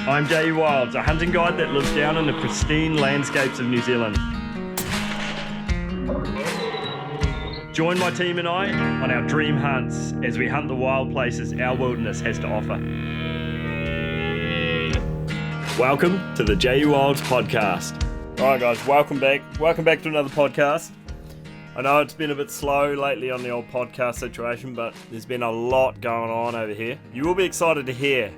I'm J.E. Wilds, a hunting guide that lives down in the pristine landscapes of New Zealand. Join my team and I on our dream hunts as we hunt the wild places our wilderness has to offer. Welcome to the J.E. Wilds podcast. Alright guys, welcome back. Welcome back to another podcast. I know it's been a bit slow lately on the old podcast situation, but there's been a lot going on over here. You will be excited to hear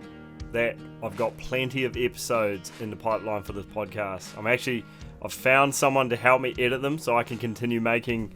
that I've got plenty of episodes in the pipeline for this podcast. I've found someone to help me edit them so I can continue making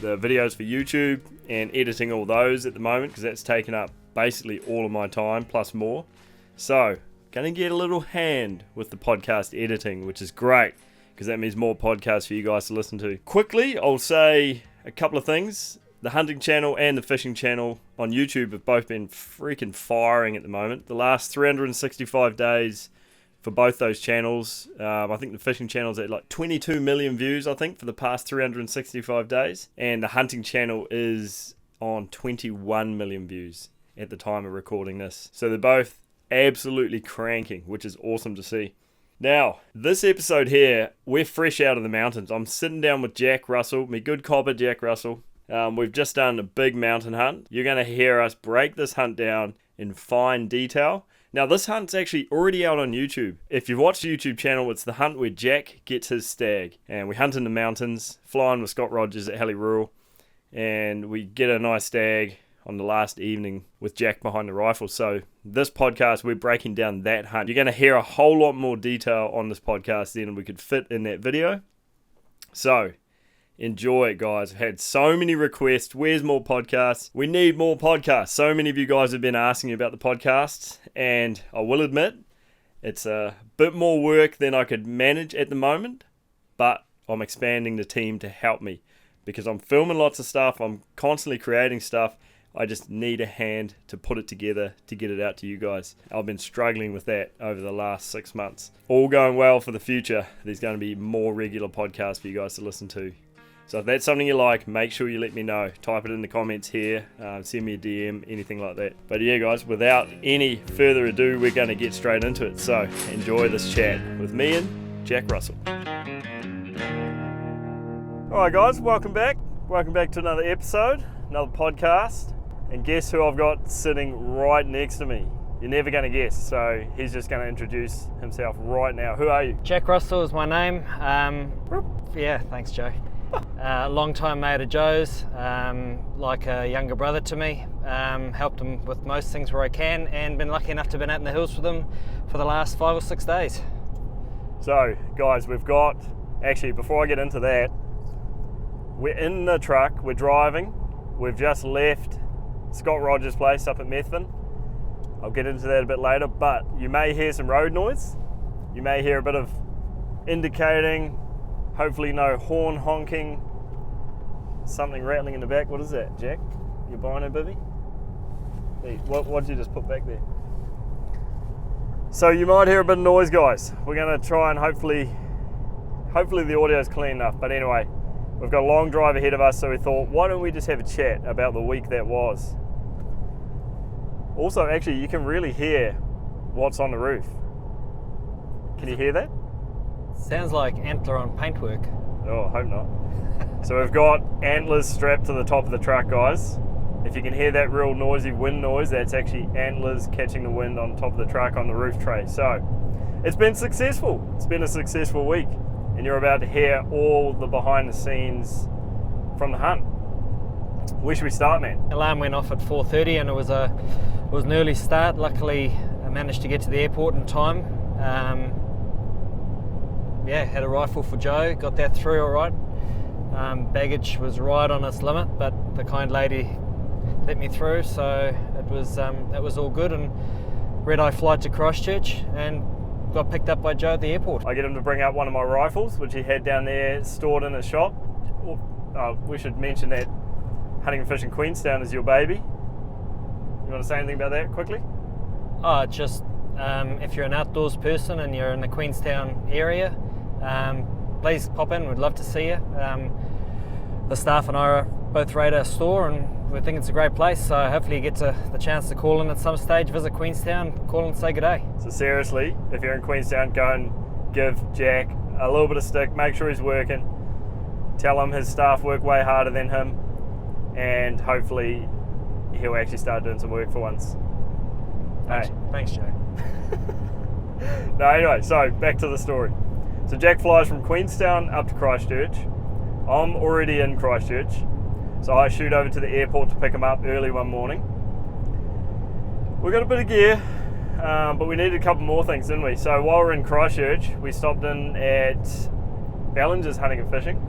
the videos for YouTube and editing all those at the moment, because that's taken up basically all of my time plus more. So, gonna get a little hand with the podcast editing, which is great, because that means more podcasts for you guys to listen to. Quickly, I'll say a couple of things. The hunting channel and the fishing channel on YouTube have both been freaking firing at the moment. The last 365 days for both those channels, I think the fishing channel's at like 22 million views, I think, for the past 365 days. And the hunting channel is on 21 million views at the time of recording this. So they're both absolutely cranking, which is awesome to see. Now, this episode here, we're fresh out of the mountains. I'm sitting down with Jack Russell, my good copper Jack Russell. We've just done a big mountain hunt. You're going to hear us break this hunt down in fine detail. Now, this hunt's actually already out on YouTube. If you've watched the YouTube channel, it's the hunt where Jack gets his stag. And we hunt in the mountains, flying with Scott Rogers at Heli Rural. And we get a nice stag on the last evening with Jack behind the rifle. So this podcast, we're breaking down that hunt. You're going to hear a whole lot more detail on this podcast than we could fit in that video. So enjoy it, guys. I've had so many requests. Where's more podcasts? We need more podcasts. So many of you guys have been asking about the podcasts, and I will admit it's a bit more work than I could manage at the moment, but I'm expanding the team to help me because I'm filming lots of stuff. I'm constantly creating stuff. I just need a hand to put it together to get it out to you guys. I've been struggling with that over the last 6 months. All going well for the future. There's going to be more regular podcasts for you guys to listen to. So if that's something you like, make sure you let me know. Type it in the comments here, send me a DM, anything like that. But yeah, guys, without any further ado, we're going to get straight into it. So enjoy this chat with me and Jack Russell. Alright guys, welcome back. Welcome back to another episode, another podcast. And guess who I've got sitting right next to me? You're never going to guess, so he's just going to introduce himself right now. Who are you? Jack Russell is my name. Yeah, thanks Joe. Long-time mate of Joe's, like a younger brother to me. Helped him with most things where I can, and been lucky enough to have been out in the hills with him for the last 5 or 6 days. So guys, we've got, actually before I get into that, we're in the truck, we're driving, we've just left Scott Rogers' place up at Methven. I'll get into that a bit later, but you may hear some road noise. You may hear a bit of indicating, hopefully no horn honking, something rattling in the back. What is that, Jack? Your bino bivvy? Hey, what did you just put back there? So you might hear a bit of noise, guys. We're going to try and hopefully the audio's clean enough. But anyway, we've got a long drive ahead of us, so we thought, why don't we just have a chat about the week that was? Also, actually, you can really hear what's on the roof. Can you hear that? Sounds like antler on paintwork. Oh, I hope not. So we've got antlers strapped to the top of the truck, guys. If you can hear that real noisy wind noise, that's actually antlers catching the wind on top of the truck on the roof tray. So it's been successful. It's been a successful week. And you're about to hear all the behind the scenes from the hunt. Where should we start, man? Alarm went off at 4:30 and it was an early start. Luckily, I managed to get to the airport in time. Had a rifle for Joe, got that through all right. Baggage was right on its limit, but the kind lady let me through, so that was all good. And red-eye flight to Christchurch and got picked up by Joe at the airport. I get him to bring up one of my rifles, which he had down there stored in his shop. We should mention that Hunting and Fishing Queenstown is your baby. You want to say anything about that quickly? Just if you're an outdoors person and you're in the Queenstown area, please pop in. We'd love to see you. The staff and I both rate our store, and we think it's a great place, so hopefully you get the chance to call in at some stage, visit Queenstown, call in and say good day. So seriously, if you're in Queenstown, go and give Jack a little bit of stick, make sure he's working, tell him his staff work way harder than him, and hopefully he'll actually start doing some work for once. Thanks, Joe. No, anyway, so back to the story. So Jack flies from Queenstown up to Christchurch. I'm already in Christchurch, so I shoot over to the airport to pick him up early one morning. We got a bit of gear, but we needed a couple more things, didn't we? So while we're in Christchurch, we stopped in at Ballinger's Hunting and Fishing.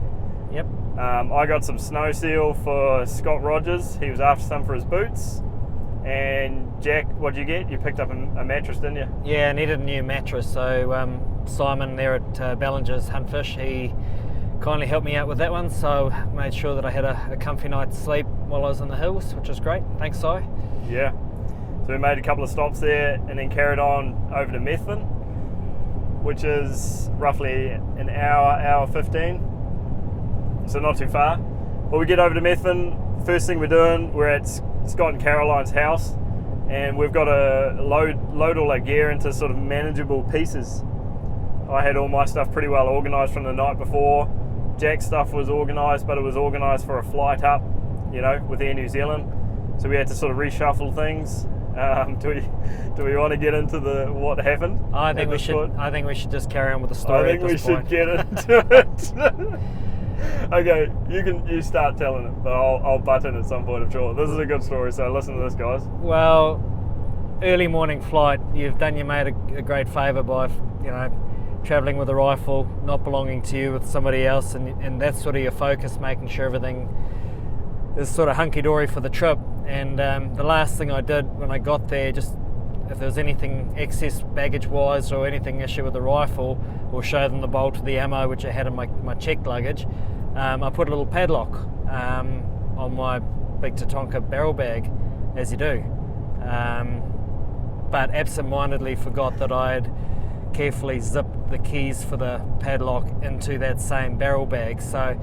Yep. I got some snow seal for Scott Rogers. He was after some for his boots. And Jack, what'd you get? You picked up a mattress, didn't you? Yeah, I needed a new mattress. So Simon there at Ballinger's Hunt Fish, he kindly helped me out with that one. So made sure that I had a comfy night's sleep while I was in the hills, which was great. Thanks, Si. Yeah. So we made a couple of stops there and then carried on over to Methven, which is roughly an hour 15. So not too far. But we get over to Methven, first thing we're doing, we're at Scott and Caroline's house, and we've got to load all our gear into sort of manageable pieces. I had all my stuff pretty well organised from the night before. Jack's stuff was organised, but it was organised for a flight up, with Air New Zealand. So we had to sort of reshuffle things. Do we want to get into what happened? I think we should just carry on with the story. I think we should get into it. Okay, you start telling it, but I'll butt in at some point, I'm sure. This is a good story, so listen to this, guys. Well, early morning flight, you've done your mate a great favour by, travelling with a rifle, not belonging to you, with somebody else, and that's sort of your focus, making sure everything is sort of hunky-dory for the trip. And the last thing I did when I got there, just if there was anything excess baggage-wise or anything issue with the rifle, or show them the bolt of the ammo, which I had in my checked luggage, I put a little padlock on my big Tatonka barrel bag, as you do. But absent-mindedly forgot that I had carefully zipped the keys for the padlock into that same barrel bag. So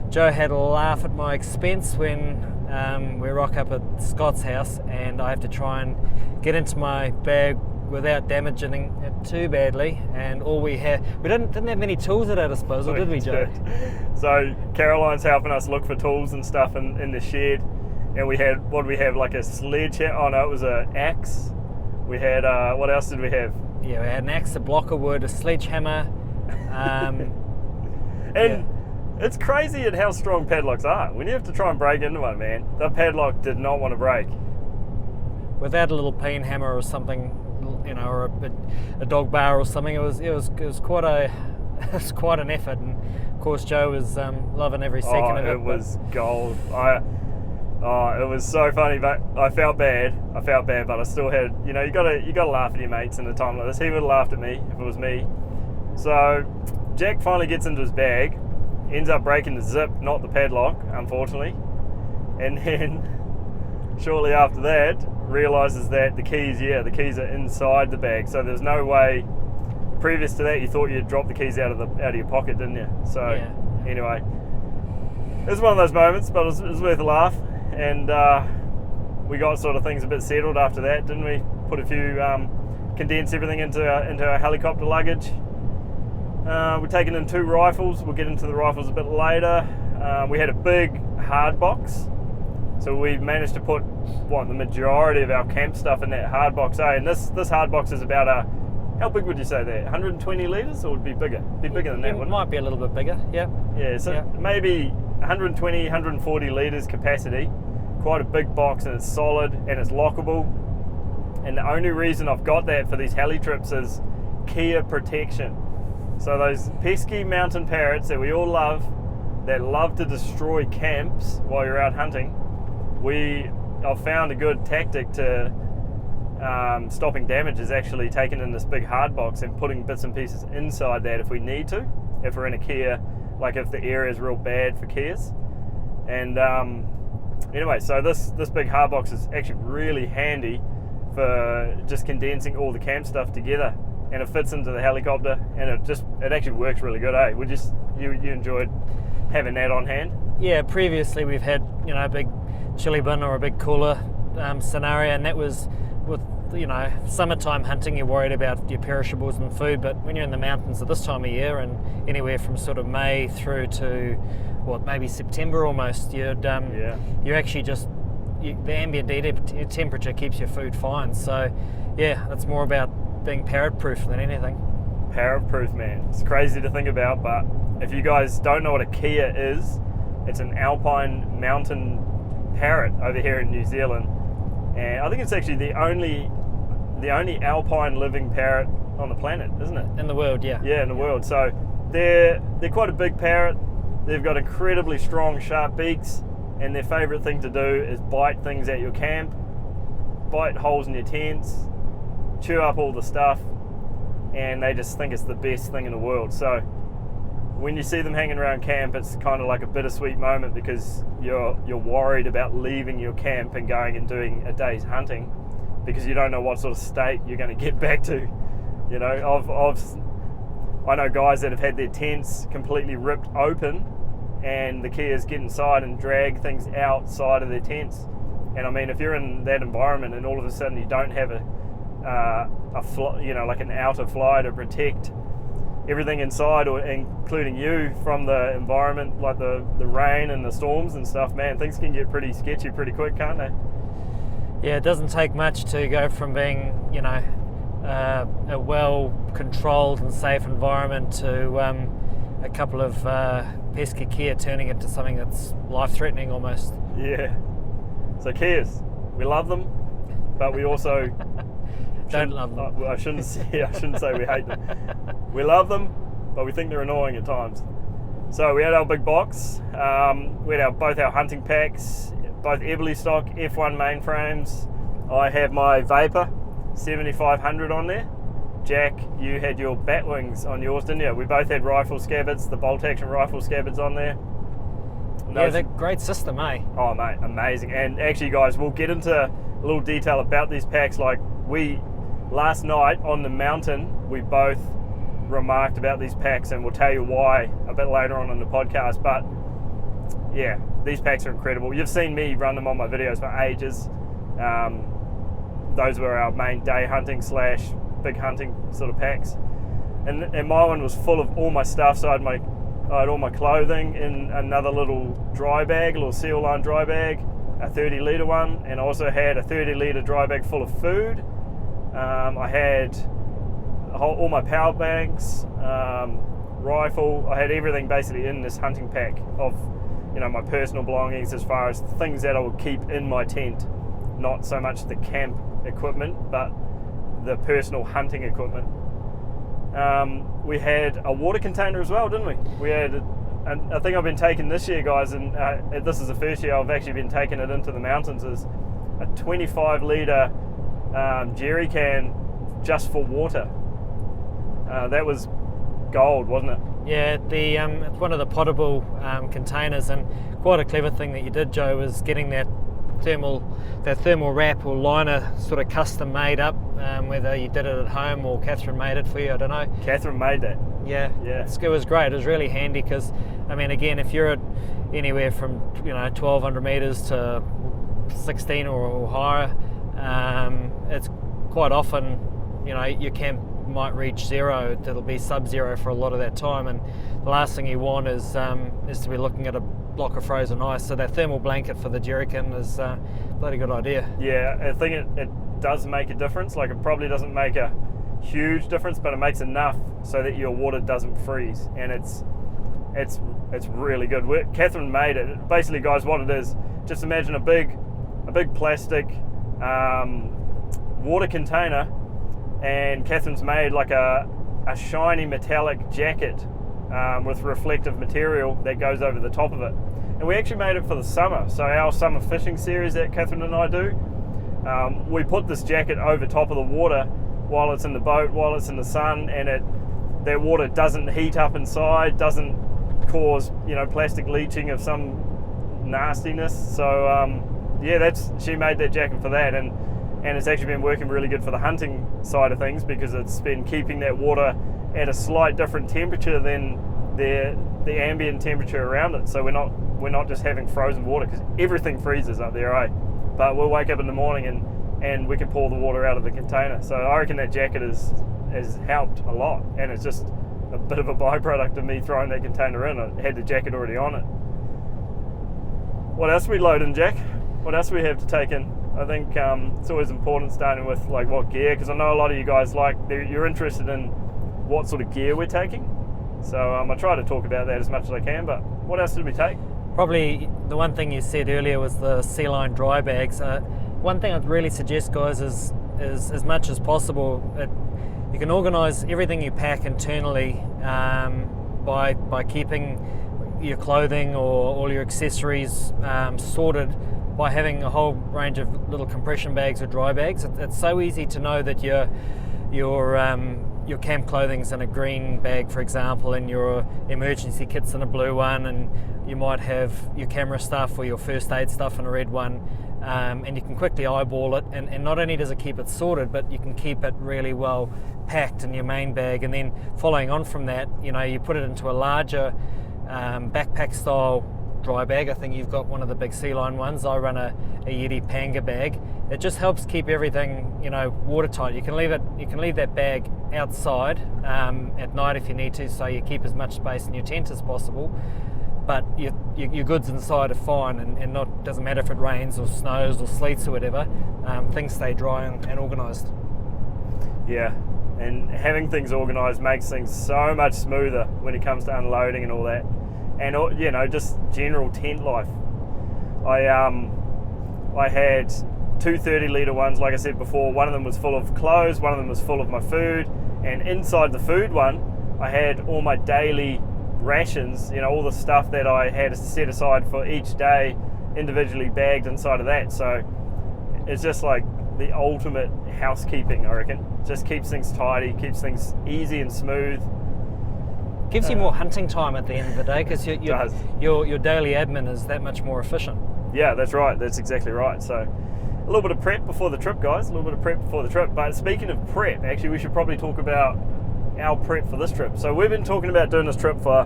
Joe had a laugh at my expense when we rock up at Scott's house, and I have to try and get into my bag without damaging it too badly. And all we didn't have many tools at our disposal, did we, Joe? So Caroline's helping us look for tools and stuff in the shed, and we had like a sledgehammer. Oh no, it was an axe. We had what else did we have? Yeah, we had an axe, a block of wood, a sledgehammer, and it's crazy at how strong padlocks are. When you have to try and break into one, man, the padlock did not want to break. Without a little peen hammer or something, or a dog bar or something, it was quite an effort. And of course, Joe was loving every second of it. It was gold. It was so funny, but I felt bad, but I still had, you gotta laugh at your mates in a time like this. He would have laughed at me if it was me. So Jack finally gets into his bag, ends up breaking the zip, not the padlock, unfortunately, and then shortly after that realises that the keys are inside the bag. So there's no way. Previous to that, you thought you'd drop the keys out of your pocket, didn't you? So Anyway, it was one of those moments, but it was worth a laugh, and we got sort of things a bit settled after that, didn't we? Put a few, condensed everything into our helicopter luggage. We're taking in 2 rifles. We'll get into the rifles a bit later. We had a big hard box, so we managed to put the majority of our camp stuff in that hard box. And this hard box is about how big would you say that? 120 litres, or would it be bigger? Be bigger than that, wouldn't it? It might be a little bit bigger, yeah. Yeah, so maybe 120, 140 litres capacity. Quite a big box, and it's solid and it's lockable. And the only reason I've got that for these heli trips is Kia protection. So those pesky mountain parrots that we all love, that love to destroy camps while you're out hunting, I've found a good tactic to stopping damage is actually taking in this big hard box and putting bits and pieces inside that if we need to, if we're in a Kia, like if the area is real bad for Kias. And anyway, so this big hard box is actually really handy for just condensing all the camp stuff together, and it fits into the helicopter, and it actually works really good, eh? You enjoyed having that on hand? Yeah, previously we've had, big chili bin or a big cooler scenario, and that was with summertime hunting. You're worried about your perishables and food, but when you're in the mountains at this time of year and anywhere from sort of May through to maybe September almost, you're actually just the ambient temperature keeps your food fine. So yeah, it's more about being parrot proof than anything. Parrot proof, man. It's crazy to think about, but if you guys don't know what a kia is, it's an alpine mountain parrot over here in New Zealand, and I think it's actually the only alpine living parrot on the planet, isn't it? In the world, yeah. Yeah, in the world. So they're quite a big parrot. They've got incredibly strong, sharp beaks, and their favourite thing to do is bite things at your camp, bite holes in your tents, chew up all the stuff, and they just think it's the best thing in the world. So when you see them hanging around camp, it's kind of like a bittersweet moment, because you're worried about leaving your camp and going and doing a day's hunting, because you don't know what sort of state you're going to get back to. You know, I know guys that have had their tents completely ripped open, and the Kias get inside and drag things outside of their tents. And I mean, if you're in that environment and all of a sudden you don't have like an outer fly to protect everything inside, or including you, from the environment, like the rain and the storms and stuff, man, things can get pretty sketchy pretty quick, can't they? Yeah, it doesn't take much to go from being, a well-controlled and safe environment to a couple of pesky Kia turning into something that's life-threatening almost. Yeah. So Kias, we love them, but we also don't love them. I shouldn't say we hate them. We love them, but we think they're annoying at times. So we had our big box. We had both our hunting packs, both Everly stock F1 mainframes. I have my Vapor 7500 on there. Jack, you had your Batwings on yours, didn't you? We both had rifle scabbards, the bolt action rifle scabbards on there. Yeah, they're great system, eh? Oh mate, amazing. And actually guys, we'll get into a little detail about these packs. Like, last night on the mountain, we both remarked about these packs, and we'll tell you why a bit later on in the podcast. But yeah, these packs are incredible. You've seen me run them on my videos for ages. Those were our main day hunting / big hunting sort of packs, and my one was full of all my stuff. So I had all my clothing in another little dry bag, a little seal line dry bag, a 30 litre one, and I also had a 30 litre dry bag full of food. I had all my power banks, rifle. I had everything basically in this hunting pack of my personal belongings, as far as things that I would keep in my tent, not so much the camp equipment, but the personal hunting equipment. We had a water container as well, didn't we? We had a thing I've been taking this year, guys, and this is the first year I've actually been taking it into the mountains, is a 25 litre jerry can just for water. That was gold, wasn't it? Yeah, it's one of the potable containers, and quite a clever thing that you did, Joe, was getting that thermal wrap or liner sort of custom made up, whether you did it at home or Catherine made it for you, I don't know. Catherine made that. Yeah. It was great. It was really handy, because I mean, again, if you're at anywhere from 1,200 meters to 16 or higher, it's quite often your camp might reach zero. It'll be sub-zero for a lot of that time, and the last thing you want is to be looking at a block of frozen ice. So that thermal blanket for the jerrycan is a bloody good idea. Yeah, I think it does make a difference. Like, it probably doesn't make a huge difference, but it makes enough so that your water doesn't freeze, and it's really good. Catherine made it. Basically, guys, what it is, just imagine a big plastic water container, and Catherine's made like a shiny metallic jacket with reflective material that goes over the top of it. And we actually made it for the summer. So our summer fishing series that Catherine and I do, we put this jacket over top of the water while it's in the boat, while it's in the sun, and that water doesn't heat up inside, doesn't cause plastic leaching of some nastiness. So she made that jacket for that, and it's actually been working really good for the hunting side of things, because it's been keeping that water at a slight different temperature than the ambient temperature around it. So we're not we're not just having frozen water, because everything freezes up there, but we'll wake up in the morning and we can pour the water out of the container. So I reckon that jacket has helped a lot, and it's just a bit of a byproduct of me throwing that container in. I had the jacket already on it. What else we load in, Jack? What else we have to take in? I think it's always important starting with like what gear, because I know a lot of you guys you're interested in what sort of gear we're taking. So I try to talk about that as much as I can, but what else did we take? Probably the one thing you said earlier was the Sea Line dry bags. One thing I'd really suggest, guys, is as much as possible, you can organise everything you pack internally by keeping your clothing or all your accessories sorted by having a whole range of little compression bags or dry bags. It's so easy to know that your camp clothing's in a green bag, for example, and your emergency kit's in a blue one, and you might have your camera stuff or your first aid stuff in a red one, and you can quickly eyeball it, and not only does it keep it sorted, but you can keep it really well packed in your main bag. And then following on from that, you put it into a larger backpack style dry bag. I think you've got one of the big Sea Line ones. I run a Yeti Panga bag. It just helps keep everything watertight. You can leave that bag outside at night if you need to, so you keep as much space in your tent as possible, but your goods inside are fine, and doesn't matter if it rains or snows or sleets or whatever, things stay dry and organised. Yeah, and having things organised makes things so much smoother when it comes to unloading and all that, and just general tent life. I had two 30-litre ones, like I said before. One of them was full of clothes, one of them was full of my food, and inside the food one I had all my daily rations, all the stuff that I had set aside for each day, individually bagged inside of that. So it's just like the ultimate housekeeping, I reckon. Just keeps things tidy, keeps things easy and smooth. Gives you more hunting time at the end of the day, because your daily admin is that much more efficient. Yeah, that's right. That's exactly right. So a little bit of prep before the trip, guys. A little bit of prep before the trip. But speaking of prep, actually, we should probably talk about our prep for this trip. So we've been talking about doing this trip for,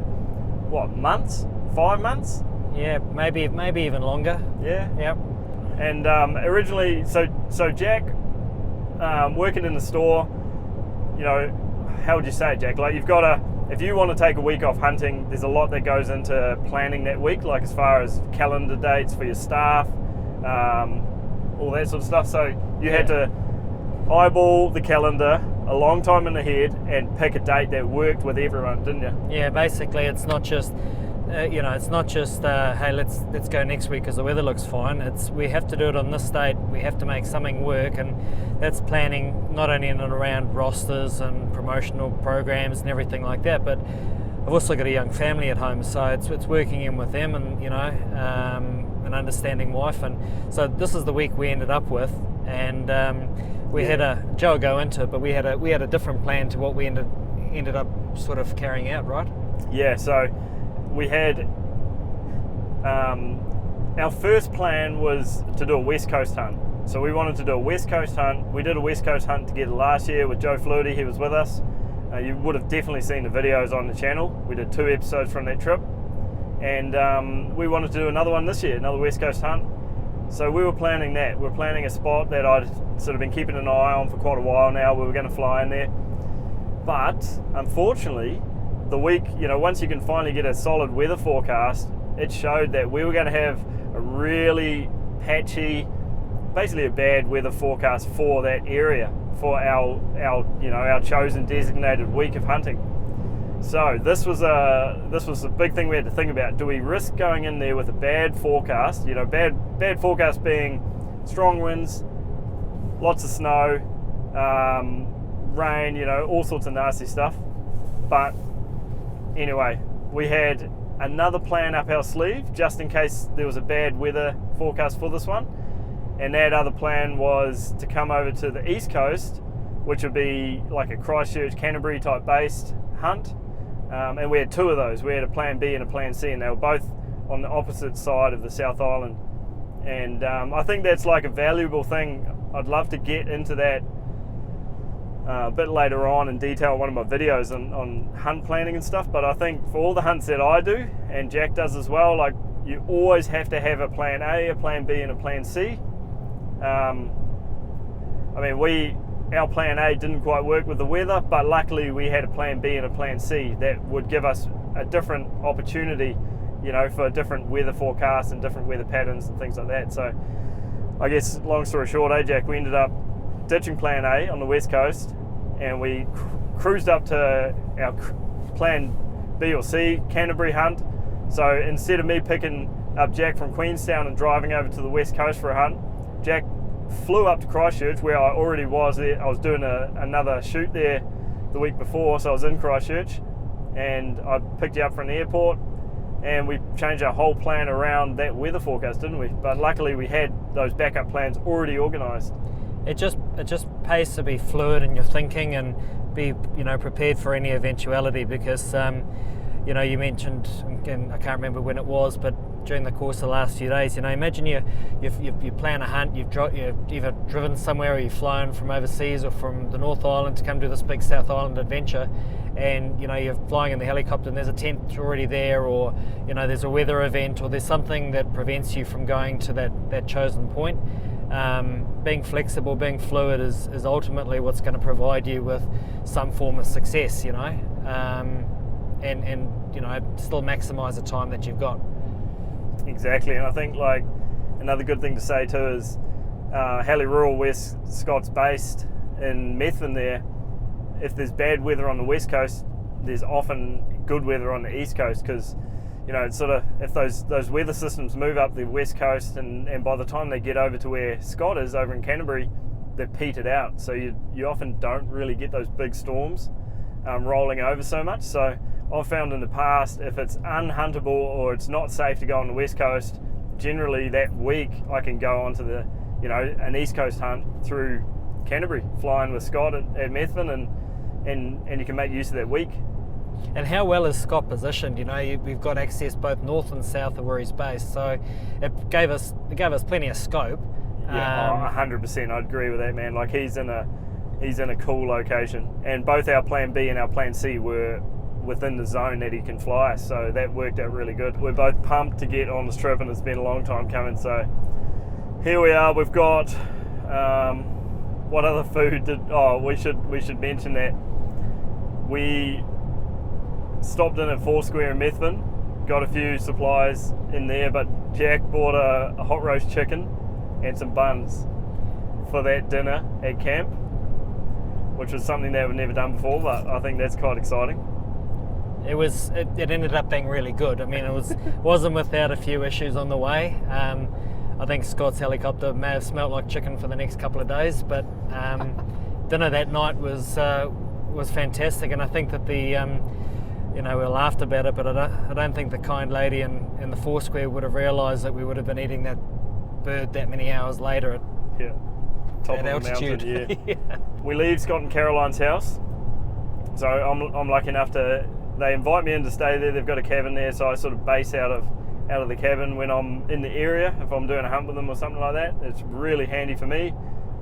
months? 5 months? Yeah, maybe even longer. Yeah? Yep. And originally, so Jack, working in the store, how would you say it, Jack? Like, if you want to take a week off hunting, there's a lot that goes into planning that week, like as far as calendar dates for your staff, all that sort of stuff. So you had to eyeball the calendar a long time in ahead and pick a date that worked with everyone, didn't you? Yeah, basically it's not just hey, let's go next week because the weather looks fine. We have to do it on this date. We have to make something work, and that's planning not only in and around rosters and promotional programs and everything like that, but I've also got a young family at home, so it's working in with them, and an understanding wife, and so this is the week we ended up with, and Joe will go into it, but we had a different plan to what we ended up sort of carrying out, right? Yeah, so we had our first plan was to do a West Coast hunt. So we wanted to do a West Coast hunt. We did a West Coast hunt together last year with Joe Flutie. He was with us. You would have definitely seen the videos on the channel. We did 2 episodes from that trip, and we wanted to do another one this year, another West Coast hunt. So we were planning that. We were planning a spot that I'd sort of been keeping an eye on for quite a while now. We were going to fly in there, but unfortunately, the week, once you can finally get a solid weather forecast, it showed that we were going to have a really patchy, basically a bad weather forecast for that area for our chosen designated week of hunting. So this was a big thing we had to think about. Do we risk going in there with a bad forecast? Bad forecast being strong winds, lots of snow, rain, all sorts of nasty stuff. But anyway, we had another plan up our sleeve just in case there was a bad weather forecast for this one. And that other plan was to come over to the East Coast, which would be like a Christchurch, Canterbury type based hunt. And we had 2 of those. We had a plan B and a plan C, and they were both on the opposite side of the South Island. And I think that's like a valuable thing. I'd love to get into that a bit later on in detail in one of my videos on hunt planning and stuff. But I think for all the hunts that I do, and Jack does as well, like you always have to have a plan A, a plan B, and a plan C. Our plan A didn't quite work with the weather, but luckily we had a plan B and a plan C that would give us a different opportunity, for different weather forecasts and different weather patterns and things like that. So I guess long story short, Jack, we ended up ditching plan A on the west coast, and we cruised up to our plan B or C, Canterbury hunt. So instead of me picking up Jack from Queenstown and driving over to the west coast for a hunt, Jack flew up to Christchurch, where I already was there. I was doing another shoot there the week before, so I was in Christchurch, and I picked you up from the airport, and we changed our whole plan around that weather forecast, didn't we? But luckily we had those backup plans already organised. It just pays to be fluid in your thinking and be prepared for any eventuality, because you mentioned, and I can't remember when it was, but during the course of the last few days, imagine you plan a hunt, you've either driven somewhere or you've flown from overseas or from the North Island to come to this big South Island adventure, and you're flying in the helicopter and there's a tent already there, or there's a weather event, or there's something that prevents you from going to that chosen point. Being flexible, being fluid is ultimately what's going to provide you with some form of success, and still maximise the time that you've got. Exactly, and I think another good thing to say too is Halley Rural, where Scott's based in Methven there, if there's bad weather on the west coast, there's often good weather on the east coast, because it's sort of, if those weather systems move up the west coast, and by the time they get over to where Scott is over in Canterbury, they're petered out, so you often don't really get those big storms rolling over so much. So I've found in the past, if it's unhuntable or it's not safe to go on the west coast, generally that week I can go onto the an east coast hunt through Canterbury, flying with Scott at Methven, and you can make use of that week. And how well is Scott positioned? We've got access both north and south of where he's based, so it gave us plenty of scope. Yeah, 100%. I'd agree with that, man. He's in a cool location, and both our plan B and our plan C were within the zone that he can fly, so that worked out really good. We're both pumped to get on this trip, and it's been a long time coming. So here we are. We've got what other food we should mention that we stopped in at Foursquare in Methven, got a few supplies in there, but Jack bought a hot roast chicken and some buns for that dinner at camp, which was something that we've never done before, but I think that's quite exciting. It ended up being really good. I mean, wasn't without a few issues on the way. I think Scott's helicopter may have smelt like chicken for the next couple of days, but dinner that night was fantastic, and I think that we laughed about it, but I don't think the kind lady in the Foursquare would have realised that we would have been eating that bird that many hours later top at of altitude. The mountain, yeah. We leave Scott and Caroline's house, so I'm lucky enough they invite me in to stay there. They've got a cabin there, so I sort of base out of the cabin when I'm in the area. If I'm doing a hunt with them or something like that, it's really handy for me.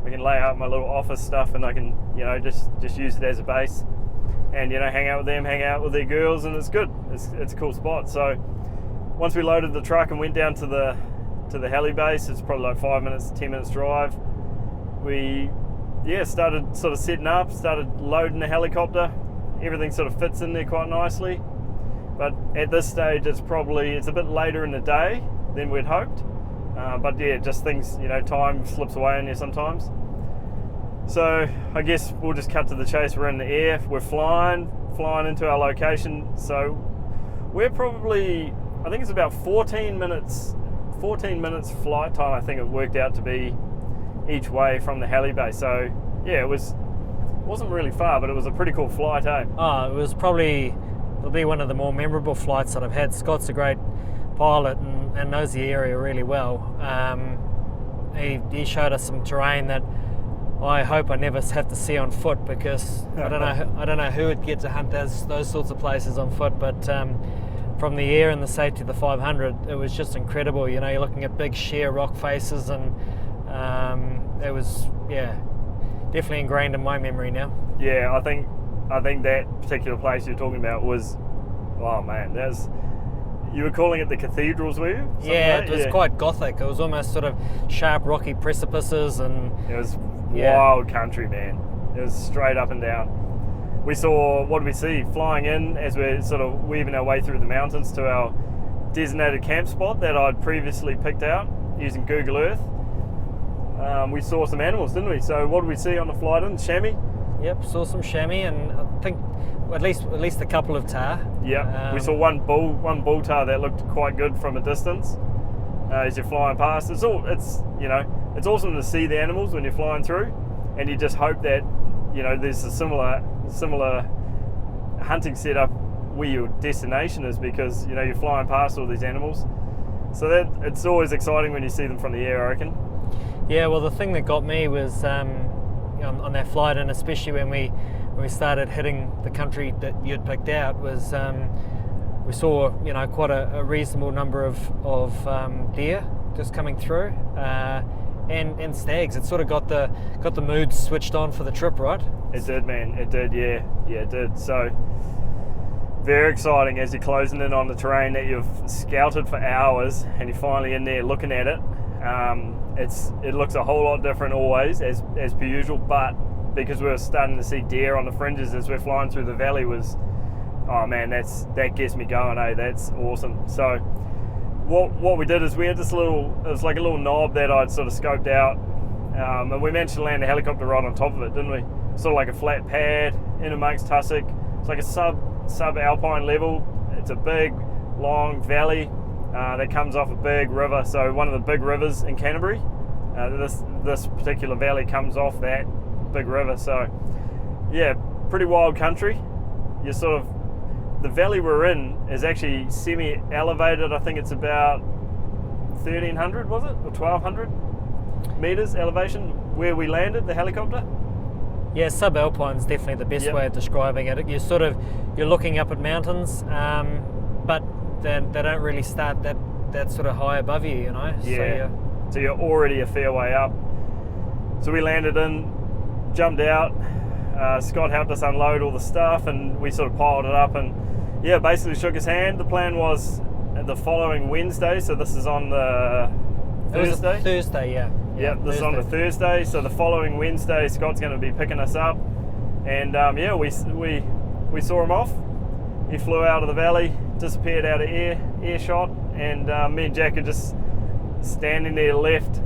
I can lay out my little office stuff, and I can just use it as a base, and hang out with them, hang out with their girls, and it's good. It's a cool spot. So once we loaded the truck and went down to the heli base, it's probably 10 minutes drive. We started sort of setting up, started loading the helicopter. Everything sort of fits in there quite nicely, but at this stage it's a bit later in the day than we'd hoped, but just things, time slips away on you sometimes. So I guess we'll just cut to the chase. We're in the air, we're flying into our location, so we're probably, I think it's about 14 minutes flight time, I think it worked out to be, each way from the heli base. So it wasn't really far, but it was a pretty cool flight, eh? Oh, it'll be one of the more memorable flights that I've had. Scott's a great pilot and knows the area really well. He showed us some terrain that I hope I never have to see on foot, because I don't know who would get to hunt those sorts of places on foot, but from the air and the safety of the 500, it was just incredible. You're looking at big sheer rock faces, and it was definitely ingrained in my memory now. Yeah, I think that particular place you're talking about was, oh man, You were calling it the cathedrals, were you? Yeah, it was quite gothic. It was almost sort of sharp, rocky precipices, and it was wild country, man. It was straight up and down. We saw, what did we see? Flying in as we're sort of weaving our way through the mountains to our designated camp spot that I'd previously picked out using Google Earth. We saw some animals, didn't we? So what did we see on the flight in? Chamois? Yep, saw some chamois, and I think at least a couple of tahr. Yeah, we saw one bull tahr that looked quite good from a distance as you're flying past. It's awesome to see the animals when you're flying through, and you just hope that there's a similar hunting setup where your destination is, because you're flying past all these animals. So that it's always exciting when you see them from the air, I reckon. Yeah, well, the thing that got me was on that flight, and especially when we started hitting the country that you'd picked out, was we saw quite a reasonable number of deer just coming through, and stags. It sort of got the mood switched on for the trip, right? It did, man. It did. Yeah, it did. So very exciting as you're closing in on the terrain that you've scouted for hours, and you're finally in there looking at it. It looks a whole lot different always as per usual, but because we're starting to see deer on the fringes as we're flying through the valley that gets me going, that's awesome. So what we did is we had it was like a little knob that I'd sort of scoped out, and we managed to land a helicopter right on top of it, didn't we? Sort of like a flat pad in amongst tussock. It's like a sub-alpine level. It's a big, long valley that comes off a big river. So one of the big rivers in Canterbury, this particular valley comes off that big river. So yeah, pretty wild country. The valley we're in is actually semi-elevated. I think it's about 1,300, was it? Or 1,200 meters elevation where we landed the helicopter. Yeah, subalpine is definitely the best way of describing it. You're looking up at mountains, but they don't really start that sort of high above you, Yeah. So you're already a fair way up. So we landed in, jumped out. Scott helped us unload all the stuff, and we sort of piled it up, and basically shook his hand. The plan was the following Wednesday, so this is on the Thursday. Thursday, yeah. Yeah, this is on the Thursday, so the following Wednesday Scott's going to be picking us up, and we saw him off. He flew out of the valley, disappeared out of earshot, and me and Jack are just standing there left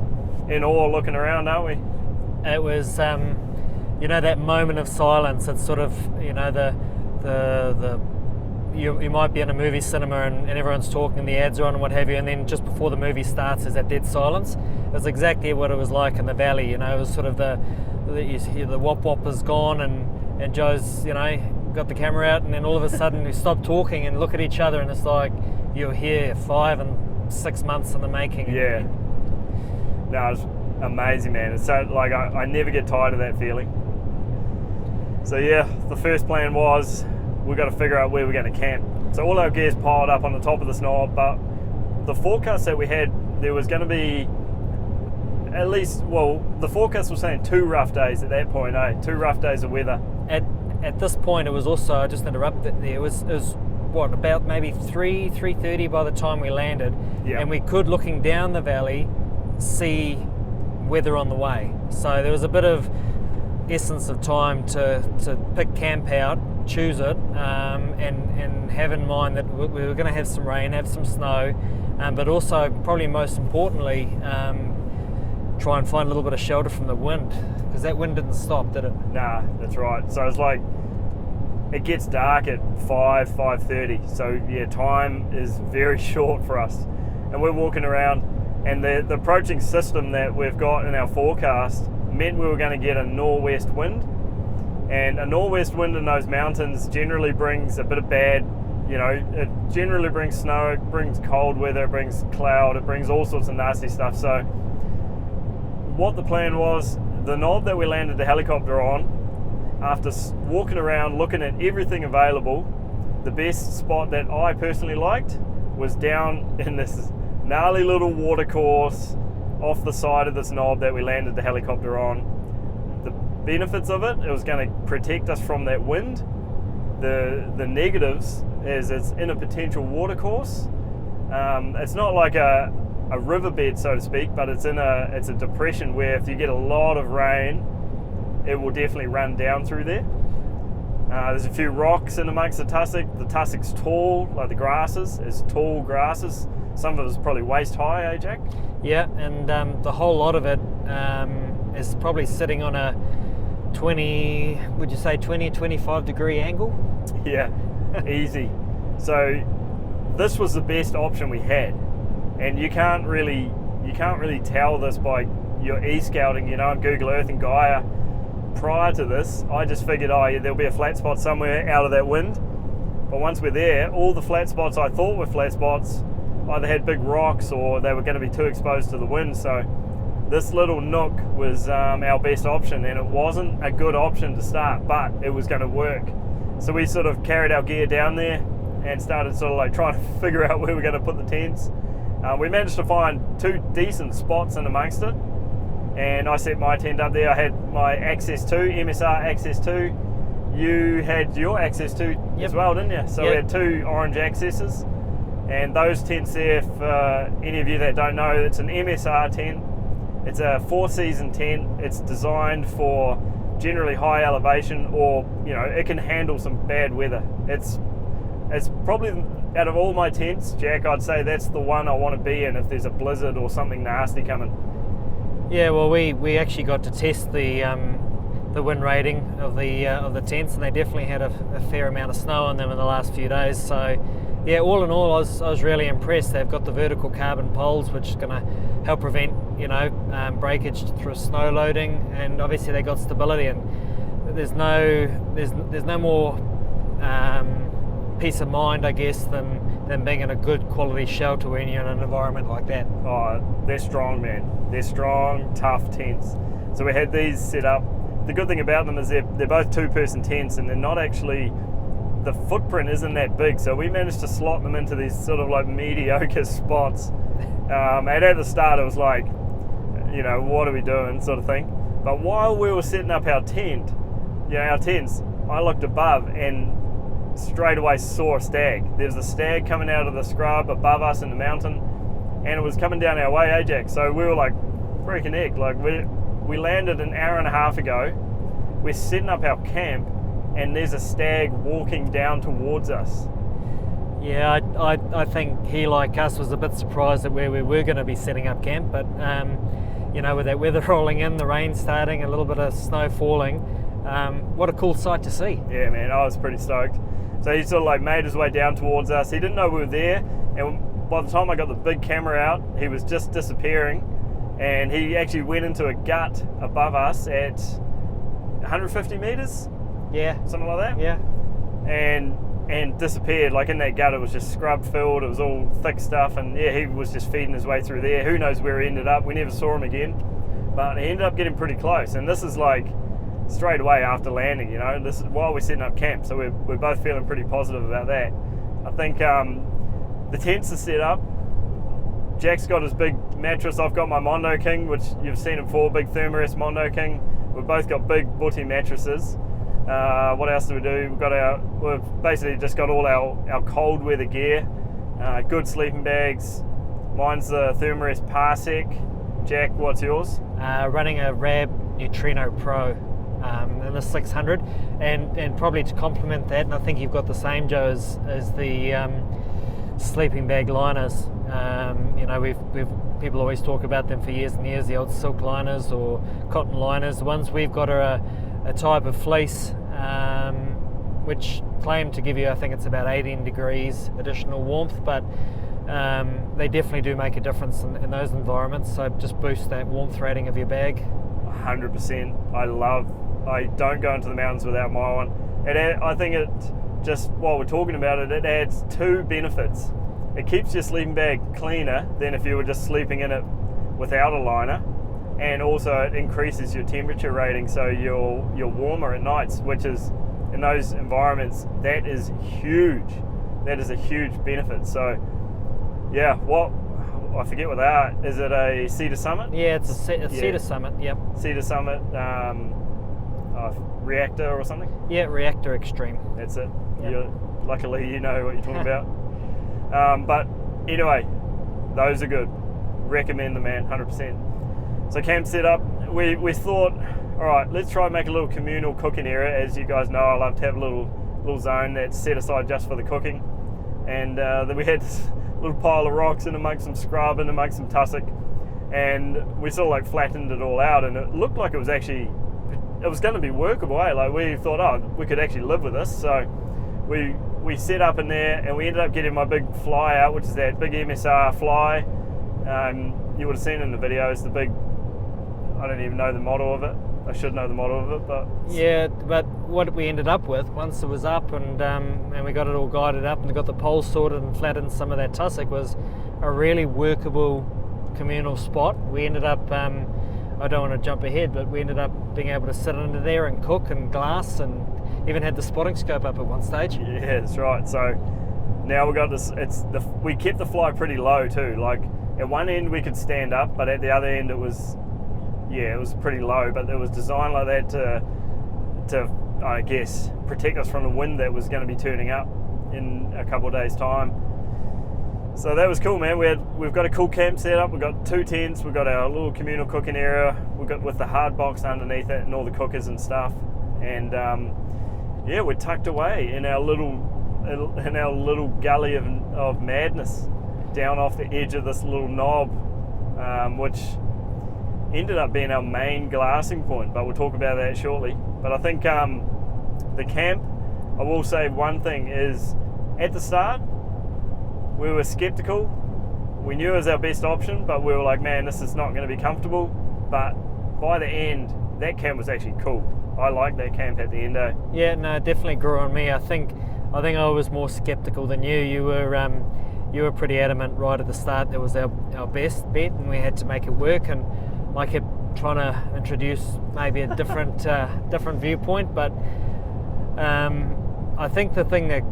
in awe looking around, aren't we? It was that moment of silence. It's sort of you might be in a movie cinema and everyone's talking and the ads are on and what have you, and then just before the movie starts is that dead silence. It was exactly what it was like in the valley. It was sort of the wop wop is gone, and Joe's got the camera out, and then all of a sudden we stop talking and look at each other, and it's like you're here 5 and 6 months in the making. Yeah. No, it's amazing, man. It's so I never get tired of that feeling. So yeah, the first plan was we've got to figure out where we're going to camp. So all our gear's piled up on the top of this knob, but the forecast that we had, there was going to be the forecast was saying 2 rough days at that point, 2 rough days of weather. At this point, it was also, I just interrupted there, it was what, about maybe 3:30 by the time we landed, and we could, looking down the valley, see weather on the way. So there was a bit of essence of time to pick camp out, choose it, and have in mind that we were going to have some rain, have some snow, but also, probably most importantly, try and find a little bit of shelter from the wind, because that wind didn't stop, did it? Nah, that's right. So it's like it gets dark at 5:30. So yeah, time is very short for us, and we're walking around, and the approaching system that we've got in our forecast meant we were going to get a northwest wind, and a northwest wind in those mountains generally brings a bit of bad. It generally brings snow, it brings cold weather, it brings cloud, it brings all sorts of nasty stuff. So what the plan was, the knob that we landed the helicopter on, after walking around looking at everything available, the best spot that I personally liked was down in this gnarly little watercourse off the side of this knob that we landed the helicopter on. The benefits of it was going to protect us from that wind. The negatives is it's in a potential watercourse, It's not like a riverbed, so to speak, but it's a depression where if you get a lot of rain, it will definitely run down through there. There's a few rocks in amongst the tussock. The tussock's tall, like the grasses. It's tall grasses. Some of it is probably waist high, eh, Jack? Yeah, and the whole lot of it is probably sitting on a 25 degree angle? Yeah, easy. So this was the best option we had, and you can't really tell this by your e-scouting, and Google Earth and Gaia. Prior to this, I just figured, there'll be a flat spot somewhere out of that wind. But once we're there, all the flat spots I thought were flat spots either had big rocks or they were going to be too exposed to the wind. So this little nook was our best option, and it wasn't a good option to start, but it was going to work. So we sort of carried our gear down there and started sort of like trying to figure out where we're going to put the tents. We managed to find 2 decent spots in amongst it, and I set my tent up there. I had my Access 2, MSR Access 2. You had your Access 2 as well, didn't you? So we had 2 orange Accesses, and those tents there, for any of you that don't know, it's an MSR tent. It's a 4-season tent. It's designed for generally high elevation, or it can handle some bad weather. It's probably, out of all my tents, Jack, I'd say that's the one I want to be in if there's a blizzard or something nasty coming. Yeah, well, we actually got to test the wind rating of the tents, and they definitely had a fair amount of snow on them in the last few days. So, yeah, all in all, I was really impressed. They've got the vertical carbon poles, which is going to help prevent breakage through snow loading, and obviously they got stability. And there's no more peace of mind, I guess, than being in a good quality shelter when you're in an environment like that. Oh, they're strong, man. They're strong, tough tents. So we had these set up. The good thing about them is they're both 2-person tents, and they're not actually, the footprint isn't that big. So we managed to slot them into these sort of like mediocre spots. And at the start it was like, what are we doing, sort of thing. But while we were setting up our tent, our tents, I looked above and straight away saw a stag. There's a stag coming out of the scrub above us in the mountain, and it was coming down our way, Ajax. So we were like, freaking heck, like we landed an hour and a half ago, we're setting up our camp, and there's a stag walking down towards us. Yeah, I think he, like us, was a bit surprised at where we were going to be setting up camp, but with that weather rolling in, the rain starting, a little bit of snow falling, what a cool sight to see. Yeah, man, I was pretty stoked. So he sort of like made his way down towards us. He didn't know we were there, and by the time I got the big camera out, he was just disappearing, and he actually went into a gut above us at 150 meters. Yeah, something like that. Yeah, and disappeared. Like in that gut, it was just scrub filled. It was all thick stuff, and yeah, he was just feeding his way through there. Who knows where he ended up? We never saw him again, but he ended up getting pretty close. And this is like straight away after landing. This is while we're setting up camp, so we're both feeling pretty positive about that. I think the tents are set up. Jack's got his big mattress. I've got my Mondo King, which you've seen him for, big Thermarest Mondo King. We've both got big booty mattresses. What else do we do? We've basically just got all our cold weather gear, good sleeping bags. Mine's the Thermarest Parsec. Jack, what's yours? Running a Rab Neutrino Pro in the 600, and probably to complement that, and I think you've got the same, Joe, as the sleeping bag liners. We've people always talk about them for years and years, the old silk liners or cotton liners. The ones we've got are a type of fleece which claim to give you, I think it's about 18 degrees additional warmth, but they definitely do make a difference in those environments, so just boost that warmth rating of your bag. 100%. I don't go into the mountains without my one. I think it, just while we're talking about it, it adds 2 benefits. It keeps your sleeping bag cleaner than if you were just sleeping in it without a liner, and also it increases your temperature rating, so you're warmer at nights, which is, in those environments, that is huge. That is a huge benefit. So yeah, I forget what they are. Is it a Cedar Summit? Yeah, it's a Cedar Summit, yep. Cedar Summit Reactor or something? Yeah, Reactor Extreme. That's it. Luckily you know what you're talking about. But Anyway, those are good. Recommend them, man, 100%. So camp set up, we thought, all right, let's try and make a little communal cooking area. As you guys know, I love to have a little zone that's set aside just for the cooking. And then we had this little pile of rocks in amongst some scrub and amongst some tussock, and we sort of like flattened it all out, and it looked like it was going to be workable. Like we thought, oh, we could actually live with this. So we set up in there, and we ended up getting my big fly out, which is that big MSR fly. You would have seen in the videos the big, I don't even know the model of it. I should know the model of it, but yeah. But what we ended up with, once it was up and we got it all guided up and got the poles sorted and flattened some of that tussock, was a really workable communal spot. We ended up, I don't want to jump ahead, but we ended up being able to sit under there and cook and glass, and even had the spotting scope up at one stage. Yeah, that's right. So now we got this. We kept the fly pretty low too. Like at one end we could stand up, but at the other end it was pretty low. But it was designed like that to I guess protect us from the wind that was going to be turning up in a couple of days' time. So that was cool, man. We've got a cool camp set up. We've got 2 tents. We've got our little communal cooking area. We've got with the hard box underneath it and all the cookers and stuff. And we're tucked away in our little gully of madness, down off the edge of this little knob, which ended up being our main glassing point. But we'll talk about that shortly. But I think the camp, I will say one thing is, at the start, we were skeptical. We knew it was our best option, but we were like, man, this is not going to be comfortable. But by the end, that camp was actually cool. I liked that camp at the end, eh? Yeah, no, it definitely grew on me. I think I was more skeptical than you. You were pretty adamant right at the start that was our best bet, and we had to make it work. And I kept trying to introduce maybe a different viewpoint, but I think the thing that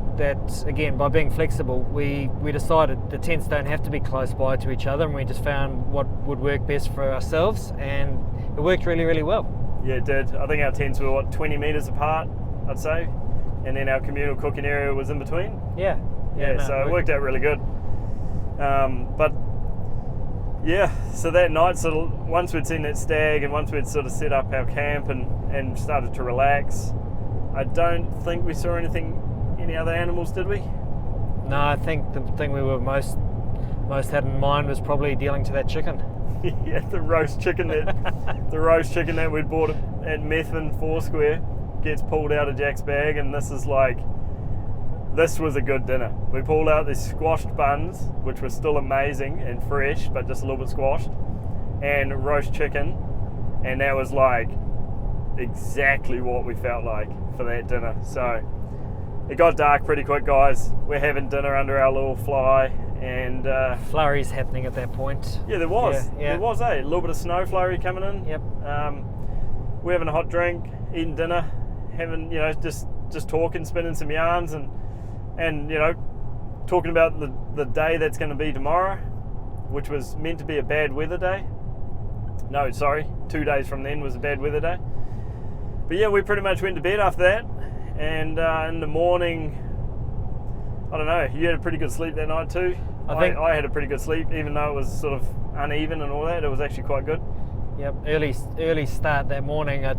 again, by being flexible, we decided the tents don't have to be close by to each other, and we just found what would work best for ourselves, and it worked really, really well. Yeah, it did. I think our tents were 20 metres apart, I'd say, and then our communal cooking area was in between. Yeah, so it worked out really good. But yeah, so that night, sort of once we'd seen that stag and once we'd sort of set up our camp and started to relax, I don't think we saw any other animals, did we? No, I think the thing we were most had in mind was probably dealing to that chicken. Yeah, the roast chicken that we'd bought at Methven Foursquare gets pulled out of Jack's bag, and this was a good dinner. We pulled out these squashed buns, which were still amazing and fresh, but just a little bit squashed, and roast chicken, and that was like exactly what we felt like for that dinner. So it got dark pretty quick, guys. We're having dinner under our little fly, and flurries happening at that point. Yeah, there was. Yeah. There was, a little bit of snow flurry coming in. Yep. We're having a hot drink, eating dinner, having, just talking, spinning some yarns, and talking about the day that's going to be tomorrow, which was meant to be a bad weather day. No, sorry, 2 days from then was a bad weather day. But yeah, we pretty much went to bed after that, and in the morning, I don't know, you had a pretty good sleep that night too. I had a pretty good sleep, even though it was sort of uneven and all that. It was actually quite good. Yep, early start that morning. I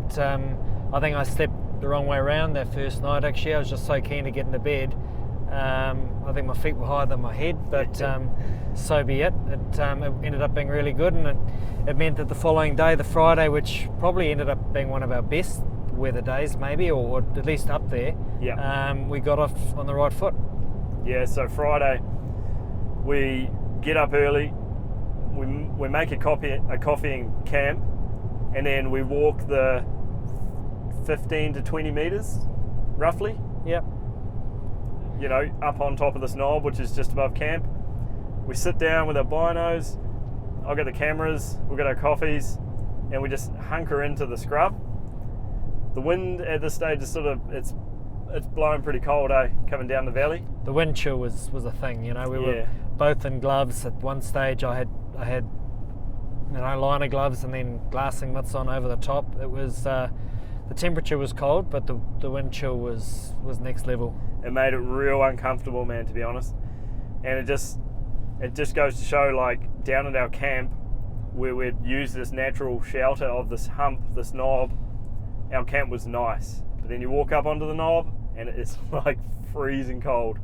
think I slept the wrong way around that first night. Actually, I was just so keen to get into bed. I think my feet were higher than my head, but so be it. It ended up being really good, and it meant that the following day, the Friday, which probably ended up being one of our best weather days, maybe, or at least up there. Yeah. We got off on the right foot. Yeah. So Friday, we get up early. We make a coffee in camp, and then we walk the 15 to 20 metres, roughly. Yep. Up on top of this knob, which is just above camp. We sit down with our binos. I've got the cameras, we've got our coffees, and we just hunker into the scrub. The wind at this stage is it's blowing pretty cold, coming down the valley. The wind chill was a thing, we were both in gloves. At one stage I had liner gloves and then glassing mitts on over the top. It was the temperature was cold, but the wind chill was next level. It made it real uncomfortable, man, to be honest. And it it just goes to show, like, down at our camp, where we'd use this natural shelter of this hump, this knob, our camp was nice. But then you walk up onto the knob and it's like freezing cold.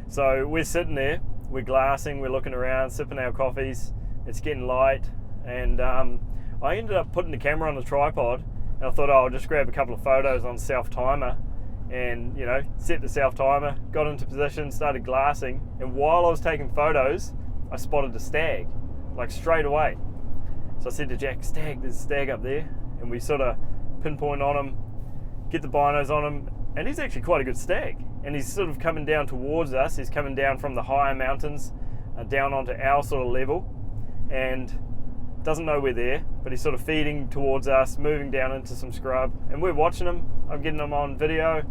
So we're sitting there, we're glassing, we're looking around, sipping our coffees, it's getting light, and I ended up putting the camera on the tripod, and I thought, I'll just grab a couple of photos on self-timer, and, you know, set the self-timer, got into position, started glassing, and while I was taking photos, I spotted a stag, like straight away. So I said to Jack, there's a stag up there, and we sort of pinpoint on him, get the binos on him, and he's actually quite a good stag. And he's sort of coming down towards us. He's coming down from the higher mountains down onto our sort of level, and doesn't know we're there, but he's sort of feeding towards us, moving down into some scrub, and we're watching him. I'm getting him on video.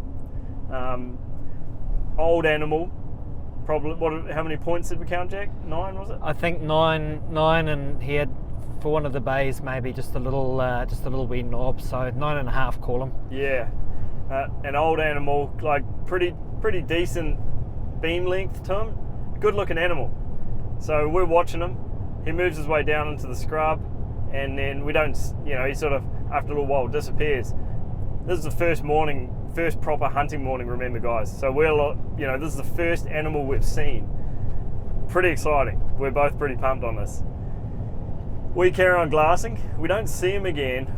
Old animal. Probably, how many points did we count, Jack? 9, was it? I think nine, and he had, for one of the bays, maybe just a little wee knob, so 9.5, call him. Yeah, an old animal, like pretty decent beam length to him. Good looking animal. So we're watching him. He moves his way down into the scrub, and then we don't, he sort of, after a little while, disappears. This is the first proper hunting morning, remember, guys. So this is the first animal we've seen. Pretty exciting. We're both pretty pumped on this. We carry on glassing. We don't see him again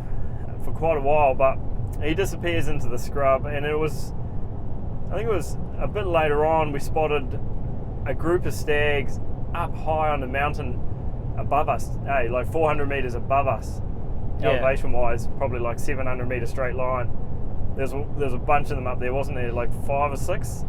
for quite a while, but he disappears into the scrub, and I think it was a bit later on, we spotted a group of stags up high on the mountain above us, like 400 metres above us, elevation-wise, probably like 700 metre straight line. There's a bunch of them up there, wasn't there? Like 5 or 6?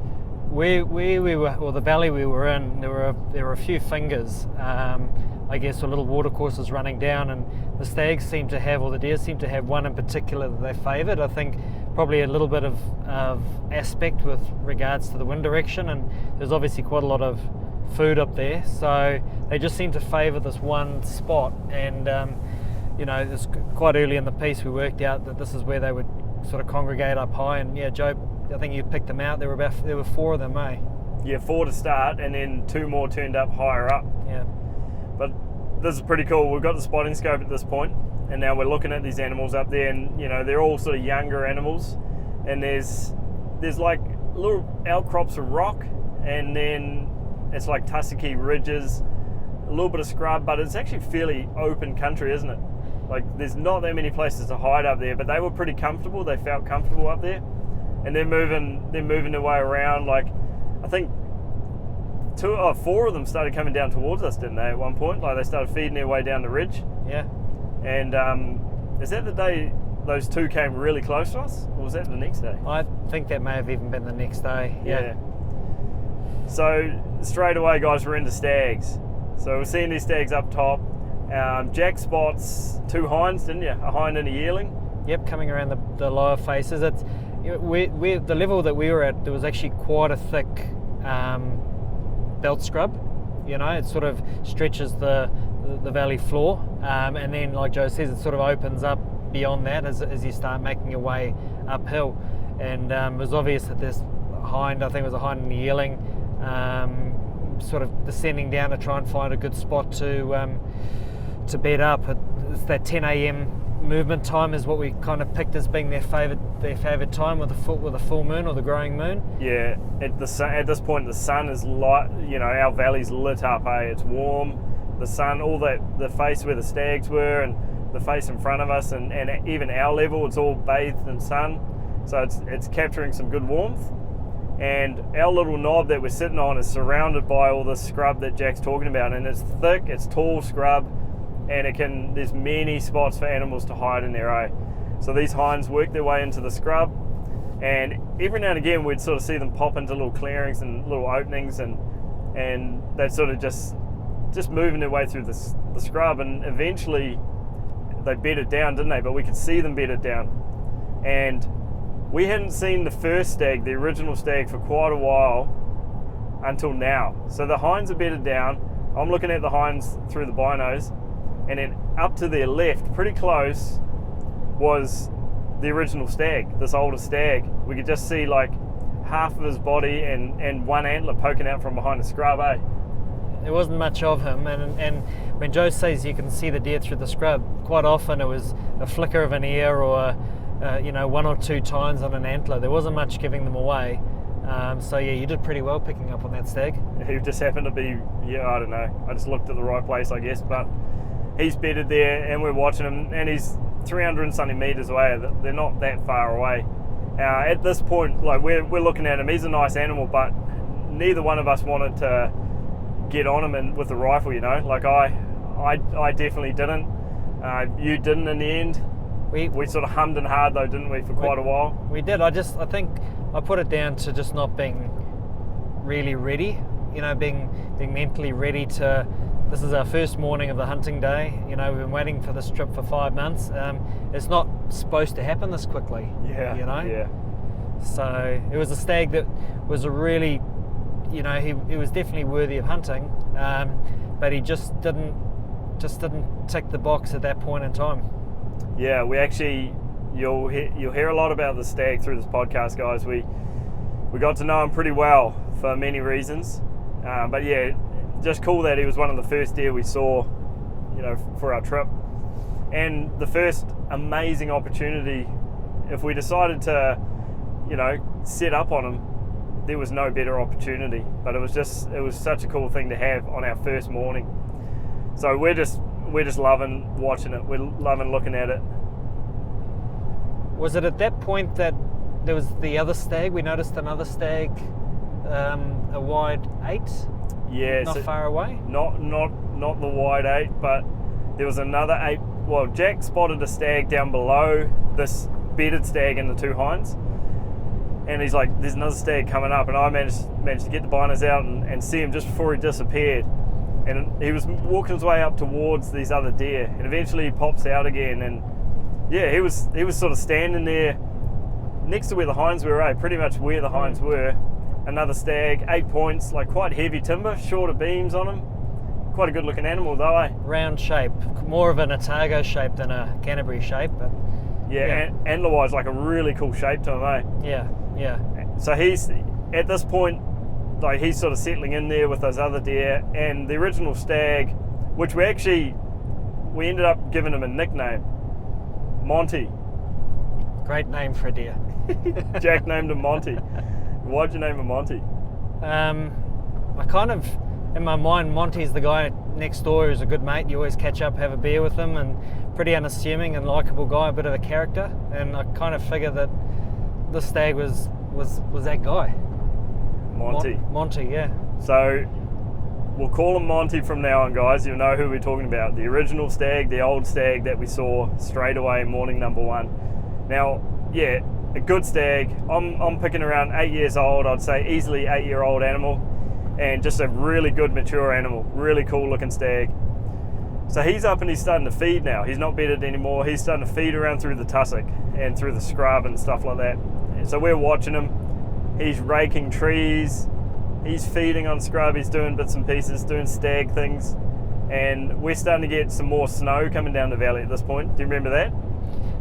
We were, or the valley we were in, there were a few fingers, I guess, or little watercourses running down, and the stags seem to have, or the deer seem to have one in particular that they favoured. I think probably a little bit of aspect with regards to the wind direction, and there's obviously quite a lot of food up there, so they just seem to favour this one spot. And it's quite early in the piece we worked out that this is where they would sort of congregate up high. And yeah, Joe, I think you picked them out. There were 4 of them, eh? Yeah, 4 to start, and then 2 more turned up higher up. Yeah. But this is pretty cool. We've got the spotting scope at this point, and now we're looking at these animals up there, and they're all sort of younger animals, and there's like little outcrops of rock, and then it's like tussocky ridges, a little bit of scrub, but it's actually fairly open country, isn't it? Like, there's not that many places to hide up there, but they were pretty comfortable. They felt comfortable up there, and they're moving their way around. Like, I think 4 of them started coming down towards us, didn't they, at one point? Like, they started feeding their way down the ridge. Yeah. And is that the day those 2 came really close to us, or was that the next day? I think that may have even been the next day. Yeah. So straight away, guys, we're into stags. So we're seeing these stags up top. Jack spots 2 hinds, didn't you? A hind and a yearling. Yep, coming around the lower faces. It's the level that we were at. There was actually quite a thick belt scrub. It sort of stretches the valley floor, and then, like Joe says, it sort of opens up beyond that as you start making your way uphill. And it was obvious that this hind, I think it was a hind and a yearling, sort of descending down to try and find a good spot to bed up. It's that 10 a.m. movement time is what we kind of picked as being their favourite time with the full moon or the growing moon. Yeah, at this point the sun is light. Our valley's lit up. It's warm. The sun, all the face where the stags were, and the face in front of us, and even our level, it's all bathed in sun. So it's capturing some good warmth. And our little knob that we're sitting on is surrounded by all this scrub that Jack's talking about, and it's thick, it's tall scrub, and there's many spots for animals to hide in there. So these hinds work their way into the scrub, and every now and again we'd sort of see them pop into little clearings and little openings, and they'd sort of just moving their way through the scrub, and eventually they bedded down, didn't they? But we could see them bedded down, and we hadn't seen the first stag, the original stag, for quite a while until now. So the hinds are bedded down. I'm looking at the hinds through the binos, and then up to their left, pretty close, was the original stag, this older stag. We could just see like half of his body and one antler poking out from behind the scrub, much of him, and when Joe says you can see the deer through the scrub, quite often it was a flicker of an ear or one or two tines on an antler. There wasn't much giving them away. So yeah, you did pretty well picking up on that stag. He just happened to be, I don't know, I just looked at the right place, I guess, but he's bedded there and we're watching him, and he's 300 and something metres away. They're not that far away. At this point, like we're looking at him, he's a nice animal, but neither one of us wanted to get on him and with the rifle, like I definitely didn't. You didn't in the end. We sort of hummed and hawed though, didn't we, for quite a while? We did. I think I put it down to just not being really ready, being mentally ready to. This is our first morning of the hunting day. We've been waiting for this trip for 5 months. It's not supposed to happen this quickly. Yeah. Yeah. So it was a stag that was a really, he was definitely worthy of hunting, but he just didn't tick the box at that point in time. Yeah, we actually, you'll hear a lot about the stag through this podcast, guys. We got to know him pretty well for many reasons, but yeah, just cool that he was one of the first deer we saw, for our trip, and the first amazing opportunity. If we decided to, set up on him, there was no better opportunity. But it was such a cool thing to have on our first morning. So we're just loving watching it. We're loving looking at it. Was it at that point that there was the other stag? We noticed another stag, a wide 8. Yeah, not far away. Not the wide 8, but there was another 8. Well, Jack spotted a stag down below this bedded stag and the two hinds, and he's like, "There's another stag coming up," and I managed to get the binders out and see him just before he disappeared. And he was walking his way up towards these other deer, and eventually he pops out again. And yeah, he was sort of standing there next to where the hinds were, pretty much where the hinds were. Another stag, 8 points, like quite heavy timber, shorter beams on him. Quite a good looking animal though, Round shape, more of an Otago shape than a Canterbury shape, but yeah. Antler-wise, like a really cool shape to him, Yeah. So he's, at this point, like he's sort of settling in there with those other deer, and the original stag, which we ended up giving him a nickname, Monty. Great name for a deer. Jack named him Monty. Why'd you name him Monty? I kind of, in my mind, Monty's the guy next door who's a good mate. You always catch up, have a beer with him, and pretty unassuming and likeable guy, a bit of a character. And I kind of figured that this stag was that guy. Monty. Monty, yeah. So we'll call him Monty from now on, guys. You'll know who we're talking about. The original stag, the old stag that we saw straight away morning number 1. Now, yeah, a good stag. I'm picking around 8 years old. I'd say easily 8-year-old animal, and just a really good mature animal. Really cool looking stag. So he's up and he's starting to feed now. He's not bedded anymore. He's starting to feed around through the tussock and through the scrub and stuff like that. And so we're watching him. He's raking trees. He's feeding on scrub. He's doing bits and pieces, doing stag things. And we're starting to get some more snow coming down the valley at this point. Do you remember that?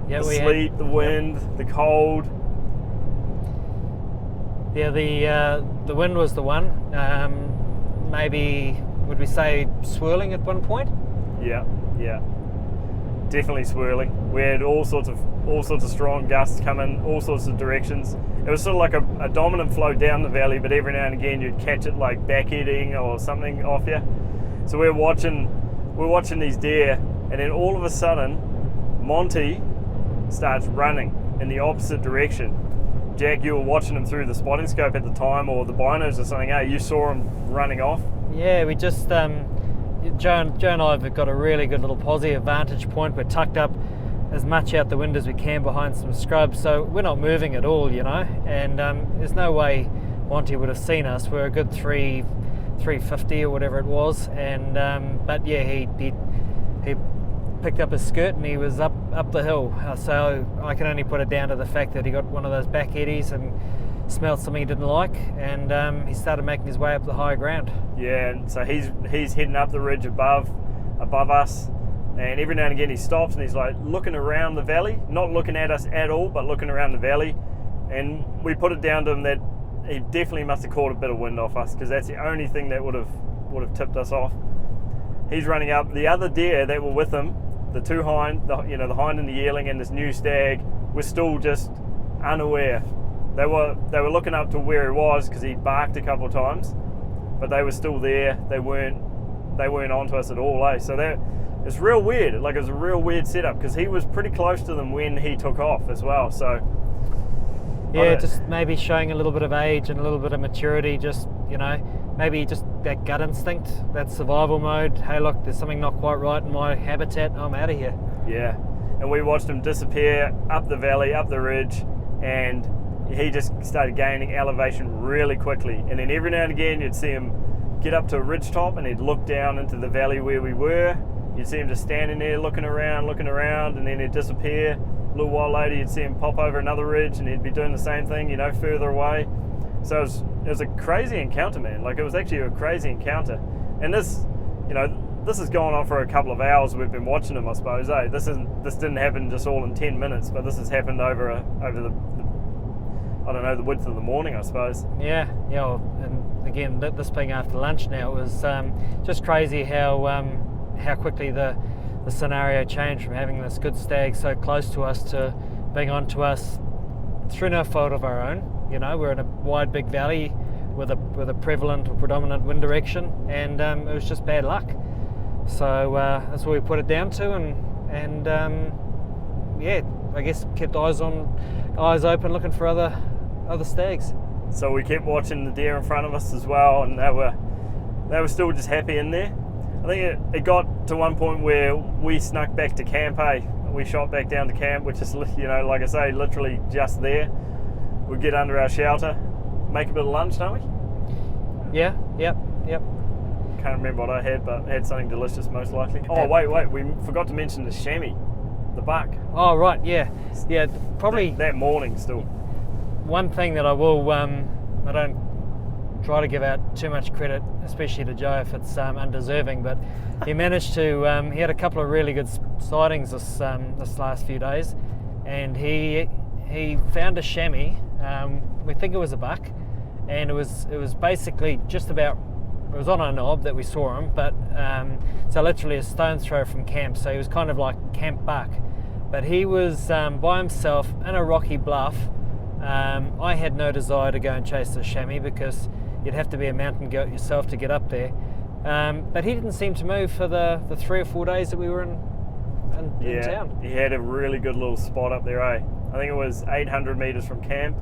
Yeah, the sleet, the wind, the cold. Yeah, the wind was the one. Maybe, would we say, swirling at one point? Yeah, definitely swirling. We had all sorts of strong gusts coming, all sorts of directions. It was sort of like a dominant flow down the valley, but every now and again you'd catch it like backheading or something off you. So we're watching these deer, and then all of a sudden, Monty starts running in the opposite direction. Jack, you were watching him through the spotting scope at the time, or the binos or something. You saw him running off. Yeah, we just Joe and I have got a really good little positive vantage point. We're tucked up as much out the wind as we can behind some scrub, so we're not moving at all, and there's no way Monty would have seen us. We're a good 350 or whatever it was, and but yeah, he picked up his skirt and he was up the hill, so I can only put it down to the fact that he got one of those back eddies and smelled something he didn't like, and he started making his way up the higher ground. Yeah, and so he's heading up the ridge above us, and every now and again he stops and he's like looking around the valley, not looking at us at all, but looking around the valley. And we put it down to him that he definitely must have caught a bit of wind off us, because that's the only thing that would have would have tipped us off. He's running up. The other deer that were with him, the two hind, the hind and the yearling and this new stag, were still just unaware. They were looking up to where he was because he barked a couple of times, but they were still there. They weren't onto us at all, eh? So it's real weird. Like, it was a real weird setup because he was pretty close to them when he took off as well. So yeah, just maybe showing a little bit of age and a little bit of maturity. Just maybe just that gut instinct, that survival mode. Hey, look, there's something not quite right in my habitat. I'm out of here. Yeah, and we watched him disappear up the valley, up the ridge, and he just started gaining elevation really quickly. And then every now and again, you'd see him get up to a ridge top, and he'd look down into the valley where we were. You'd see him just standing there looking around, and then he'd disappear. A little while later, you'd see him pop over another ridge, and he'd be doing the same thing, further away. So it was a crazy encounter, man. Like, it was actually a crazy encounter. And this has gone on for a couple of hours. We've been watching him, I suppose. This didn't happen just all in 10 minutes, but this has happened over the the width of the morning, I suppose. Yeah. And again, this being after lunch now, it was just crazy how quickly the scenario changed from having this good stag so close to us to being onto us through no fault of our own. We're in a wide, big valley with a prevalent or predominant wind direction, and it was just bad luck. So that's what we put it down to, and I guess kept eyes open, looking for other stags. So we kept watching the deer in front of us as well, and they were still just happy in there. I think it got to one point where we snuck back to camp. We shot back down to camp, which is, like I say, literally just there. We get under our shelter, make a bit of lunch, don't we? Yeah, yep. Can't remember what I had, but I had something delicious, most likely. Oh, wait, we forgot to mention the chamois, the buck. Oh, right, yeah, probably that morning still. One thing that I will, I don't try to give out too much credit, especially to Joe if it's undeserving, but he managed to, he had a couple of really good sightings this last few days, and he found a chamois. We think it was a buck, and it was basically just about, it was on a knob that we saw him, but so literally a stone's throw from camp, so he was kind of like camp buck, but he was by himself in a rocky bluff. I had no desire to go and chase the chamois because you'd have to be a mountain goat yourself to get up there, but he didn't seem to move for the 3 or 4 days that we were in town. He had a really good little spot up there, eh? I think it was 800 metres from camp,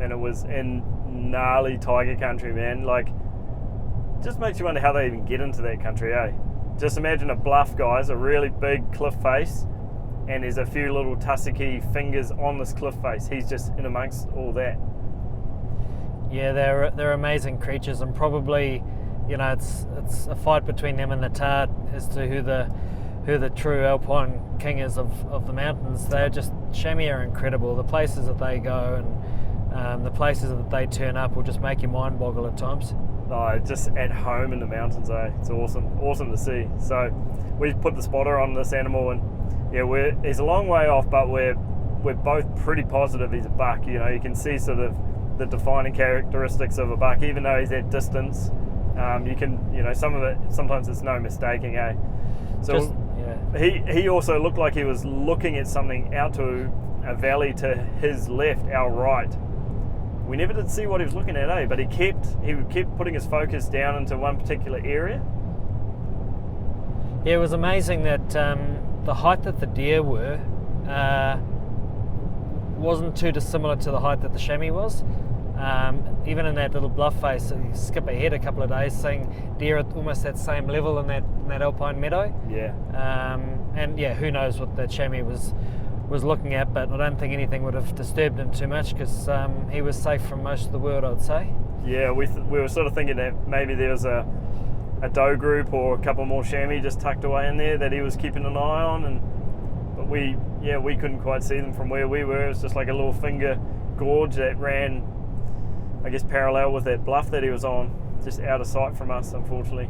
and it was in gnarly tiger country, man. Like, just makes you wonder how they even get into that country, eh? Just imagine a bluff, guys, a really big cliff face, and there's a few little tussocky fingers on this cliff face. He's just in amongst all that. Yeah, they're amazing creatures, and probably, it's a fight between them and the tart as to who the true alpine king is of the mountains. They're just, chamois are incredible. The places that they go and the places that they turn up will just make your mind boggle at times. Oh, just at home in the mountains, eh? It's awesome to see. So we've put the spotter on this animal, and yeah, he's a long way off, but we're both pretty positive he's a buck. You can see sort of the defining characteristics of a buck, even though he's at distance. You can, some of it, sometimes it's no mistaking, eh? So he also looked like he was looking at something out to a valley to his left, our right. We never did see what he was looking at, eh? But he kept putting his focus down into one particular area. Yeah, it was amazing that the height that the deer were wasn't too dissimilar to the height that the chamois was. Even in that little bluff face, you skip ahead a couple of days, seeing deer at almost that same level in that alpine meadow. Yeah. And yeah, who knows what the chamois was looking at, but I don't think anything would have disturbed him too much because he was safe from most of the world, I'd say. Yeah, we were sort of thinking that maybe there was a doe group or a couple more chamois just tucked away in there that he was keeping an eye on, but we couldn't quite see them from where we were. It was just like a little finger gorge that ran, I guess, parallel with that bluff that he was on, just out of sight from us, unfortunately.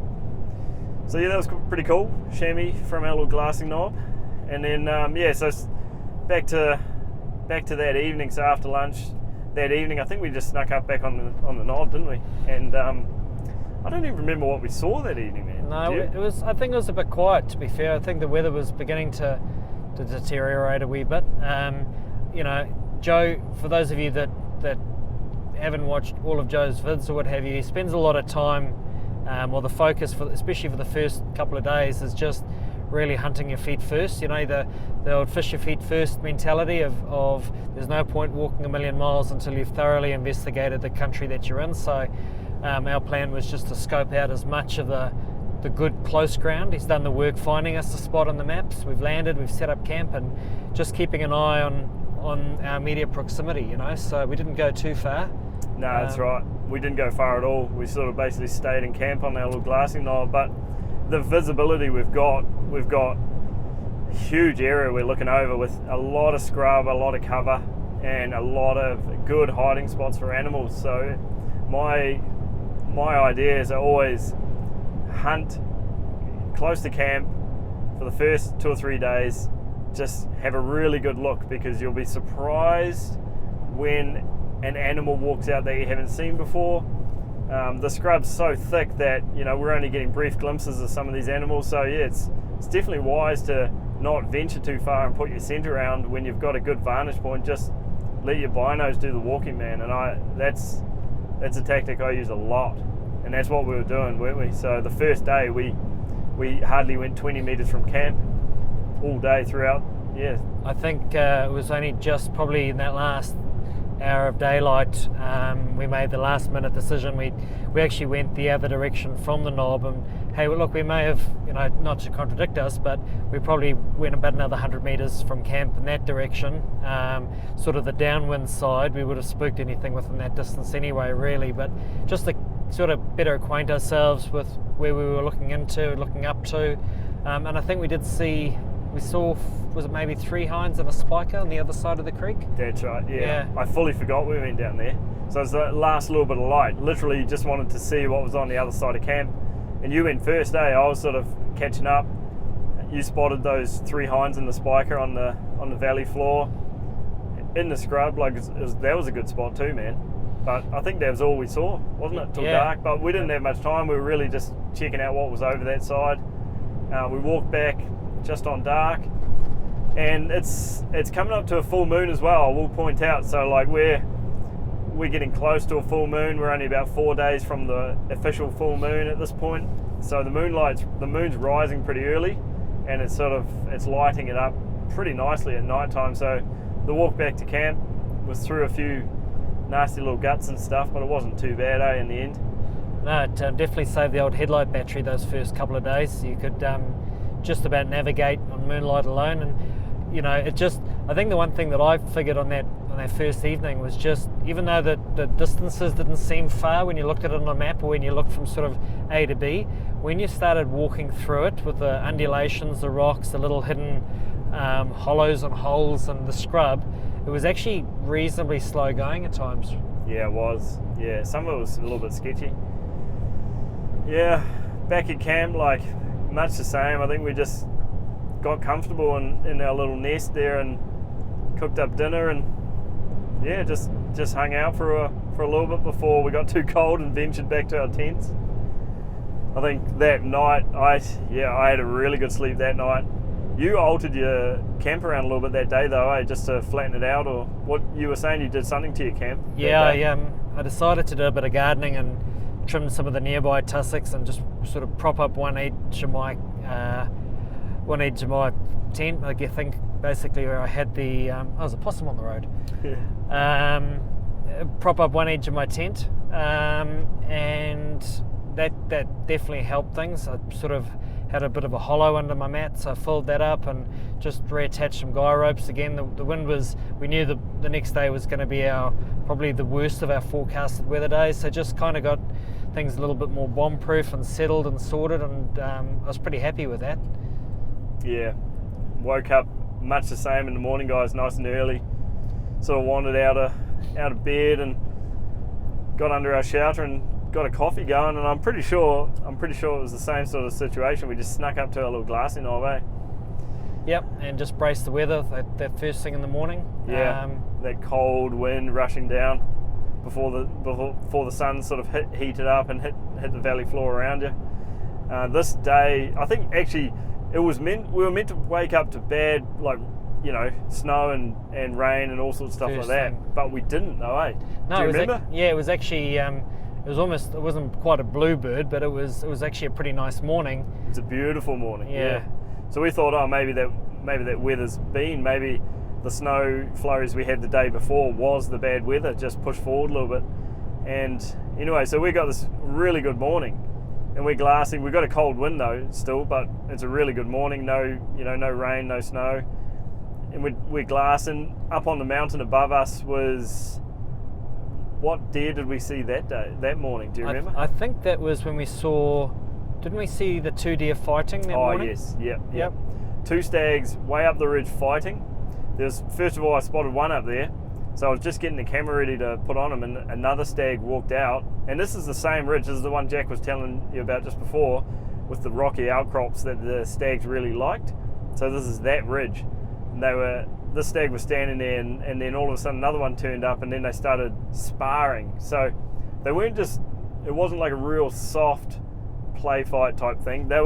So yeah, that was pretty cool. Chamois from our little glassing knob, and then so back to that evening. So after lunch that evening, I think we just snuck up back on the knob, didn't we? And I don't even remember what we saw that evening, man. No, it was. I think it was a bit quiet, to be fair. I think the weather was beginning to deteriorate a wee bit. You know, Joe, for those of you that haven't watched all of Joe's vids or what have you, he spends a lot of time, or the focus, especially for the first couple of days, is just really hunting your feet first. You know, the old fish your feet first mentality of there's no point walking a million miles until you've thoroughly investigated the country that you're in. So our plan was just to scope out as much of the good close ground. He's done the work finding us a spot on the maps. We've landed, we've set up camp, and just keeping an eye on our immediate proximity, you know, so we didn't go too far. No, that's right. We didn't go far at all. We sort of basically stayed in camp on our little glassing knob, but the visibility we've got a huge area we're looking over with a lot of scrub, a lot of cover, and a lot of good hiding spots for animals. So my idea is to always hunt close to camp for the first 2 or 3 days. Just have a really good look, because you'll be surprised when an animal walks out that you haven't seen before. The scrub's so thick that, you know, we're only getting brief glimpses of some of these animals. So yeah, it's definitely wise to not venture too far and put your scent around when you've got a good vantage point. Just let your binos do the walking, man. And that's a tactic I use a lot, and that's what we were doing, weren't we? So the first day we hardly went 20 meters from camp all day throughout. Yeah, I think it was only just probably in that last hour of daylight we made the last minute decision. We actually went the other direction from the knob, and hey, look, we may have, you know, not to contradict us, but we probably went about another 100 meters from camp in that direction, sort of the downwind side. We would have spooked anything within that distance anyway, really, but just to sort of better acquaint ourselves with where we were looking up to, and I think we saw, was it maybe 3 hinds and a spiker on the other side of the creek? That's right, yeah. I fully forgot we went down there. So it was the last little bit of light. Literally just wanted to see what was on the other side of camp. And you went first, eh? I was sort of catching up. You spotted those 3 hinds and the spiker on the valley floor in the scrub. Like that was a good spot too, man. But I think that was all we saw, wasn't it? Till dark. But we didn't have much time. We were really just checking out what was over that side. We walked back just on dark, and it's coming up to a full moon as well, I will point out. So like we're getting close to a full moon. We're only about 4 days from the official full moon at this point. So the moon's rising pretty early, and it's lighting it up pretty nicely at night time. So the walk back to camp was through a few nasty little guts and stuff, but it wasn't too bad, in the end. No, it definitely saved the old headlight battery those first couple of days. You could just about navigate on moonlight alone, and you know, I think the one thing that I figured on that first evening was just, even though the distances didn't seem far when you looked at it on a map, or when you looked from sort of A to B, when you started walking through it with the undulations, the rocks, the little hidden hollows and holes and the scrub, it was actually reasonably slow going at times. Yeah, it was. Yeah, some of it was a little bit sketchy. Yeah, back at camp, like much the same. I think we just got comfortable in our little nest there and cooked up dinner, and yeah, just hung out for a little bit before we got too cold and ventured back to our tents. I think that night I had a really good sleep that night. You altered your camp around a little bit that day though, just to flatten it out, or what you were saying, you did something to your camp? Yeah, I decided to do a bit of gardening and trim some of the nearby tussocks and just sort of prop up one edge of my tent. Like, I think basically where I had the there's a possum on the road. Yeah. Prop up one edge of my tent, and that definitely helped things. I sort of had a bit of a hollow under my mat, so I filled that up and just reattached some guy ropes again. The wind we knew the next day was going to be probably the worst of our forecasted weather days, so just kind of got things a little bit more bomb-proof and settled and sorted, and I was pretty happy with that. Yeah, woke up much the same in the morning, guys, nice and early. Sort of wandered out of bed and got under our shelter and got a coffee going, and I'm pretty sure it was the same sort of situation. We just snuck up to our little glassy knob, eh? Yep, and just braced the weather that first thing in the morning. Yeah, that cold wind rushing down. before the sun sort of heated up and hit the valley floor around you. This day, I think actually we were meant to wake up to bad, like, you know, snow and rain and all sorts of stuff First like that, thing. but we didn't, no way. No, Do you remember? it was actually it wasn't quite a bluebird, but it was actually a pretty nice morning. It's a beautiful morning. Yeah. So we thought, oh, maybe that weather's been, maybe the snow flurries we had the day before was the bad weather, just pushed forward a little bit. And anyway, so we got this really good morning, and we're glassing. We got a cold wind though still, but it's a really good morning. No rain, no snow, and we're glassing. Up on the mountain above us was, what deer did we see that morning? Do you remember? I think that was when we saw. Didn't we see the 2 deer fighting that morning? Oh yes, yep. 2 stags way up the ridge fighting. First of all, I spotted one up there, so I was just getting the camera ready to put on him, and another stag walked out. And this is the same ridge. This is the one Jack was telling you about just before, with the rocky outcrops that the stags really liked. So this is that ridge, and this stag was standing there, and then all of a sudden another one turned up, and then they started sparring. So they weren't it wasn't like a real soft play fight type thing. They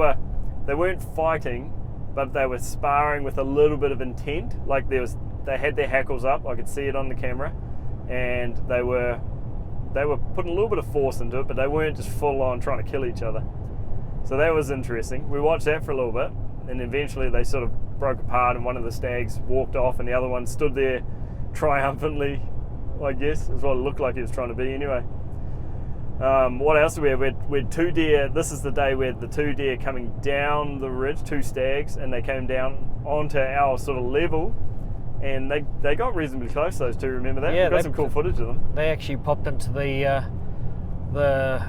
weren't fighting, but they were sparring with a little bit of intent. Like they had their hackles up. I could see it on the camera, and they were putting a little bit of force into it, but they weren't just full on trying to kill each other. So that was interesting. We watched that for a little bit, and eventually they sort of broke apart, and one of the stags walked off, and the other one stood there triumphantly, I guess. That's what it looked like he was trying to be anyway. What else do we have? We had 2 deer. This is the day we had the 2 deer coming down the ridge, 2 stags, and they came down onto our sort of level, and they got reasonably close, those 2, remember that? Yeah, we got some cool footage of them. They actually popped into the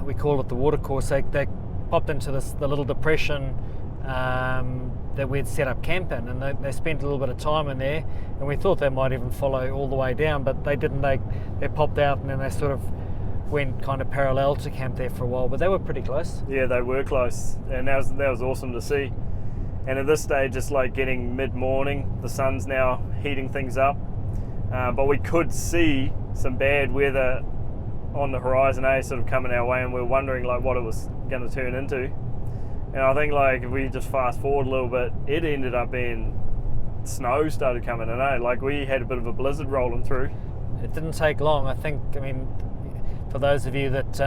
we call it the watercourse. They popped into the little depression that we'd set up camp in, and they spent a little bit of time in there, and we thought they might even follow all the way down, but they didn't. They popped out, and then they sort of went kind of parallel to camp there for a while, but they were pretty close. Yeah, they were close, and that was awesome to see. And at this stage, it's like getting mid-morning. The sun's now heating things up, but we could see some bad weather on the horizon, sort of coming our way, and we were wondering like what it was going to turn into. And I think like if we just fast forward a little bit, it ended up being snow started coming in. Like we had a bit of a blizzard rolling through. It didn't take long. I mean, for those of you that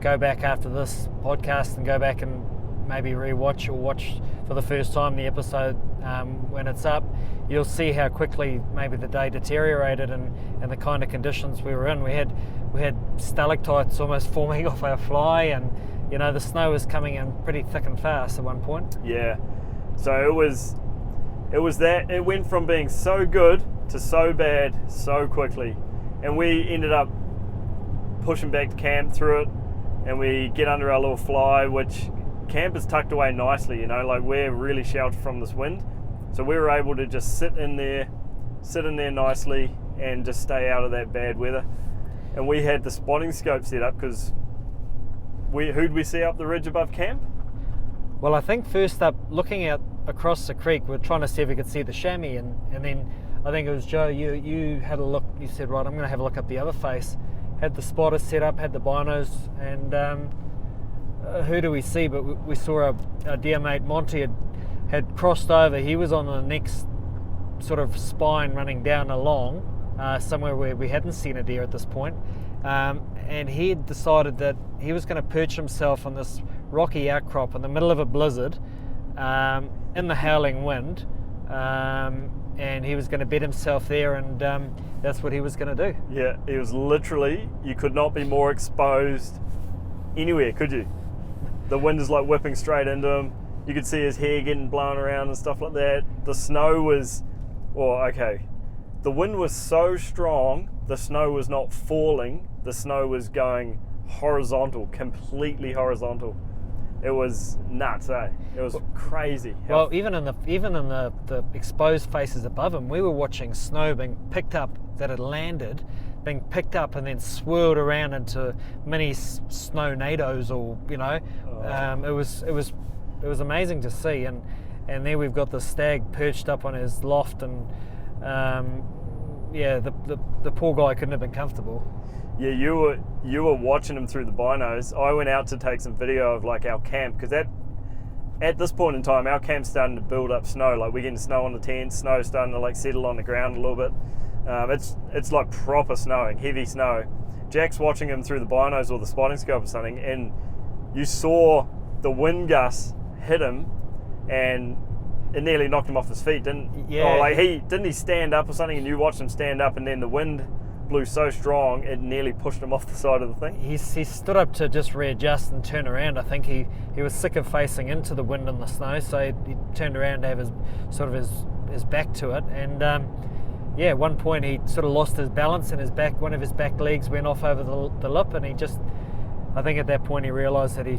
go back after this podcast and go back and maybe rewatch or watch for the first time the episode when it's up, you'll see how quickly maybe the day deteriorated and the kind of conditions we were in. We had stalactites almost forming off our fly, and the snow was coming in pretty thick and fast at one point. Yeah, so it was that it went from being so good to so bad so quickly, and we ended up pushing back to camp through it, and we get under our little fly, which camp is tucked away nicely, like we're really sheltered from this wind, so we were able to just sit in there nicely and just stay out of that bad weather. And we had the spotting scope set up because who'd we see up the ridge above camp? Well, I think first up, looking out across the creek, we're trying to see if we could see the chamois, and then I think it was Joe, you had a look, you said, right, I'm going to have a look up the other face. Had the spotters set up, had the binos, and who do we see? But we saw our dear mate Monty had crossed over. He was on the next sort of spine running down along, somewhere where we hadn't seen a deer at this point. And he had decided that he was going to perch himself on this rocky outcrop in the middle of a blizzard, in the howling wind, and he was going to bed himself there, and that's what he was going to do. Yeah, he was literally, you could not be more exposed anywhere, could you? The wind is like whipping straight into him. You could see his hair getting blown around and stuff like that. The snow was, the wind was so strong, the snow was not falling, the snow was going horizontal, completely horizontal. It was nuts, eh? It was crazy. Well, even in the exposed faces above him, we were watching snow being picked up that had landed, being picked up and then swirled around into mini snow nados, or it was amazing to see. And there we've got the stag perched up on his loft, and the poor guy couldn't have been comfortable. Yeah, you were watching him through the binos. I went out to take some video of like our camp, because at this point in time our camp's starting to build up snow. Like we're getting snow on the tents, snow starting to like settle on the ground a little bit. It's like proper snowing, heavy snow. Jack's watching him through the binos or the spotting scope or something, and you saw the wind gust hit him, and it nearly knocked him off his feet, didn't? Yeah. Oh, like he stand up or something, and you watched him stand up, and then the wind blew so strong it nearly pushed him off the side of the thing. He stood up to just readjust and turn around. I think he was sick of facing into the wind and the snow, so he turned around to have his back to it, and at one point he sort of lost his balance, and one of his back legs went off over the lip, and I think at that point he realised that he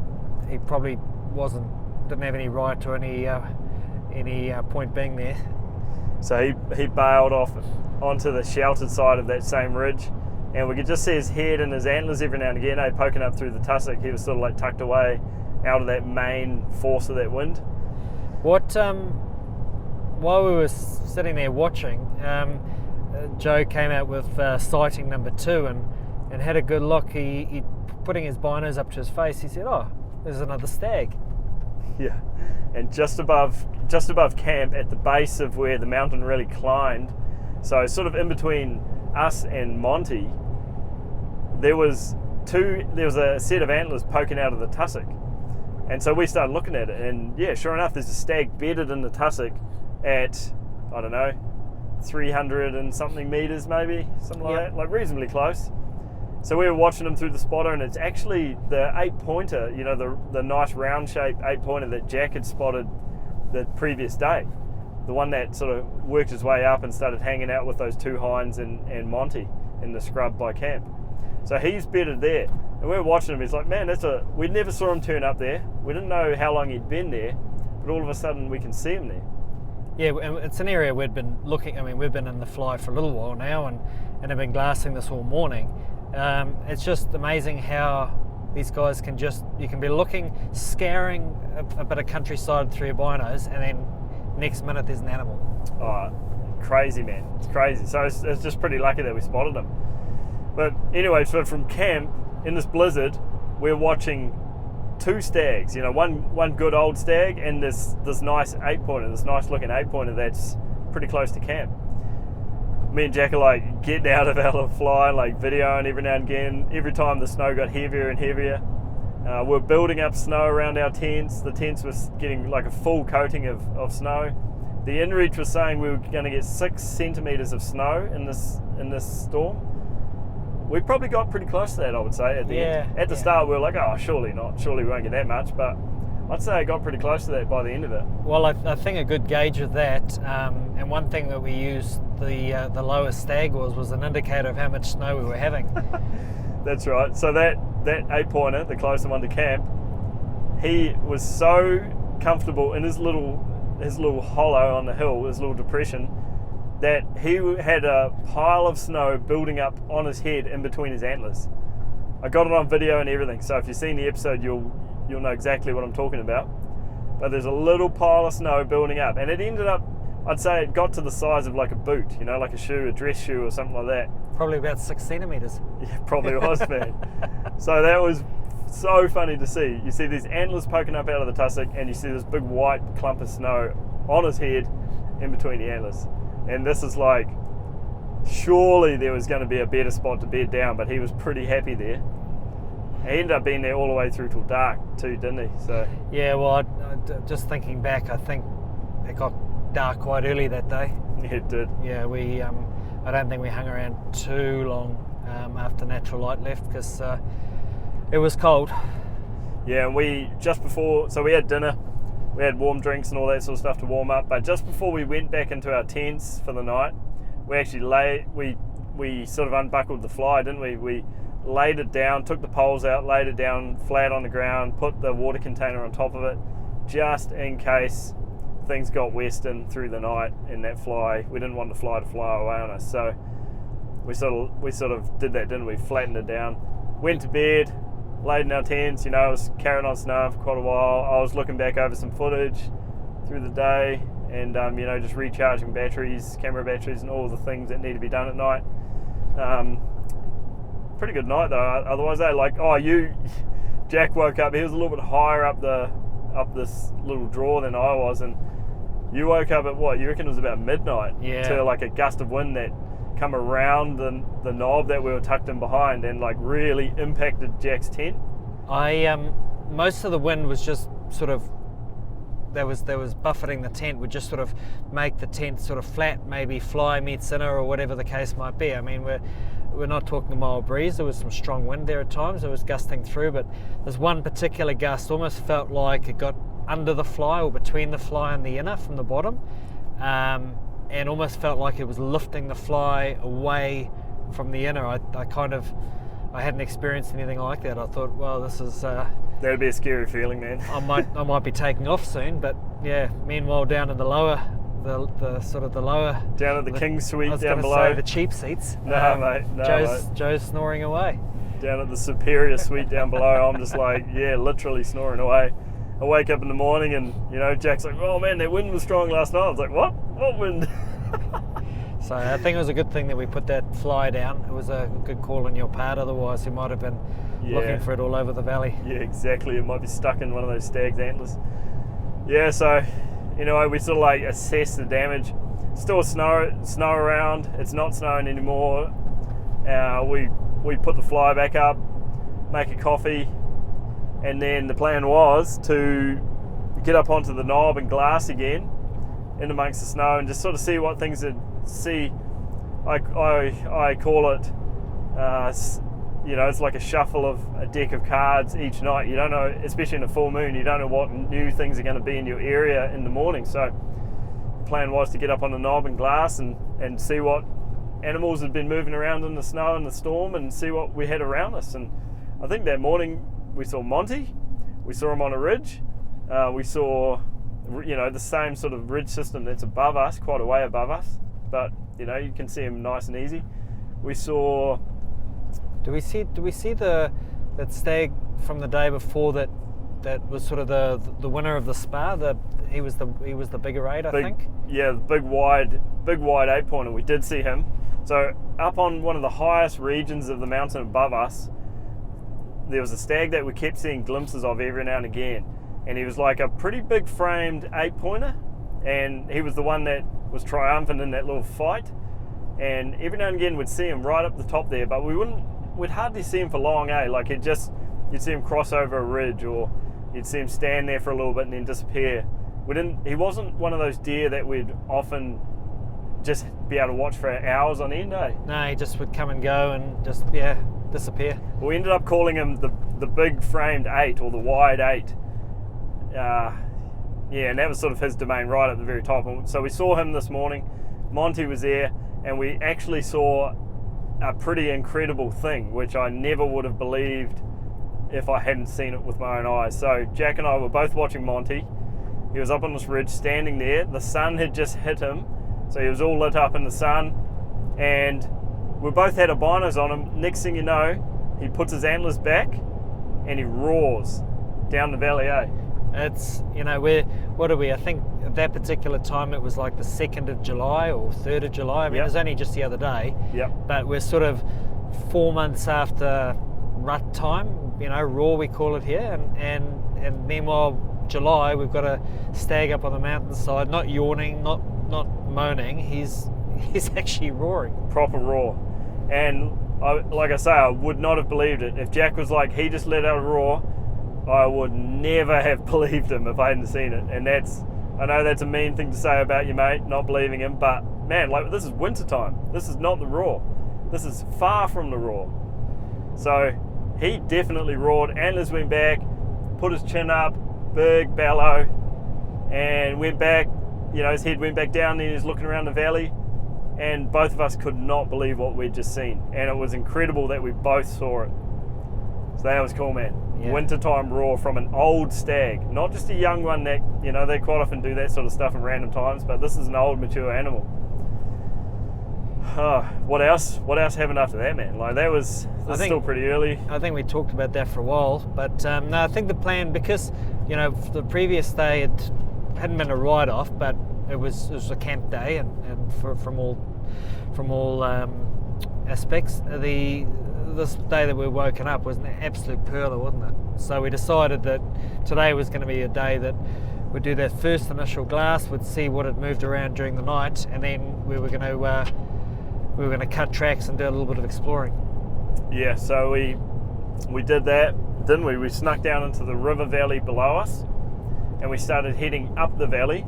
probably didn't have any right to any point being there. So he bailed off onto the sheltered side of that same ridge, and we could just see his head and his antlers every now and again, poking up through the tussock. He was sort of like tucked away out of that main force of that wind. While we were sitting there watching, Joe came out with sighting number 2 and had a good look. He putting his binos up to his face, he said, "Oh, there's another stag." Yeah, and just above camp, at the base of where the mountain really climbed, so sort of in between us and Monty, there was a set of antlers poking out of the tussock, and so we started looking at it, and yeah, sure enough, there's a stag bedded in the tussock at, I don't know, 300 and something meters, maybe something like that, like reasonably close. So we were watching him through the spotter, and it's actually the 8-pointer, the nice round shaped 8-pointer that Jack had spotted the previous day, the one that sort of worked his way up and started hanging out with those 2 hinds and Monty in the scrub by camp. So he's bedded there, and we were watching him. He's like, man, we never saw him turn up there. We didn't know how long he'd been there, but all of a sudden we can see him there. Yeah, it's an area we'd been looking. I mean, we've been in the fly for a little while now, and have been glassing this all morning. It's just amazing how these guys you can be looking, scouring a bit of countryside through your binos, and then next minute there's an animal. Oh, crazy, man. It's crazy. So it's just pretty lucky that we spotted them. But anyway, so from camp, in this blizzard, we're watching 2 stags, one good old stag and this nice 8-pointer, this nice looking 8-pointer that's pretty close to camp. Me and Jack are like getting out of our little fly, like videoing every now and again. Every time the snow got heavier and heavier, we're building up snow around our tents. The tents was getting like a full coating of snow. The inReach was saying we were going to get 6 centimeters of snow in this storm. We probably got pretty close to that, I would say, at the end. At the start, we were like, oh, surely not. Surely we won't get that much. But I'd say it got pretty close to that by the end of it. Well, I think a good gauge of that, and one thing that we used the lowest stag was an indicator of how much snow we were having. That's right. So that 8-pointer, the closest one to camp, he was so comfortable in his little hollow on the hill, his little depression, that he had a pile of snow building up on his head in between his antlers. I got it on video and everything, so if you've seen the episode, you'll know exactly what I'm talking about. But there's a little pile of snow building up, and it ended up, I'd say it got to the size of like a boot, like a shoe, a dress shoe or something like that. Probably about 6 centimeters. Yeah, probably was, man. So that was so funny to see. You see these antlers poking up out of the tussock, and you see this big white clump of snow on his head in between the antlers. And this is like, surely there was going to be a better spot to bed down, but he was pretty happy there. He ended up being there all the way through till dark too, didn't he? So yeah, well, just thinking back, I think it got dark quite early that day. Yeah, it did. Yeah, I don't think we hung around too long after natural light left, because it was cold. Yeah, and we had dinner. We had warm drinks and all that sort of stuff to warm up, but just before we went back into our tents for the night, we actually we sort of unbuckled the fly, didn't we? We laid it down, took the poles out, laid it down flat on the ground, put the water container on top of it, just in case things got western through the night in that fly. We didn't want the fly to fly away on us, so we sort of did that, didn't we? Flattened it down, went to bed, laid in our tents. It was carrying on snow for quite a while. I was looking back over some footage through the day, and just recharging batteries, camera batteries, and all the things that need to be done at night. Pretty good night though. Otherwise, Jack woke up. He was a little bit higher up this little draw than I was, and you woke up at what? You reckon it was about midnight? Yeah. To like a gust of wind that come around the knob that we were tucked in behind, and like really impacted Jack's tent. Most of the wind was just sort of there was buffeting the tent, would just sort of make the tent sort of flat, maybe fly meet center or whatever the case might be. I mean, we're not talking a mild breeze. There was some strong wind there at times. It was gusting through, but there's one particular gust almost felt like it got under the fly or between the fly and the inner from the bottom, and almost felt like it was lifting the fly away from the inner. I hadn't experienced anything like that. I thought, well, this is that'd be a scary feeling, man. I might be taking off soon, but yeah. Meanwhile, down in the lower, the sort of the lower down at the King Suite down below. I was going to say the cheap seats. No, mate. No, Joe's snoring away. Down at the superior suite down below, I'm just like, literally snoring away. I wake up in the morning and Jack's like, oh man, that wind was strong last night. I was like, what wind? So I think it was a good thing that we put that fly down. It was a good call on your part, otherwise we might have been looking for it all over the valley. Yeah, exactly. It might be stuck in one of those stag's antlers. Yeah, so we sort of like assess the damage. Still snow around. It's not snowing anymore. We put the fly back up, make a coffee, and then the plan was to get up onto the knob and glass again in amongst the snow and just sort of see what things would see. I call it, it's like a shuffle of a deck of cards each night. You don't know, especially in a full moon, you don't know what new things are going to be in your area in the morning. So the plan was to get up on the knob and glass and see what animals had been moving around in the snow and the storm and see what we had around us. And I think that morning we saw Monty. We saw him on a ridge. We saw, the same sort of ridge system that's above us, quite a way above us. But, you can see him nice and easy. We saw... Do we see that stag from the day before that was sort of the winner of the Spa? He was the bigger 8, I think. Yeah, the big wide 8-pointer. We did see him. So up on one of the highest regions of the mountain above us, there was a stag that we kept seeing glimpses of every now and again, and he was like a pretty big framed 8-pointer, and he was the one that was triumphant in that little fight. And every now and again we'd see him right up the top there, but we'd hardly see him for long, like you'd see him cross over a ridge, or you'd see him stand there for a little bit and then disappear. He wasn't one of those deer that we'd often just be able to watch for hours on end, eh? No, he just would come and go and just disappear. We ended up calling him the big framed 8, or the wide 8. And that was sort of his domain right at the very top. And so we saw him this morning. Monty was there, and we actually saw a pretty incredible thing, which I never would have believed if I hadn't seen it with my own eyes. So Jack and I were both watching Monty. He was up on this ridge standing there. The sun had just hit him, so he was all lit up in the sun, and we both had albinos on him. Next thing you know, he puts his antlers back and he roars down the valley, eh? It's, what are we? I think at that particular time it was like the 2nd of July or 3rd of July. I mean, It was only just the other day. Yep. But we're sort of 4 months after rut time, roar we call it here. And meanwhile, July, we've got a stag up on the mountainside, not yawning, not moaning. He's actually roaring. Proper roar. And like I say, I would not have believed it. If Jack was like, he just let out a roar, I would never have believed him if I hadn't seen it. And I know that's a mean thing to say about you, mate, not believing him, but man, like, this is winter time. This is not the roar. This is far from the roar. So he definitely roared. Antlers went back, put his chin up, big bellow, and went back. His head went back down, and he was looking around the valley, and both of us could not believe what we'd just seen. And it was incredible that we both saw it. So that was cool, man. Yeah. Wintertime roar from an old stag, not just a young one that, they quite often do that sort of stuff in random times, but this is an old, mature animal. What else happened after that, man? Like, this is still pretty early. I think we talked about that for a while, but no, I think the plan, because, the previous day it hadn't been a write-off, but it was a camp day, and from all aspects. This day that we were woken up was an absolute pearler, wasn't it? So we decided that today was going to be a day that we'd do that first initial glass, we'd see what had moved around during the night, and then we were going to cut tracks and do a little bit of exploring. Yeah, so we did that, didn't we? We snuck down into the river valley below us, and we started heading up the valley.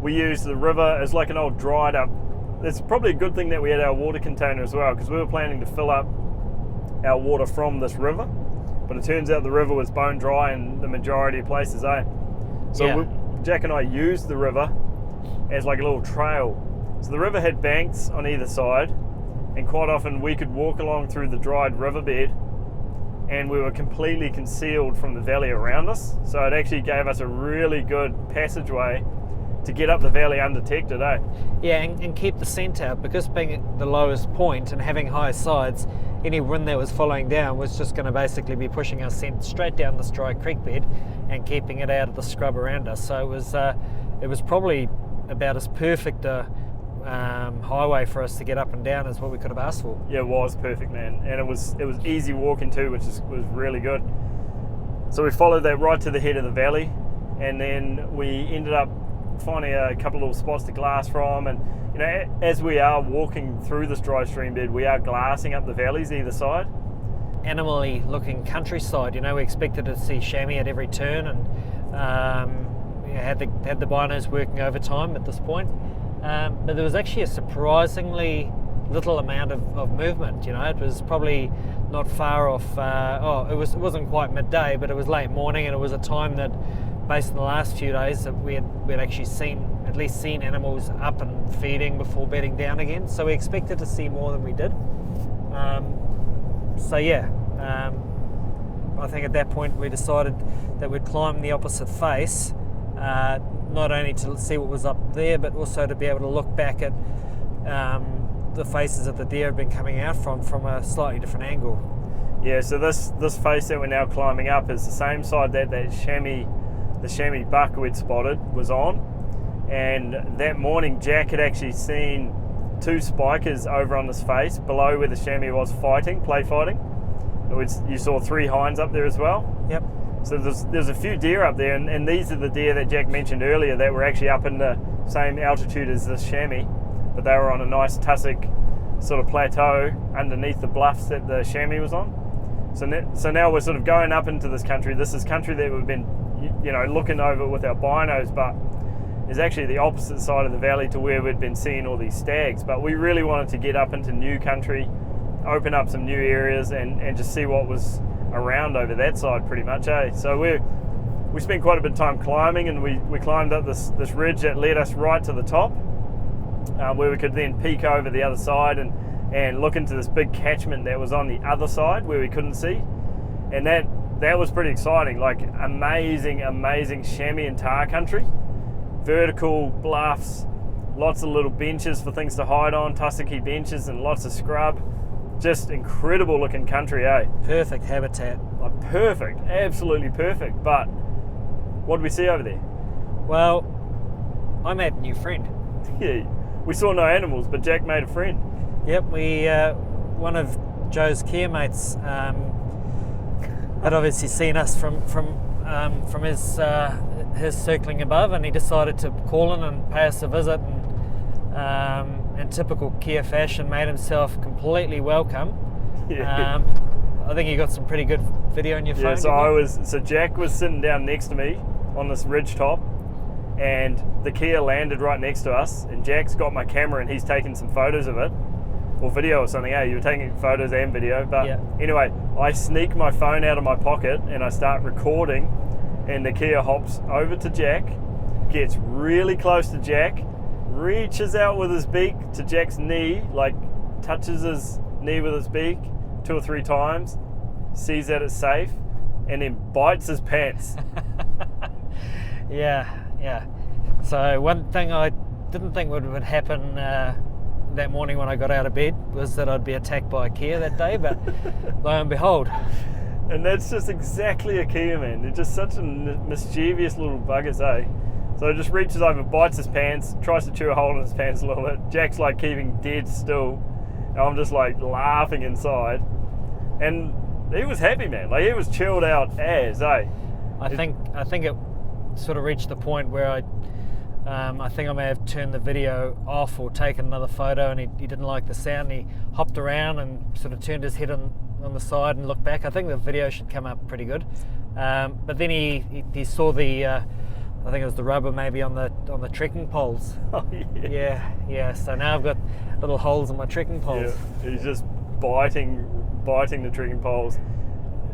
We used the river as like an old dried up. It's probably a good thing that we had our water container as well, because we were planning to fill up our water from this river, but it turns out the river was bone dry in the majority of places, So Yeah. Jack and I used the river as like a little trail. So the river had banks on either side, and quite often we could walk along through the dried riverbed, and we were completely concealed from the valley around us. So it actually gave us a really good passageway to get up the valley undetected, Yeah, and keep the scent out, because being at the lowest point and having high sides, any wind that was following down was just going to basically be pushing our scent straight down this dry creek bed and keeping it out of the scrub around us. So it was probably about as perfect a highway for us to get up and down as what we could have asked for. Yeah, it was perfect, man, and it was easy walking too, which was really good. So we followed that right to the head of the valley, and then we ended up finding a couple of little spots to glass from, and you know, as we are walking through this dry stream bed, we are glassing up the valleys either side. Animally looking countryside, you know, we expected to see chamois at every turn, and had the binos working overtime at this point, but there was actually a surprisingly little amount of movement. You know, it was probably not far off. It wasn't quite midday, but it was late morning, and it was a time that, based on the last few days, that we had actually at least seen animals up and feeding before bedding down again. So we expected to see more than we did. I think at that point we decided that we'd climb the opposite face, not only to see what was up there, but also to be able to look back at the faces that the deer had been coming out from a slightly different angle. Yeah, so this face that we're now climbing up is the same side that the chamois buck we'd spotted was on, and that morning Jack had actually seen two spikers over on this face below where the chamois was play fighting. You saw 3 hinds up there as well. Yep. So there's a few deer up there, and these are the deer that Jack mentioned earlier that were actually up in the same altitude as this chamois, but they were on a nice tussock sort of plateau underneath the bluffs that the chamois was on. So now we're sort of going up into this country. This is country that we've been, you know, looking over with our binos, but is actually the opposite side of the valley to where we'd been seeing all these stags. But we really wanted to get up into new country, open up some new areas, and just see what was around over that side pretty much, So we spent quite a bit of time climbing, and we climbed up this ridge that led us right to the top, where we could then peek over the other side and look into this big catchment that was on the other side where we couldn't see. And that was pretty exciting, like amazing chamois and tar country, vertical bluffs, lots of little benches for things to hide on, tussocky benches, and lots of scrub. Just incredible looking country, Perfect habitat. Like perfect, absolutely perfect. But what did we see over there? Well, I made a new friend. Yeah, we saw no animals, but Jack made a friend. Yep, one of Joe's care mates had obviously seen us from his circling above, and he decided to call in and pay us a visit, and in typical Kia fashion made himself completely welcome. Yeah. I think you got some pretty good video on your phone. Yeah, so Jack was sitting down next to me on this ridge top, and the Kia landed right next to us, and Jack's got my camera and he's taking some photos of it, or video or something. You were taking photos and video, but yeah. Anyway, I sneak my phone out of my pocket and I start recording, and the Kia hops over to Jack, gets really close to Jack, reaches out with his beak to Jack's knee, like touches his knee with his beak 2 or 3 times, sees that it's safe, and then bites his pants. Yeah. So one thing I didn't think would happen that morning when I got out of bed was that I'd be attacked by a Kia that day, but lo and behold. And that's just exactly a Kia, man. They're just such a mischievous little buggers, So it just reaches over, bites his pants, tries to chew a hole in his pants a little bit. Jack's like keeping dead still. And I'm just like laughing inside. And he was happy, man. Like, he was chilled out as, eh? I think it sort of reached the point where I think I may have turned the video off or taken another photo, and he didn't like the sound. He hopped around and sort of turned his head on the side and looked back. I think the video should come up pretty good. But then he saw the I think it was the rubber maybe on the trekking poles. Oh, yeah. Yeah. So now I've got little holes in my trekking poles. Yeah. He's just biting the trekking poles.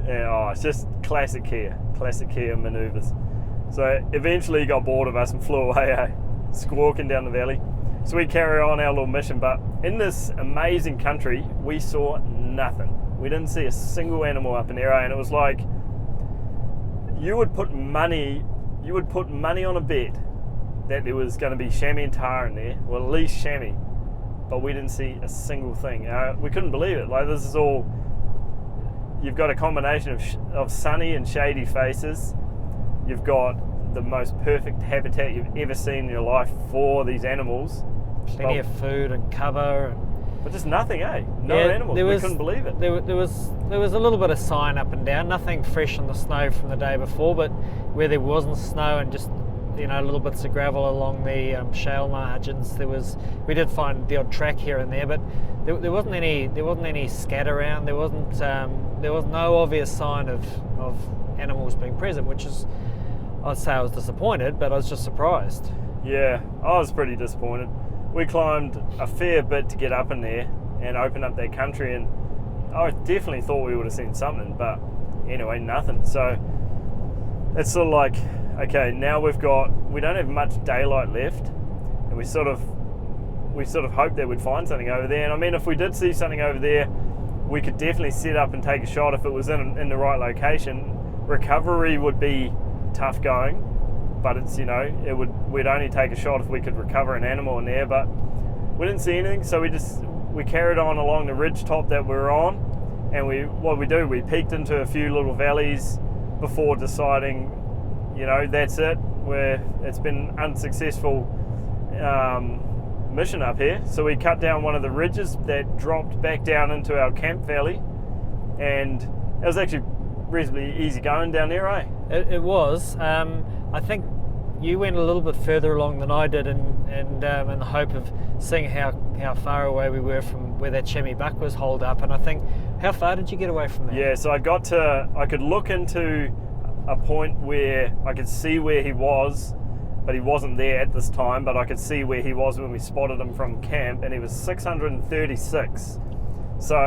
And, it's just classic Kia manoeuvres. So eventually he got bored of us and flew away, squawking down the valley. So we carry on our little mission, but in this amazing country, we saw nothing. We didn't see a single animal up in there, and it was like you would put money on a bet that there was going to be chamois and tar in there, or at least chamois, but we didn't see a single thing. We couldn't believe it. Like, this is all, you've got a combination of sunny and shady faces. You've got the most perfect habitat you've ever seen in your life for these animals. Plenty of food and cover. But just nothing, eh? No animals. We couldn't believe it. There was a little bit of sign up and down. Nothing fresh on the snow from the day before, but where there wasn't snow and just little bits of gravel along the shale margins, we did find the odd track here and there, but there wasn't any scat around. There was no obvious sign of animals being present, which is, I'd say I was disappointed, but I was just surprised. Yeah, I was pretty disappointed. We climbed a fair bit to get up in there and open up that country, and I definitely thought we would have seen something, but anyway, nothing. So it's sort of like, okay, now we don't have much daylight left, and we sort of hoped that we'd find something over there. And I mean, if we did see something over there, we could definitely set up and take a shot if it was in the right location. Recovery would be tough going, but it's, we'd only take a shot if we could recover an animal in there, but we didn't see anything. So we carried on along the ridge top that we were on, and we peeked into a few little valleys before deciding, that's it. It's been unsuccessful mission up here. So we cut down one of the ridges that dropped back down into our camp valley, and it was actually reasonably easy going down there, eh? It was. I think you went a little bit further along than I did, in the hope of seeing how far away we were from where that chamois buck was holed up. And I think, how far did you get away from there? Yeah, so I could look into a point where I could see where he was, but he wasn't there at this time, but I could see where he was when we spotted him from camp, and he was 636. So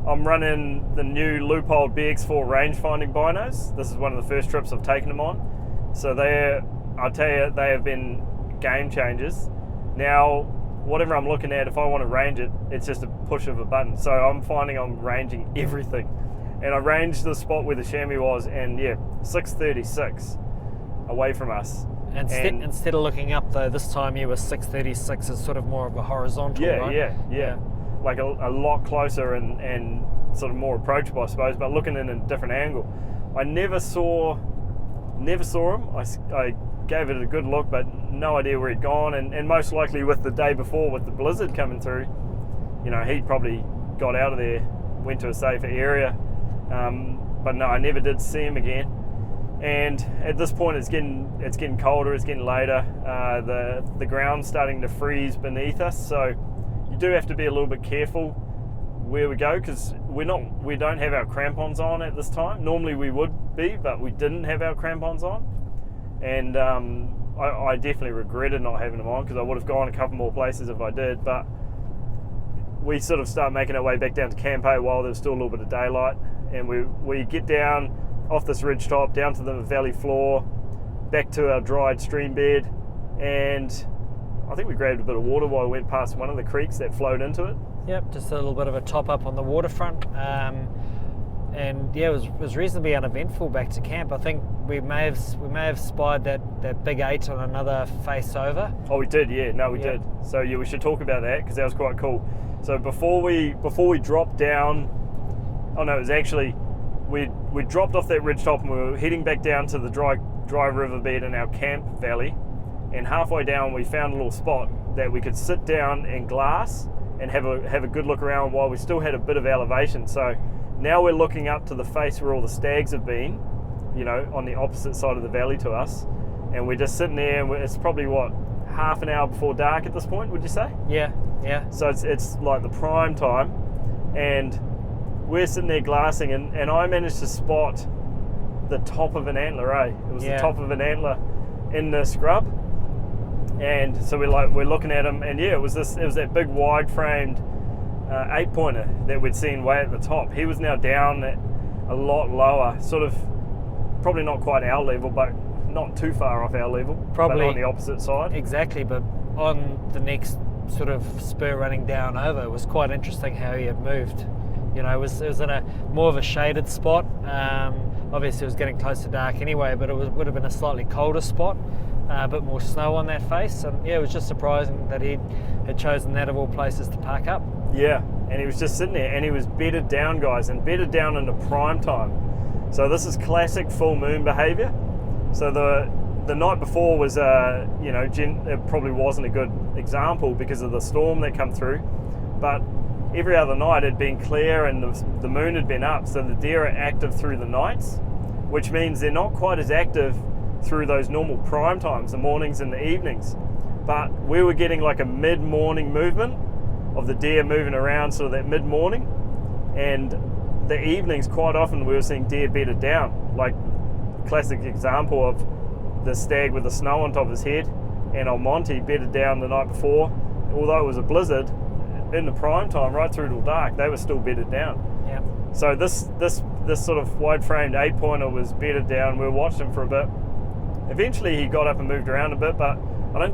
I'm running the new Loophole BX4 range-finding binos. This is one of the first trips I've taken them on. So I'll tell you, they have been game changers. Now, whatever I'm looking at, if I want to range it, it's just a push of a button. So I'm finding I'm ranging everything. And I ranged the spot where the chamois was, and 636 away from us. Instead of looking up, though, this time you were 636 as sort of more of a horizontal, right? Yeah. Like a lot closer and sort of more approachable, I suppose, but looking in a different angle. I never saw him. I gave it a good look, but no idea where he'd gone, and most likely with the day before, with the blizzard coming through, he'd probably got out of there, went to a safer area. But no, I never did see him again. And at this point, it's getting colder, it's getting later. The ground's starting to freeze beneath us, so you do have to be a little bit careful where we go, because we don't have our crampons on at this time. Normally we would be, but we didn't have our crampons on, and I definitely regretted not having them on, because I would have gone a couple more places if I did. But we sort of start making our way back down to Camp A while there's still a little bit of daylight, and we get down off this ridge top, down to the valley floor, back to our dried stream bed, and I think we grabbed a bit of water while we went past one of the creeks that flowed into it. Yep, just a little bit of a top up on the waterfront, and it was reasonably uneventful back to camp. I think we may have spied that big 8 on another face over. Oh, we did, yeah. No, we did. So yeah, we should talk about that, because that was quite cool. So before we dropped down, it was actually we dropped off that ridge top and we were heading back down to the dry riverbed in our camp valley, and halfway down we found a little spot that we could sit down and glass and have a good look around while we still had a bit of elevation. So now we're looking up to the face where all the stags have been, on the opposite side of the valley to us, and we're just sitting there, and it's probably half an hour before dark at this point, would you say? Yeah. So it's like the prime time, and we're sitting there glassing, and I managed to spot the top of an antler, It was the top of an antler in the scrub. And so we're looking at him, and it was that big wide framed 8-pointer that we'd seen way at the top. He was now down at a lot lower, sort of probably not quite our level, but not too far off our level, probably but on the opposite side. Exactly, but on the next sort of spur running down over, it was quite interesting how he had moved. It was in a more of a shaded spot. Obviously it was getting close to dark anyway, but it would have been a slightly colder spot, a bit more snow on that face, and it was just surprising that he had chosen that of all places to park up. Yeah, and he was just sitting there, and he was bedded down, guys, and bedded down into prime time. So this is classic full moon behaviour. So the night before was, it probably wasn't a good example because of the storm that come through, but every other night had been clear and the moon had been up, so the deer are active through the nights, which means they're not quite as active through those normal prime times, the mornings and the evenings. But we were getting like a mid-morning movement of the deer moving around, sort of that mid-morning, and the evenings quite often we were seeing deer bedded down, like classic example of the stag with the snow on top of his head, and old Monty bedded down the night before. Although it was a blizzard, in the prime time right through till dark, they were still bedded down. Yeah. So this sort of wide framed 8-pointer was bedded down. We were watching him for a bit. Eventually he got up and moved around a bit, but I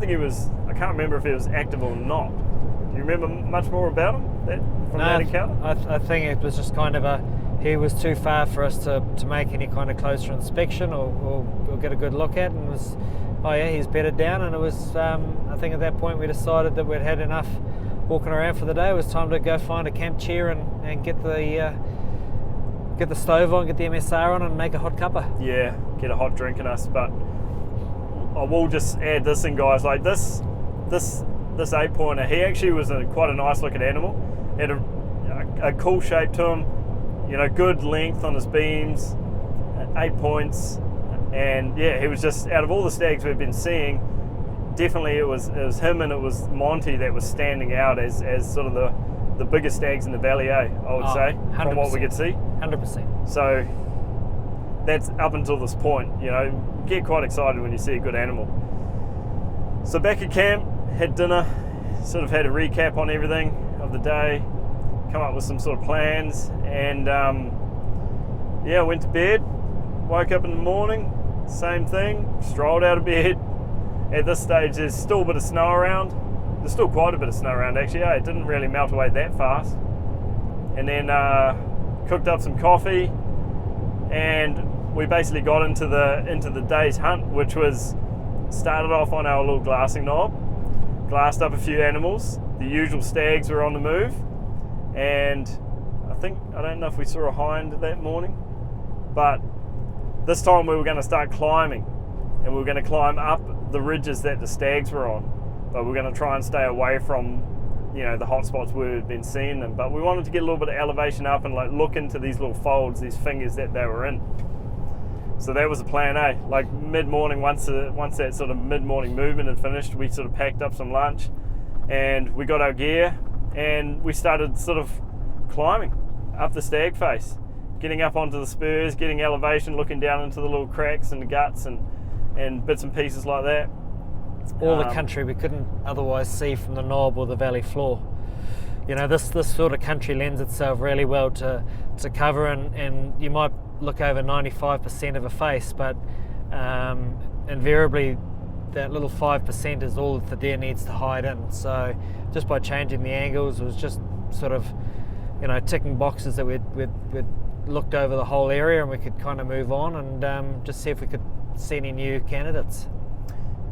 can't remember if he was active or not. Do you remember much more about him that encounter? I think it was just kind of he was too far for us to make any kind of closer inspection or get a good look at, and was, he's bedded down, and it was, I think at that point we decided that we'd had enough walking around for the day. It was time to go find a camp chair and get the stove on, get the MSR on, and make a hot cuppa. Yeah, get a hot drink in us. But I will just add this in, guys. Like this 8-pointer, he actually was quite a nice looking animal. He had a cool shape to him. Good length on his beams, 8 points, and he was just, out of all the stags we've been seeing, definitely it was him and it was Monty that was standing out as sort of the biggest stags in the valley, I would say, 100%. From what we could see. 100%. So that's up until this point, get quite excited when you see a good animal. So back at camp, had dinner, sort of had a recap on everything of the day, come up with some sort of plans, and went to bed, woke up in the morning, same thing, strolled out of bed. At this stage there's still a bit of snow around. There's still quite a bit of snow around actually. It didn't really melt away that fast. And then cooked up some coffee, and we basically got into the day's hunt, which was started off on our little glassing knob, glassed up a few animals. The usual stags were on the move, and I don't know if we saw a hind that morning, but this time we were going to start climbing, and we were going to climb up the ridges that the stags were on, but we're going to try and stay away from the hot spots where we'd been seeing them. But we wanted to get a little bit of elevation up and look into these little folds, these fingers that they were in. So that was the plan A. Like mid-morning, once that sort of mid-morning movement had finished, we sort of packed up some lunch and we got our gear and we started sort of climbing up the stag face, getting up onto the spurs, getting elevation, looking down into the little cracks and the guts and bits and pieces like that. All the country we couldn't otherwise see from the knob or the valley floor. This sort of country lends itself really well to cover, and you might look over 95% of a face, but invariably that little 5% is all that the deer needs to hide in. So just by changing the angles, it was just sort of ticking boxes that we'd looked over the whole area, and we could kind of move on and just see if we could see any new candidates.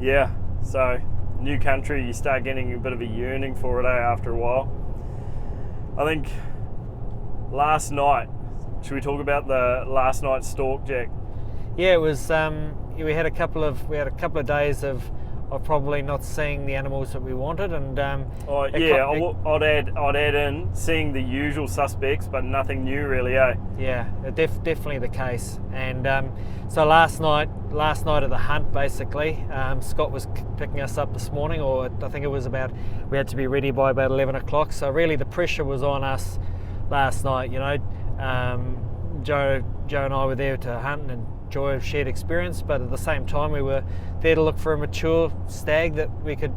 Yeah, so new country, you start getting a bit of a yearning for it after a while. I think last night, should we talk about the last night's stalk, Jack? Yeah, it was. We had a couple of days of probably not seeing the animals that we wanted, and I'd add in seeing the usual suspects, but nothing new really, eh? Yeah, definitely the case. And so last night of the hunt, basically, Scott was picking us up this morning, or I think it was we had to be ready by about 11 o'clock. So really the pressure was on us last night. Joe and I were there to hunt and enjoy a shared experience, but at the same time we were there to look for a mature stag that we could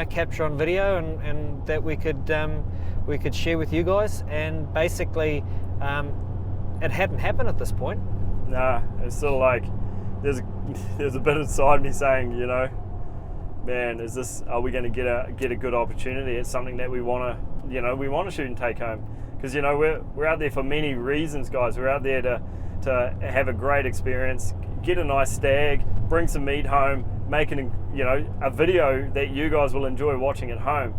capture on video and that we could share with you guys. And basically it hadn't happened at this point. Nah, it's sort of like there's a bit inside me saying, man, are we going to get a good opportunity? It's something that we want to shoot and take home, because we're out there for many reasons, guys. We're out there to have a great experience, get a nice stag, bring some meat home, make a video that you guys will enjoy watching at home.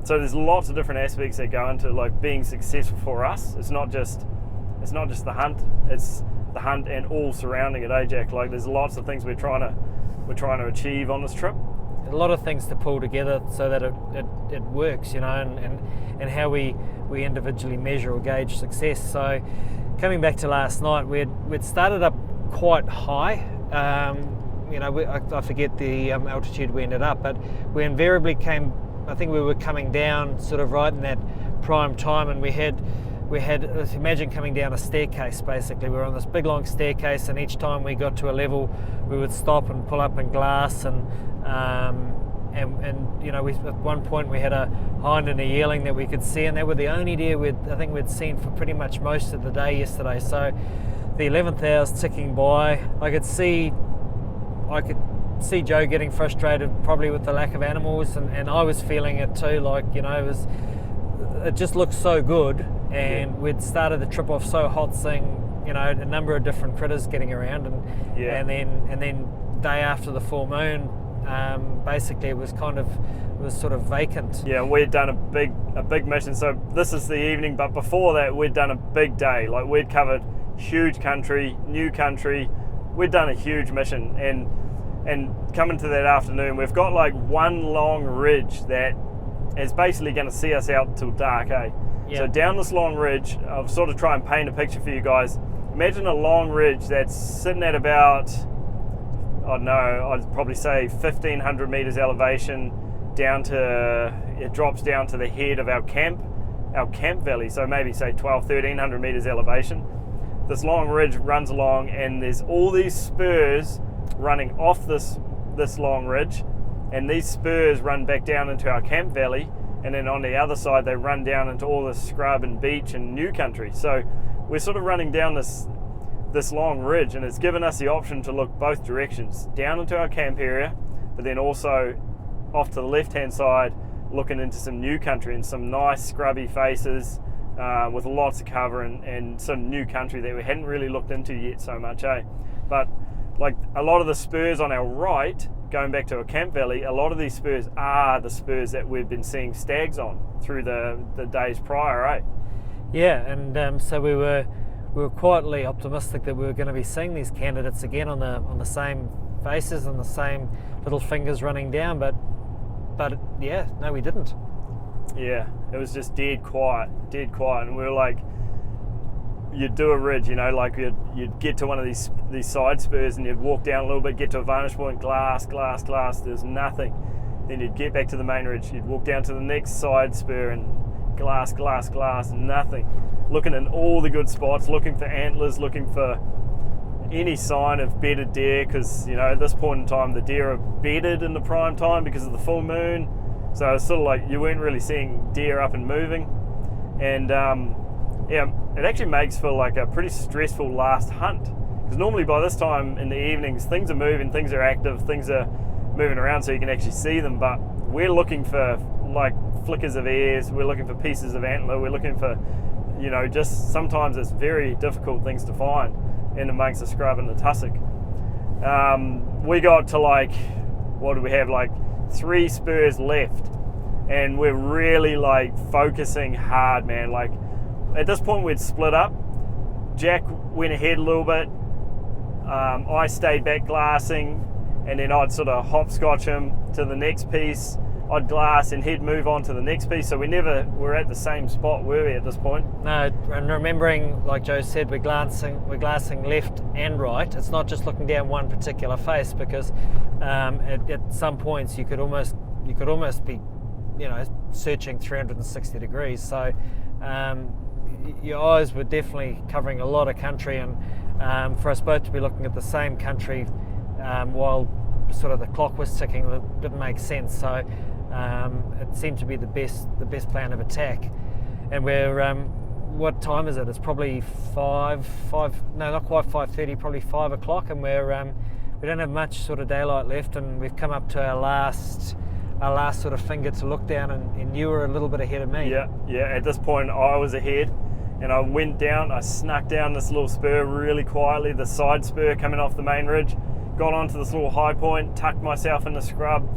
So there's lots of different aspects that go into like being successful for us. It's not just the hunt, it's the hunt and all surrounding it, eh, Jack? Like there's lots of things we're trying to achieve on this trip. A lot of things to pull together so that it works, and how we individually measure or gauge success. So coming back to last night, we'd started up quite high. I forget the altitude we ended up, but we invariably I think we were coming down sort of right in that prime time, and we had imagine coming down a staircase. Basically we were on this big long staircase, and each time we got to a level we would stop and pull up in glass, and at one point we had a hind and a yearling that we could see, and they were the only deer we'd seen for pretty much most of the day yesterday. So the 11th hour's ticking by. I could see Joe getting frustrated probably with the lack of animals, and I was feeling it too. Like, it just looked so good, and we'd started the trip off so hot, seeing a number of different critters getting around, and then day after the full moon, basically it was sort of vacant. Yeah, we'd done a big mission. So this is the evening, but before that we'd done a big day. Like we'd covered huge country, new country. We'd done a huge mission, and coming to that afternoon, we've got like one long ridge that is basically going to see us out till dark, eh? Yeah. So down this long ridge, I'll sort of try and paint a picture for you guys. Imagine a long ridge that's sitting at about, I'd probably say 1,500 meters elevation, it drops down to the head of our camp valley. So maybe say 1,200-1,300 meters elevation. This long ridge runs along, and there's all these spurs running off this long ridge, and these spurs run back down into our camp valley, and then on the other side they run down into all the scrub and beach and new country. So we're sort of running down this long ridge, and it's given us the option to look both directions, down into our camp area, but then also off to the left hand side looking into some new country and some nice scrubby faces with lots of cover and some new country that we hadn't really looked into yet so much, eh? But like a lot of the spurs on our right, going back to a camp valley, a lot of these spurs are the spurs that we've been seeing stags on through the days prior, eh? Yeah, and so we were quietly optimistic that we were going to be seeing these candidates again on the same faces and the same little fingers running down, but yeah, no, we didn't. Yeah, it was just dead quiet, and we were like, you'd do a ridge, like you'd get to one of these side spurs, and you'd walk down a little bit, get to a vantage point, glass, there's nothing. Then you'd get back to the main ridge, you'd walk down to the next side spur, and glass, nothing. Looking in all the good spots, looking for antlers, looking for any sign of bedded deer, because at this point in time the deer are bedded in the prime time because of the full moon. So it's sort of like you weren't really seeing deer up and moving, and it actually makes for like a pretty stressful last hunt, because normally by this time in the evenings things are moving, things are active, things are moving around so you can actually see them, but we're looking for like flickers of ears, we're looking for pieces of antler, we're looking for just sometimes it's very difficult things to find in amongst the scrub and the tussock. We got to like, what do we have, like 3 spurs left, and we're really like focusing hard, man. Like at this point we'd split up. Jack went ahead a little bit, I stayed back glassing, and then I'd sort of hopscotch him to the next piece. I'd glass and he'd move on to the next piece. So we never were at the same spot, were we, at this point? No, and remembering, like Joe said, we're glassing left and right. It's not just looking down one particular face, because at some points you could almost be, searching 360 degrees. So your eyes were definitely covering a lot of country, and for us both to be looking at the same country while sort of the clock was ticking didn't make sense. So it seemed to be the best plan of attack. And we're what time is it? It's probably 5:30, probably 5 o'clock, and we don't have much sort of daylight left, and we've come up to our last sort of finger to look down, and you were a little bit ahead of me. Yeah. At this point, I was ahead, and I went down. I snuck down this little spur really quietly, the side spur coming off the main ridge. Got onto this little high point, tucked myself in the scrub,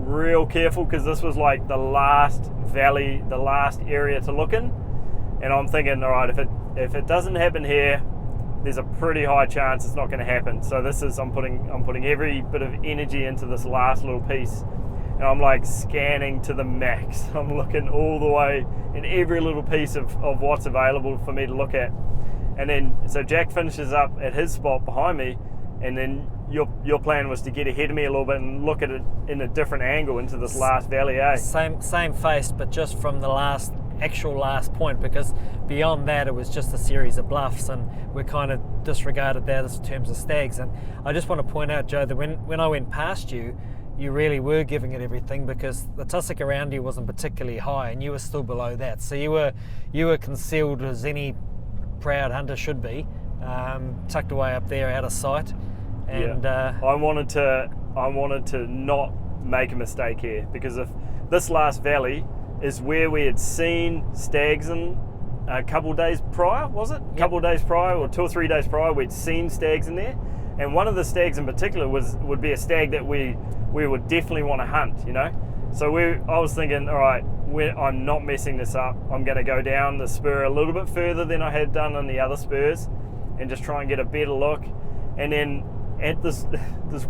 real careful, because this was like the last valley, the last area to look in. And I'm thinking, all right, if it doesn't happen here, there's a pretty high chance it's not going to happen. So I'm putting every bit of energy into this last little piece. And I'm like scanning to the max. I'm looking all the way in every little piece of what's available for me to look at. And then, so Jack finishes up at his spot behind me, and then your plan was to get ahead of me a little bit and look at it in a different angle into this last valley, eh? Same face, but just from the actual last point, because beyond that it was just a series of bluffs, and we kind of disregarded that in terms of stags. And I just want to point out, Joe, that when I went past you really were giving it everything, because the tussock around you wasn't particularly high, and you were still below that. So you were concealed as any proud hunter should be, tucked away up there out of sight. And I wanted to not make a mistake here, because if this last valley is where we had seen stags in a couple of days prior, was it? A couple of days prior, or 2 or 3 days prior, we'd seen stags in there, and one of the stags in particular would be a stag that we would definitely want to hunt, So I was thinking, all right, I'm not messing this up. I'm going to go down the spur a little bit further than I had done on the other spurs, and just try and get a better look. And then at this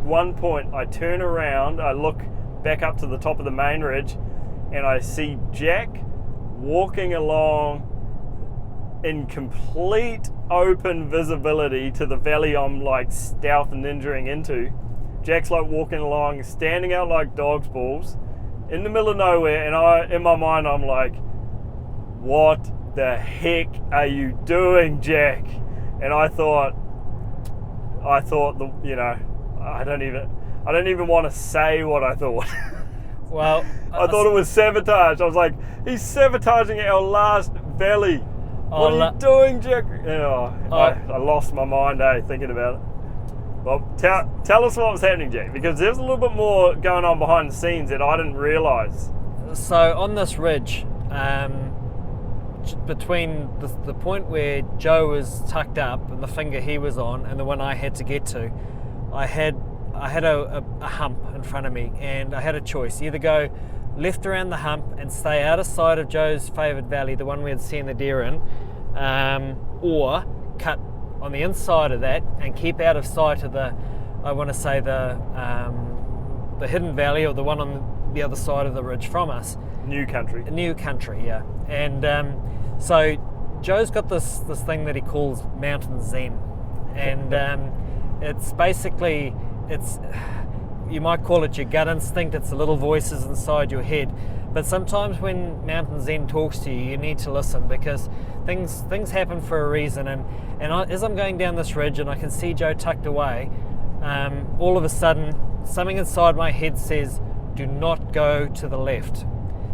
one point, I turn around, I look back up to the top of the main ridge, and I see Jack walking along in complete open visibility to the valley I'm like stealth ninjaing into. Jack's like walking along, standing out like dog's balls in the middle of nowhere, and in my mind I'm like, what the heck are you doing, Jack? And I thought I don't even want to say what I thought. Well, I thought it was sabotage. I was like, he's sabotaging our last valley. What are you doing, Jack? I lost my mind, thinking about it. Well, tell us what was happening, Jack, because there's a little bit more going on behind the scenes that I didn't realise. So on this ridge, between the point where Joe was tucked up and the finger he was on and the one I had to get to, I had a hump in front of me, and I had a choice: either go left around the hump and stay out of sight of Joe's favoured valley, the one we had seen the deer in, or cut on the inside of that and keep out of sight of the hidden valley, or the one on the other side of the ridge from us. New country, yeah. And so Joe's got this thing that he calls mountain zen, and it's basically, you might call it your gut instinct. It's the little voices inside your head. But sometimes when mountain zen talks to you, you need to listen, because things happen for a reason. And as I'm going down this ridge and I can see Joe tucked away, all of a sudden something inside my head says, do not go to the left.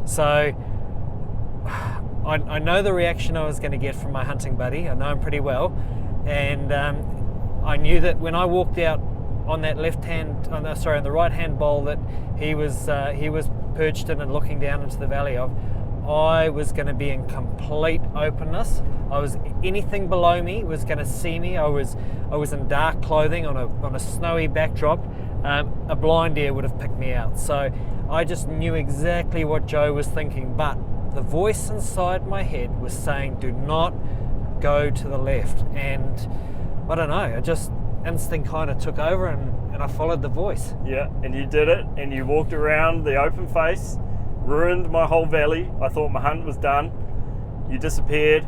So I know the reaction I was going to get from my hunting buddy. I know him pretty well, and I knew that when I walked out on that on the right hand bowl that he was perched in and looking down into the valley of, I was going to be in complete openness. Anything below me was going to see me. I was in dark clothing on a snowy backdrop. A blind deer would have picked me out. So I just knew exactly what Joe was thinking, but the voice inside my head was saying, do not go to the left. And I don't know, instinct kind of took over, and I followed the voice. Yeah, and you did it, and you walked around the open face, ruined my whole valley. I thought my hunt was done. You disappeared,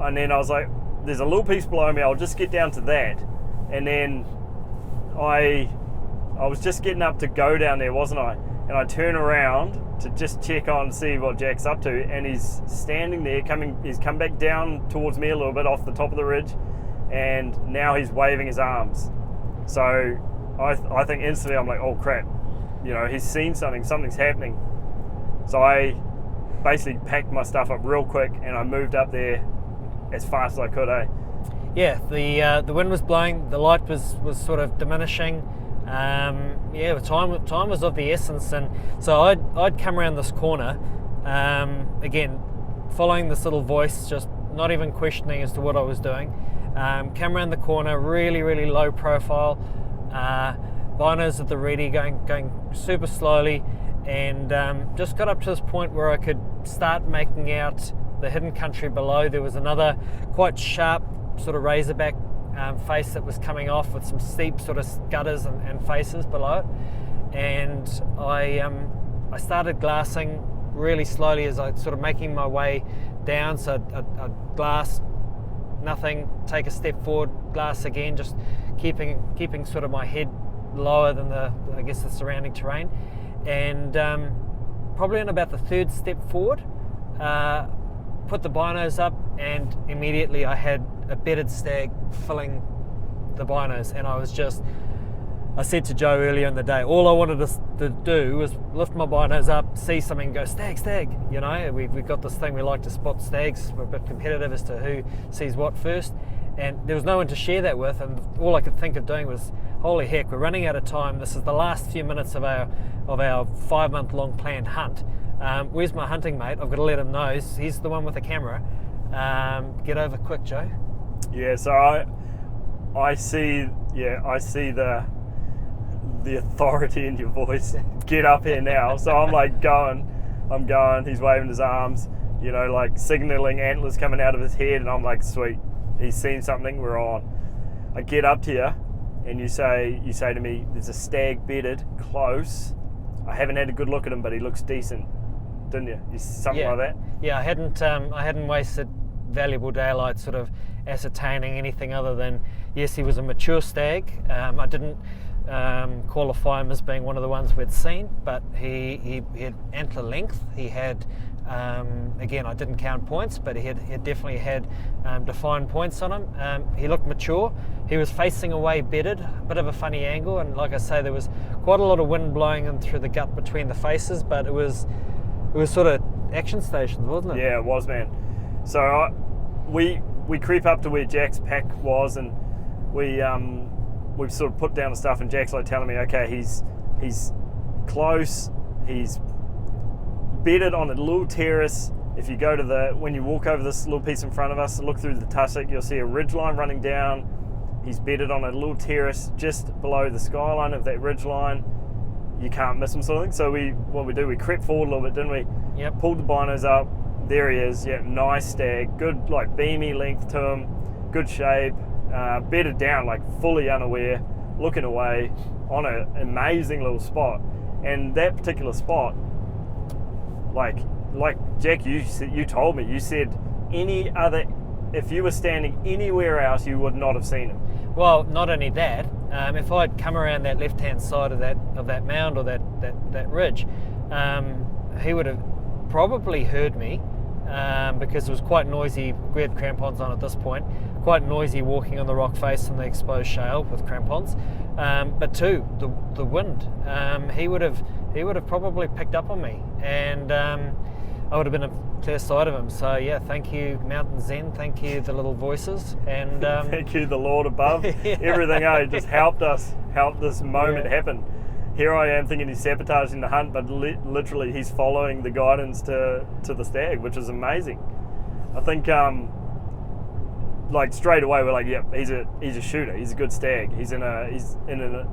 and then I was like, there's a little piece below me, I'll just get down to that. And then I was just getting up to go down there, wasn't I? And I turn around to just check on, see what Jack's up to, and he's standing there, he's come back down towards me a little bit off the top of the ridge, and now he's waving his arms. So I think instantly I'm like, oh crap, he's seen something's happening. So I basically packed my stuff up real quick and I moved up there as fast as I could, Yeah, the wind was blowing, the light was sort of diminishing. The time was of the essence, and so I'd come around this corner, again, following this little voice, just not even questioning as to what I was doing. Come around the corner, really, really low profile, binos at the ready, going super slowly, and just got up to this point where I could start making out the hidden country below. There was another quite sharp sort of razorback face that was coming off with some steep sort of gutters and faces below it, and I started glassing really slowly as I sort of making my way down. So I'd glass, nothing, take a step forward, glass again, just keeping sort of my head lower than the surrounding terrain, and probably on about the third step forward, put the binos up, and immediately I had a bedded stag filling the binos, and I said to Joe earlier in the day, all I wanted to do was lift my binos up, see something, go stag. We've got this thing, we like to spot stags, we're a bit competitive as to who sees what first, and there was no one to share that with, and all I could think of doing was, holy heck, we're running out of time, this is the last few minutes of our 5-month-long planned hunt. Where's my hunting mate? I've got to let him know. He's the one with the camera. Get over quick, Joe. Yeah, so I see the authority in your voice. Get up here now. So I'm like going. He's waving his arms, like signaling antlers coming out of his head, and I'm like, sweet, he's seen something. We're on. I get up to you, and you say to me, there's a stag bedded close. I haven't had a good look at him, but he looks decent. Didn't you? Something like that? Yeah, I hadn't wasted valuable daylight sort of ascertaining anything other than, yes, he was a mature stag. I didn't qualify him as being one of the ones we'd seen, but he had antler length. He had, again, I didn't count points, but he definitely had defined points on him. He looked mature. He was facing away bedded, a bit of a funny angle, and like I say, there was quite a lot of wind blowing in through the gut between the faces, but it was sort of action stations, wasn't it? Yeah, it was, man. So we creep up to where Jack's pack was, and we've sort of put down the stuff, and Jack's like telling me, okay, he's close, he's bedded on a little terrace. If you go to when you walk over this little piece in front of us, look through the tussock, you'll see a ridge line running down. He's bedded on a little terrace just below the skyline of that ridge line. You can't miss him, sort of thing. So we crept forward a little bit, didn't we? Yep. Pulled the binos up. There he is. Yeah, nice stag. Good, like beamy length to him. Good shape. Bedded down, like fully unaware, looking away on an amazing little spot. And that particular spot, like Jack, you told me, you said if you were standing anywhere else, you would not have seen him. Well, not only that, if I'd come around that left-hand side of that mound or that ridge, he would have probably heard me, because it was quite noisy. We had crampons on at this point, quite noisy walking on the rock face and the exposed shale with crampons. But two, the wind, he would have probably picked up on me, and I would have been a clear sight of him. So yeah, thank you Mountain Zen, thank you the little voices, and thank you the Lord above. Yeah. Everything just helped this moment happen. Here I am thinking he's sabotaging the hunt, but literally he's following the guidance to the stag, which is amazing. I think like straight away we're like, yep, he's a shooter, he's a good stag, he's in a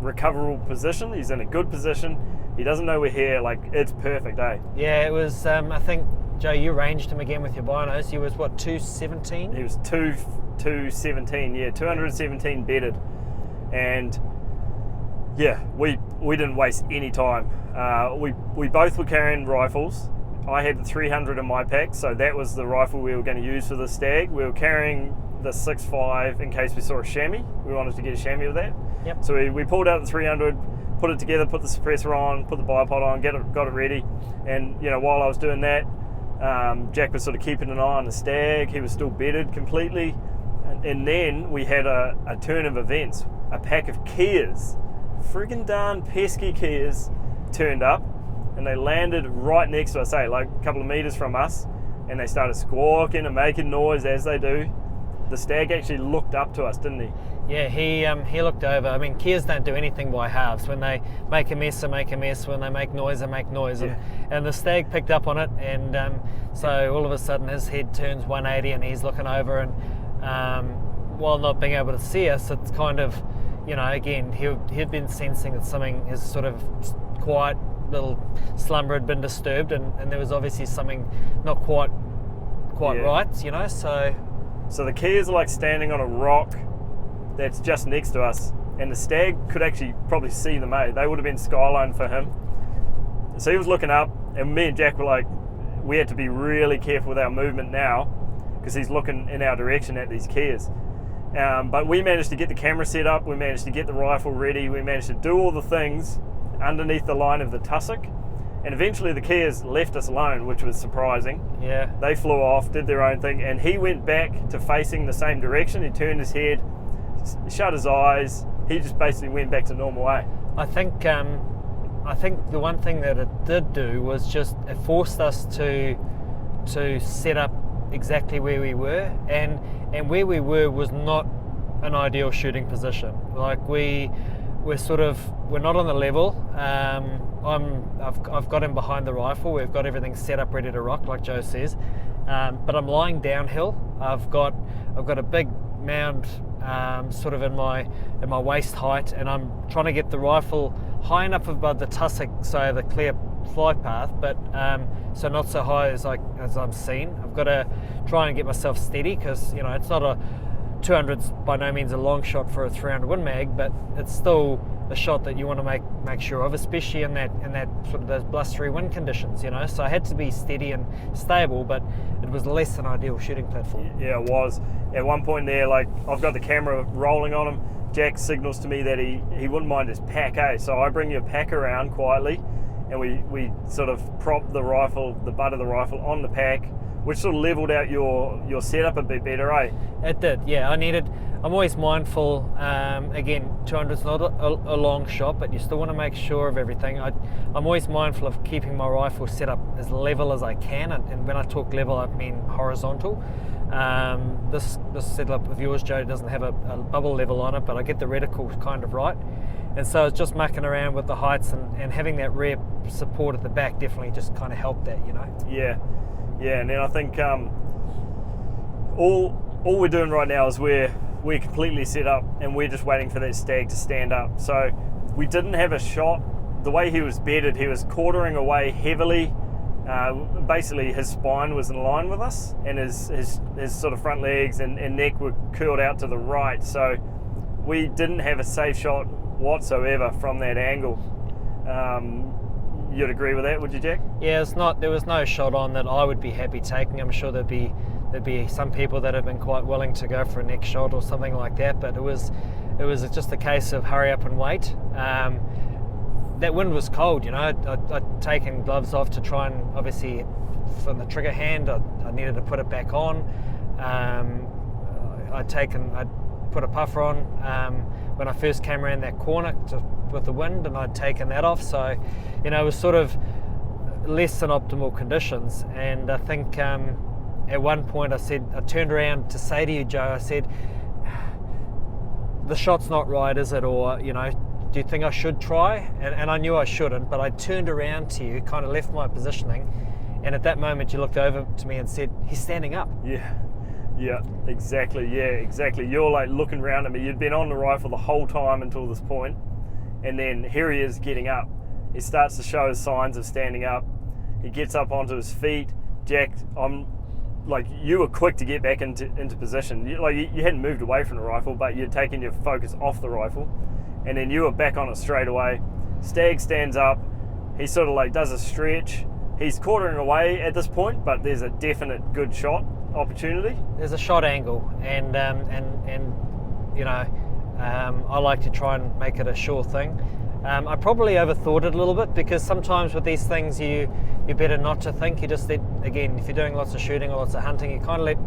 recoverable position, he's in a good position. He doesn't know we're here, like, it's perfect, eh? Yeah, it was, I think, Joe, you ranged him again with your binos. He was, what, 217? He was 217, yeah, 217 bedded. And yeah, we didn't waste any time. We both were carrying rifles. I had the 300 in my pack, so that was the rifle we were going to use for the stag. We were carrying the 6.5 in case we saw a chamois. We wanted to get a chamois with that. Yep. So we pulled out the 300, put it together, put the suppressor on, put the bipod on, got it ready. And while I was doing that, Jack was sort of keeping an eye on the stag. He was still bedded completely. And then we had a turn of events. A pack of Kias, friggin' darn pesky Kias, turned up, and they landed right next to us, like a couple of meters from us, and they started squawking and making noise as they do. The stag actually looked up to us, didn't he? Yeah, he looked over. I mean, Kias don't do anything by halves. When they make a mess, they make a mess. When they make noise, they make noise. Yeah. And the stag picked up on it, and so all of a sudden his head turns 180 and he's looking over, and while not being able to see us, it's kind of, again, he'd been sensing that something, his sort of quiet little slumber had been disturbed, and there was obviously something not quite right, So the Kias are like standing on a rock that's just next to us, and the stag could actually probably see them. They would have been skyline for him. So he was looking up, and me and Jack were like, we had to be really careful with our movement now, because he's looking in our direction at these Kias. But we managed to get the camera set up, we managed to get the rifle ready, we managed to do all the things underneath the line of the tussock, and eventually the Kias left us alone, which was surprising. Yeah. They flew off, did their own thing, and he went back to facing the same direction. He turned his head, shut his eyes, he just basically went back to normal way. I think the one thing that it did do was just it forced us to set up exactly where we were, and where we were was not an ideal shooting position. Like we're not on the level. I've got him behind the rifle. We've got everything set up ready to rock, like Joe says. But I'm lying downhill. I've got a big mound sort of in my waist height, and I'm trying to get the rifle high enough above the tussock so the clear flight path, but so not so high as I'm seen. I've got to try and get myself steady, because it's not a 200's by no means a long shot for a 300 Win Mag, but it's still a shot that you want to make sure of, especially in that sort of those blustery wind conditions. So I had to be steady and stable, but it was less than ideal shooting platform. Yeah, it was. At one point there, like, I've got the camera rolling on him. Jack signals to me that he wouldn't mind his pack, so I bring your pack around quietly, and we sort of prop the butt of the rifle on the pack, which sort of leveled out your setup a bit better, It did, yeah. I'm always mindful, again, 200's not a long shot, but you still want to make sure of everything. I'm always mindful of keeping my rifle set up as level as I can, and when I talk level, I mean horizontal. This setup of yours, Joe, doesn't have a bubble level on it, but I get the reticle kind of right. And so it's just mucking around with the heights, and having that rear support at the back definitely just kind of helped that, Yeah, and then I think all we're doing right now is we're completely set up, and we're just waiting for that stag to stand up. So we didn't have a shot. The way he was bedded, he was quartering away heavily. Basically his spine was in line with us, and his sort of front legs and neck were curled out to the right. So we didn't have a safe shot whatsoever from that angle. You'd agree with that, would you, Jack? Yeah, there was no shot on that I would be happy taking. I'm sure there'd be some people that have been quite willing to go for a next shot or something like that, but it was just a case of hurry up and wait. That wind was cold, I'd taken gloves off to try and, obviously, from the trigger hand, I needed to put it back on. I'd put a puffer on when I first came around that corner with the wind, and I'd taken that off. So, it was sort of less than optimal conditions. And I think at one point I turned around to say to you, Joe, I said, the shot's not right, is it? Or, do you think I should try? And I knew I shouldn't, but I turned around to you, kind of left my positioning, and at that moment you looked over to me and said, he's standing up. Yeah, exactly. You're like looking around at me. You'd been on the rifle the whole time until this point, and then here he is getting up. He starts to show his signs of standing up. He gets up onto his feet. Jack, I'm like you were quick to get back into position. You hadn't moved away from the rifle, but you'd taken your focus off the rifle, and then you were back on it straight away. Stag stands up. He sort of like does a stretch. He's quartering away at this point, but there's a definite good shot opportunity. There's a shot angle, and you know, I like to try and make it a sure thing. I probably overthought it a little bit, because sometimes with these things you're better not to think. You just let, again, if you're doing lots of shooting or lots of hunting, you kind of let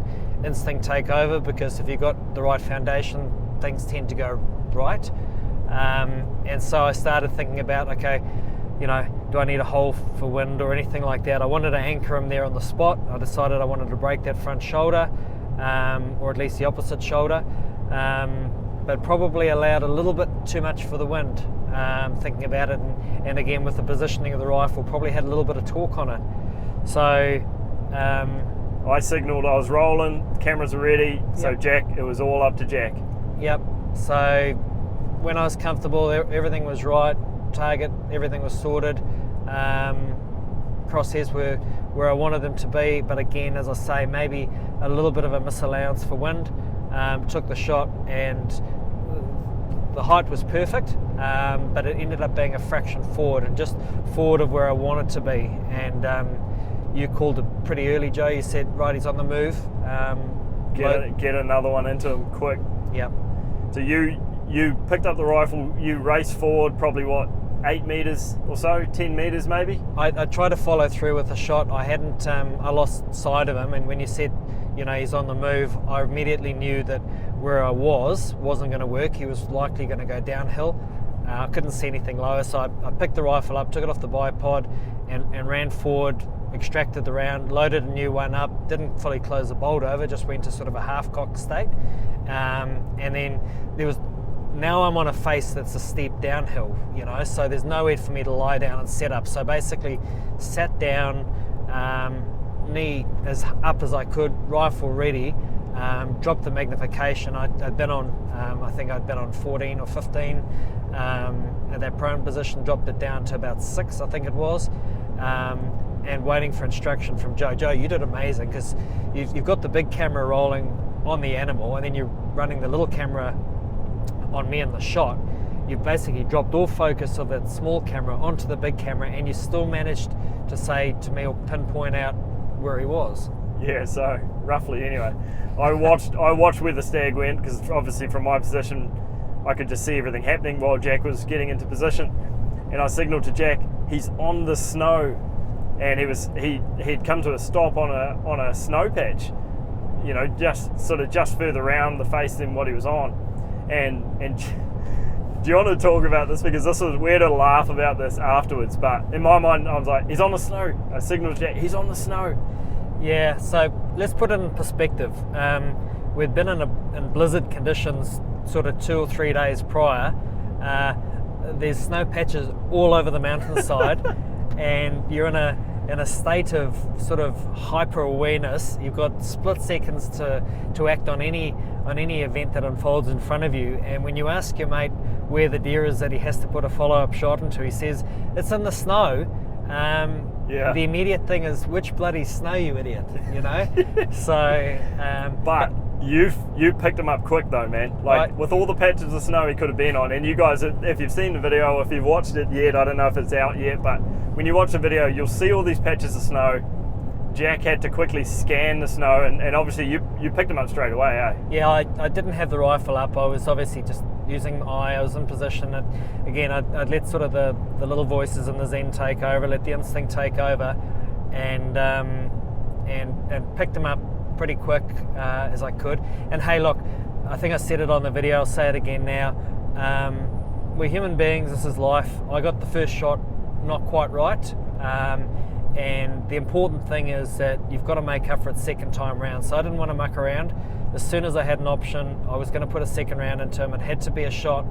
instinct take over, because if you've got the right foundation, things tend to go right. And so I started thinking about, okay, you know, do I need a hole for wind or anything like that? I wanted to anchor him there on the spot. I decided I wanted to break that front shoulder, or at least the opposite shoulder, but probably allowed a little bit too much for the wind, thinking about it. And again, with the positioning of the rifle, probably had a little bit of torque on it. So I signaled I was rolling, the cameras were ready, so yep. Jack, it was all up to Jack. Yep, so when I was comfortable, everything was right, target, everything was sorted, crosshairs were where I wanted them to be, but again, as I say, maybe a little bit of a misallowance for wind. Took the shot, and the height was perfect, but it ended up being a fraction forward, and just forward of where I wanted to be. And you called it pretty early, Joe. You said, right, he's on the move. Get another one into him quick. Yep. So you picked up the rifle, you raced forward probably, what, 8 meters or so, 10 meters maybe? I tried to follow through with a shot. I hadn't, I lost sight of him, and when you said, you know, he's on the move, I immediately knew that where I wasn't going to work. He was likely going to go downhill. I couldn't see anything lower, so I picked the rifle up, took it off the bipod, and ran forward, extracted the round, loaded a new one up, didn't fully close the bolt over, just went to sort of a half-cocked state. And then now I'm on a face that's a steep downhill, you know, so there's nowhere for me to lie down and set up. So basically sat down, knee as up as I could, rifle ready, dropped the magnification. I'd been on, I think I'd been on 14 or 15 at that prone position, dropped it down to about 6, I think it was, and waiting for instruction from Joe. Joe, you did amazing, because you've got the big camera rolling on the animal, and then you're running the little camera on me in the shot. You've basically dropped all focus of that small camera onto the big camera, and you still managed to say to me or pinpoint out where he was. Yeah, so roughly anyway. I watched where the stag went, because obviously from my position I could just see everything happening while Jack was getting into position, and I signaled to Jack, he's on the snow, and he'd come to a stop on a snow patch, you know, just further around the face than what he was on. And do you want to talk about this, because this was weird to laugh about this afterwards, but in my mind I was like, he's on the snow. I signaled Jack, he's on the snow. Yeah, so let's put it in perspective. We'd been in blizzard conditions sort of 2 or 3 days prior. There's snow patches all over the mountainside, and you're in a state of sort of hyper awareness. You've got split seconds to act on any event that unfolds in front of you. And when you ask your mate where the deer is that he has to put a follow-up shot into, he says it's in the snow. Yeah. The immediate thing is, which bloody snow, you idiot, you know? So but you picked him up quick though, man. Like, with all the patches of snow he could have been on, and you guys, if you've seen the video, if you've watched it yet, I don't know if it's out yet, but when you watch the video, you'll see all these patches of snow. Jack had to quickly scan the snow, and obviously you picked him up straight away, eh? Yeah, I didn't have the rifle up. I was obviously just using my eye. I was in position. And again, I'd let sort of the little voices in the Zen take over, let the instinct take over, and picked him up pretty quick as I could. And hey, look, I think I said it on the video, I'll say it again now. We're human beings, this is life. I got the first shot not quite right. And the important thing is that you've got to make up for it second time round. So I didn't want to muck around. As soon as I had an option, I was going to put a second round into him. It had to be a shot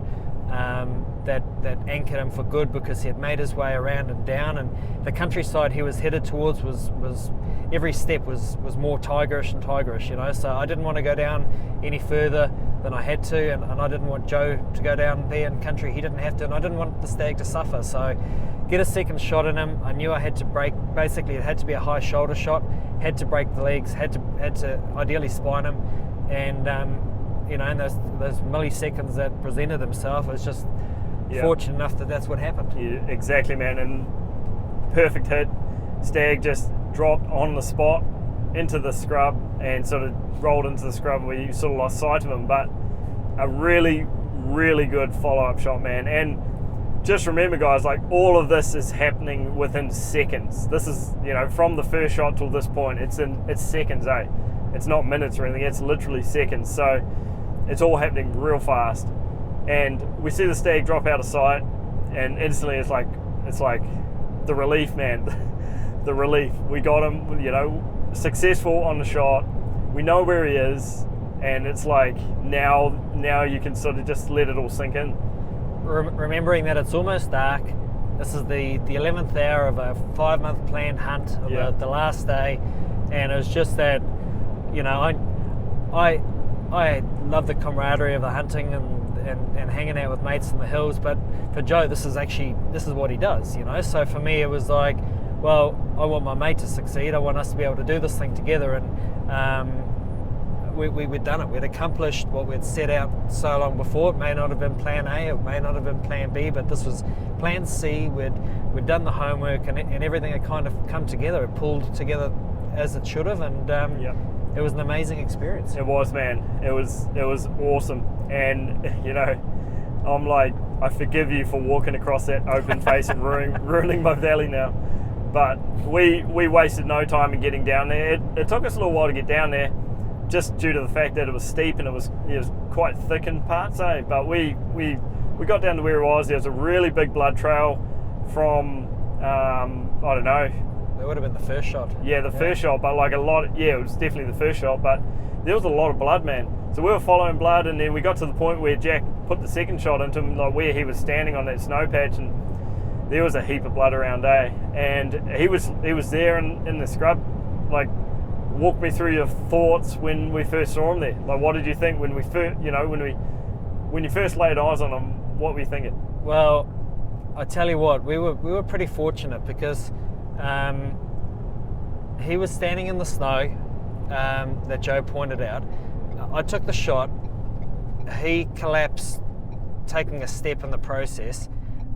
that anchored him for good, because he had made his way around and down, and the countryside he was headed towards was every step was more tigerish, you know. So I didn't want to go down any further than I had to, and I didn't want Joe to go down there in country he didn't have to, and I didn't want the stag to suffer. So get a second shot in him. I knew I had to break. Basically, it had to be a high shoulder shot, had to break the legs, had to ideally spine him, and in those milliseconds that presented themselves, it was just fortunate enough that that's what happened. Yeah, exactly, man. And perfect hit. Stag just dropped on the spot into the scrub and sort of rolled into the scrub where you sort of lost sight of him. But a really, really good follow-up shot, man. And just remember, guys, like, all of this is happening within seconds. This is, from the first shot till this point, it's seconds, eh? It's not minutes or anything. It's literally seconds. So it's all happening real fast. And we see the stag drop out of sight, and instantly it's like the relief, man. The relief. We got him, successful on the shot. We know where he is, and it's like now you can sort of just let it all sink in. Remembering that it's almost dark. This is the 11th hour of a 5-month planned hunt of the last day, and it was just that, I love the camaraderie of the hunting and hanging out with mates in the hills, but for Joe, this is what he does, So for me, it was like, well, I want my mate to succeed. I want us to be able to do this thing together, and we'd done it. We'd accomplished what we'd set out so long before. It may not have been plan A, it may not have been plan B, but this was plan C. We'd done the homework, and everything had kind of come together. It pulled together as it should have, and it was an amazing experience. It was, man. It was awesome. And, I'm like, I forgive you for walking across that open face and ruining my valley now. But we wasted no time in getting down there. It took us a little while to get down there, just due to the fact that it was steep and it was quite thick in parts, eh? But we got down to where it was. There was a really big blood trail from, I don't know. It would have been the first shot. Yeah, the first shot, but like a lot, it was definitely the first shot, but there was a lot of blood, man. So we were following blood, and then we got to the point where Jack put the second shot into him, like where he was standing on that snow patch, and there was a heap of blood around, eh? And he was there in the scrub. Like, walk me through your thoughts when we first saw him there. Like, what did you think when we first, when you first laid eyes on him? What were you thinking? Well, I tell you what, we were pretty fortunate because he was standing in the snow that Joe pointed out. I took the shot. He collapsed, taking a step in the process,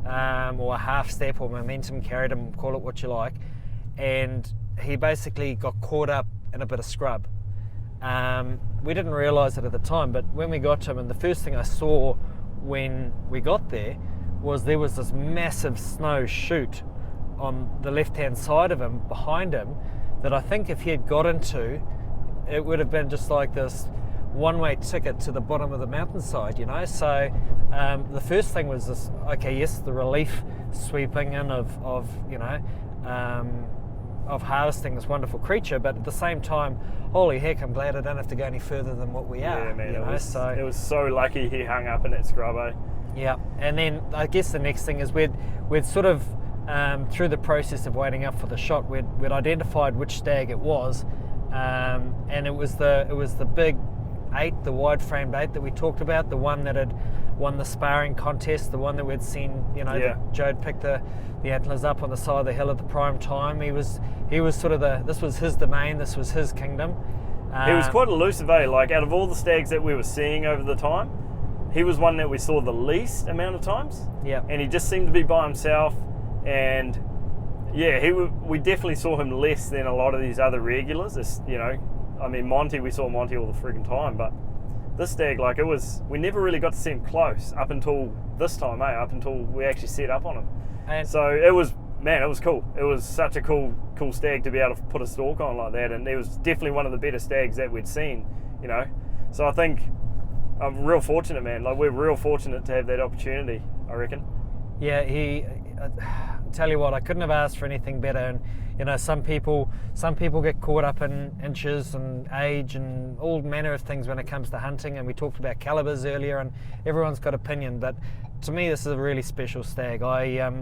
or a half step, or momentum carried him, call it what you like, and he basically got caught up in a bit of scrub. We didn't realise it at the time, but when we got to him, and the first thing I saw when we got there was this massive snow chute on the left-hand side of him, behind him, that I think if he had got into, it would have been just like this one-way ticket to the bottom of the mountainside, So the first thing was this, okay, yes, the relief sweeping in of harvesting this wonderful creature, but at the same time, holy heck, I'm glad I don't have to go any further than what we are. Yeah, man, it was so lucky he hung up in that scrub, eh? Yeah, and then I guess the next thing is we'd sort of, through the process of waiting up for the shot, we'd identified which stag it was, and it was the big 8, the wide-framed 8 that we talked about, the one that had won the sparring contest, the one that we'd seen, that Joe had picked the antlers up on the side of the hill at the prime time. He was sort of this was his domain, this was his kingdom. He was quite elusive, eh? Like, out of all the stags that we were seeing over the time, he was one that we saw the least amount of times. Yeah. And he just seemed to be by himself, and we definitely saw him less than a lot of these other regulars. Monty, we saw Monty all the friggin' time, but this stag, like, we never really got to see him close up until this time, eh? Up until we actually set up on him. And so it was cool. It was such a cool stag to be able to put a stalk on like that, and it was definitely one of the better stags that we'd seen, So I think I'm real fortunate, man. Like, we're real fortunate to have that opportunity, I reckon. Yeah, I tell you what, I couldn't have asked for anything better. And some people get caught up in inches and age and all manner of things when it comes to hunting. And we talked about calibers earlier, and everyone's got opinion. But to me, this is a really special stag. I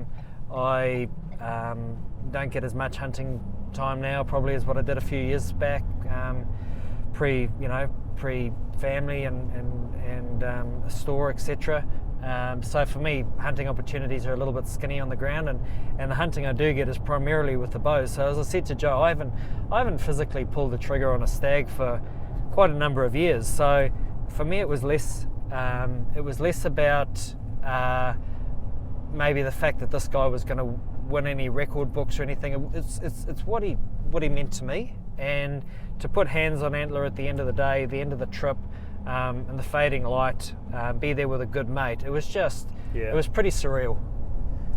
don't get as much hunting time now, probably, as what I did a few years back, pre family and store, etc. So for me, hunting opportunities are a little bit skinny on the ground, and the hunting I do get is primarily with the bow. So as I said to Joe, I haven't physically pulled the trigger on a stag for quite a number of years. So for me, it was less about maybe the fact that this guy was going to win any record books or anything. It's what he meant to me, and to put hands on antler at the end of the day, the end of the trip, and the fading light, be there with a good mate. It was just, It was pretty surreal.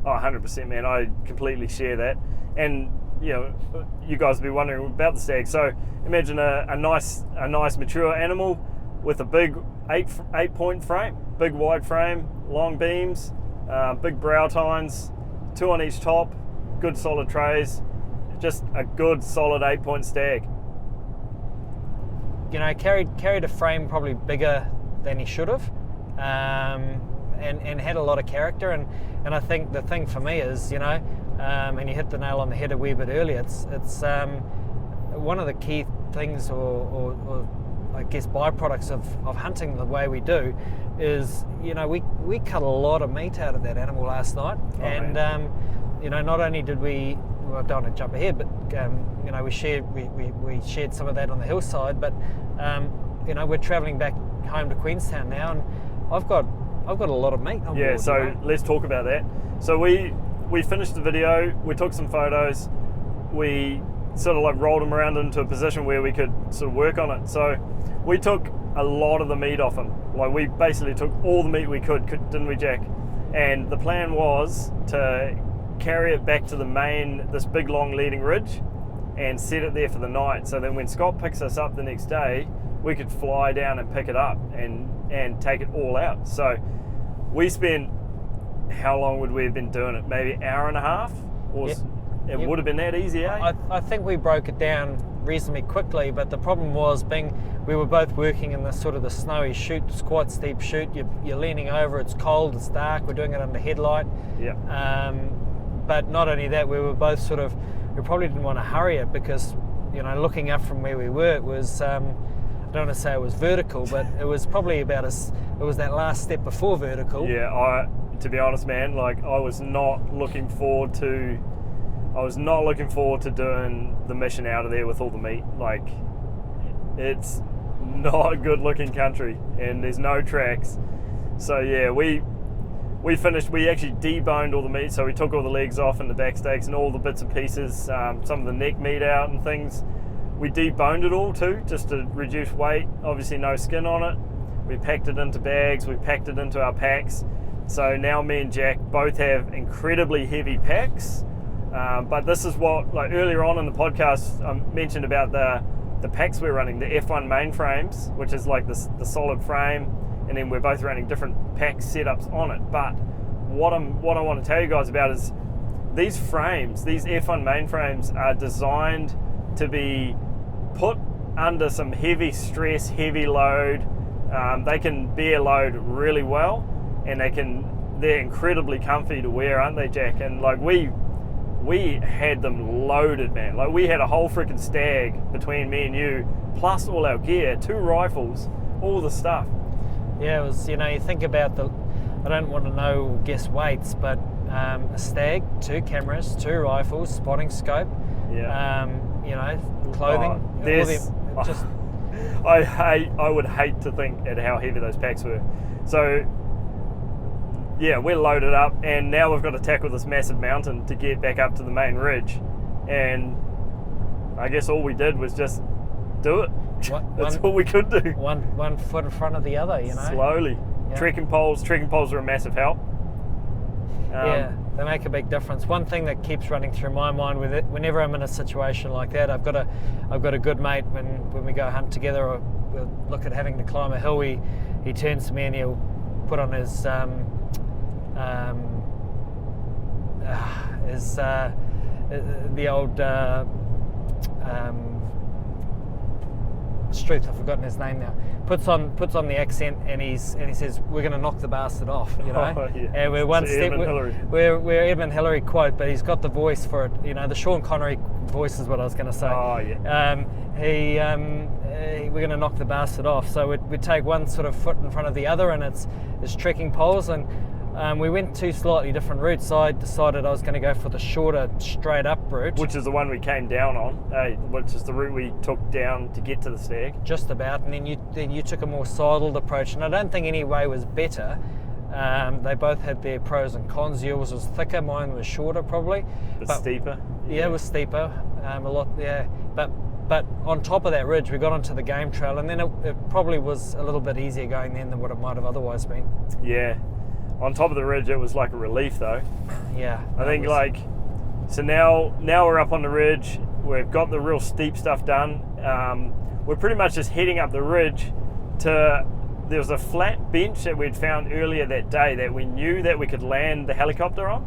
Oh, 100%, man. I completely share that. And you guys will be wondering about the stag. So imagine a nice mature animal with a big 8-point frame, big wide frame, long beams, big brow tines, 2 on each top, good solid trays, just a good solid 8-point stag. Carried a frame probably bigger than he should have, and had a lot of character. And I think the thing for me is, and you hit the nail on the head a wee bit earlier. It's one of the key things, or I guess byproducts of hunting the way we do, is we cut a lot of meat out of that animal last night, not only did we. Well, I don't want to jump ahead, but we shared some of that on the hillside. But we're travelling back home to Queenstown now, and I've got a lot of meat on board. Yeah, so let's talk about that. So we finished the video, we took some photos, we sort of like rolled them around into a position where we could sort of work on it. So we took a lot of the meat off him. Like, we basically took all the meat we could, didn't we, Jack? And the plan was to carry it back to the main, this big long leading ridge, and set it there for the night, so then when Scott picks us up the next day, we could fly down and pick it up and take it all out. So we spent, how long would we have been doing it? Maybe an hour and a half? Or it would have been that easy, eh? I think we broke it down reasonably quickly, but the problem was, we were both working in the sort of the snowy chute. It's quite steep chute, you're leaning over, it's cold, it's dark, we're doing it under headlight. But not only that, we were both we probably didn't want to hurry it, because, looking up from where we were, it was, I don't want to say it was vertical, but it was probably it was that last step before vertical. Yeah, to be honest, man, I was not looking forward to doing the mission out of there with all the meat. It's not a good looking country, and there's no tracks. So yeah, we finished, we actually deboned all the meat, so we took all the legs off and the back steaks and all the bits and pieces, some of the neck meat out and things. We deboned it all too, just to reduce weight, obviously no skin on it. We packed it into bags, we packed it into our packs. So now me and Jack both have incredibly heavy packs, but this is what, earlier on in the podcast, I mentioned about the packs we're running, the F1 mainframes, which is the solid frame, and then we're both running different pack setups on it. But what I want to tell you guys about is these frames, these F1 mainframes, are designed to be put under some heavy stress, heavy load. They can bear load really well, and they're incredibly comfy to wear, aren't they, Jack? And we had them loaded, man. We had a whole freaking stag between me and you, plus all our gear, 2 rifles, all the stuff. Yeah, it was, you think about I don't want to guess weights, but a stag, 2 cameras, 2 rifles, spotting scope, clothing. I would hate to think at how heavy those packs were. So yeah, we're loaded up, and now we've got to tackle this massive mountain to get back up to the main ridge. And I guess all we did was just do it. That's all we could do. One foot in front of the other, Slowly. Yeah. Trekking poles are a massive help. They make a big difference. One thing that keeps running through my mind with it, whenever I'm in a situation like that, I've got a good mate when we go hunt together, or we'll look at having to climb a hill. He turns to me and he'll put on his the old Struth, I've forgotten his name now. Puts on the accent, and he says, "We're going to knock the bastard off," Oh, yeah. And we're one step. We're Edmund Hillary quote, but he's got the voice for it. The Sean Connery voice is what I was going to say. Oh yeah. we're going to knock the bastard off. So we'd take one sort of foot in front of the other, and it's trekking poles. And we went two slightly different routes. I decided I was going to go for the shorter, straight up route. Which is the one we came down on, which is the route we took down to get to the stag. Just about, and then you took a more sidled approach, and I don't think any way was better. They both had their pros and cons. Yours was thicker, mine was shorter probably. But steeper. Yeah, it was steeper, a lot, yeah. But on top of that ridge, we got onto the game trail, and then it probably was a little bit easier going then than what it might have otherwise been. Yeah. On top of the ridge, it was like a relief though. Yeah. I think so now we're up on the ridge, we've got the real steep stuff done. We're pretty much just heading up the ridge there was a flat bench that we'd found earlier that day that we knew that we could land the helicopter on.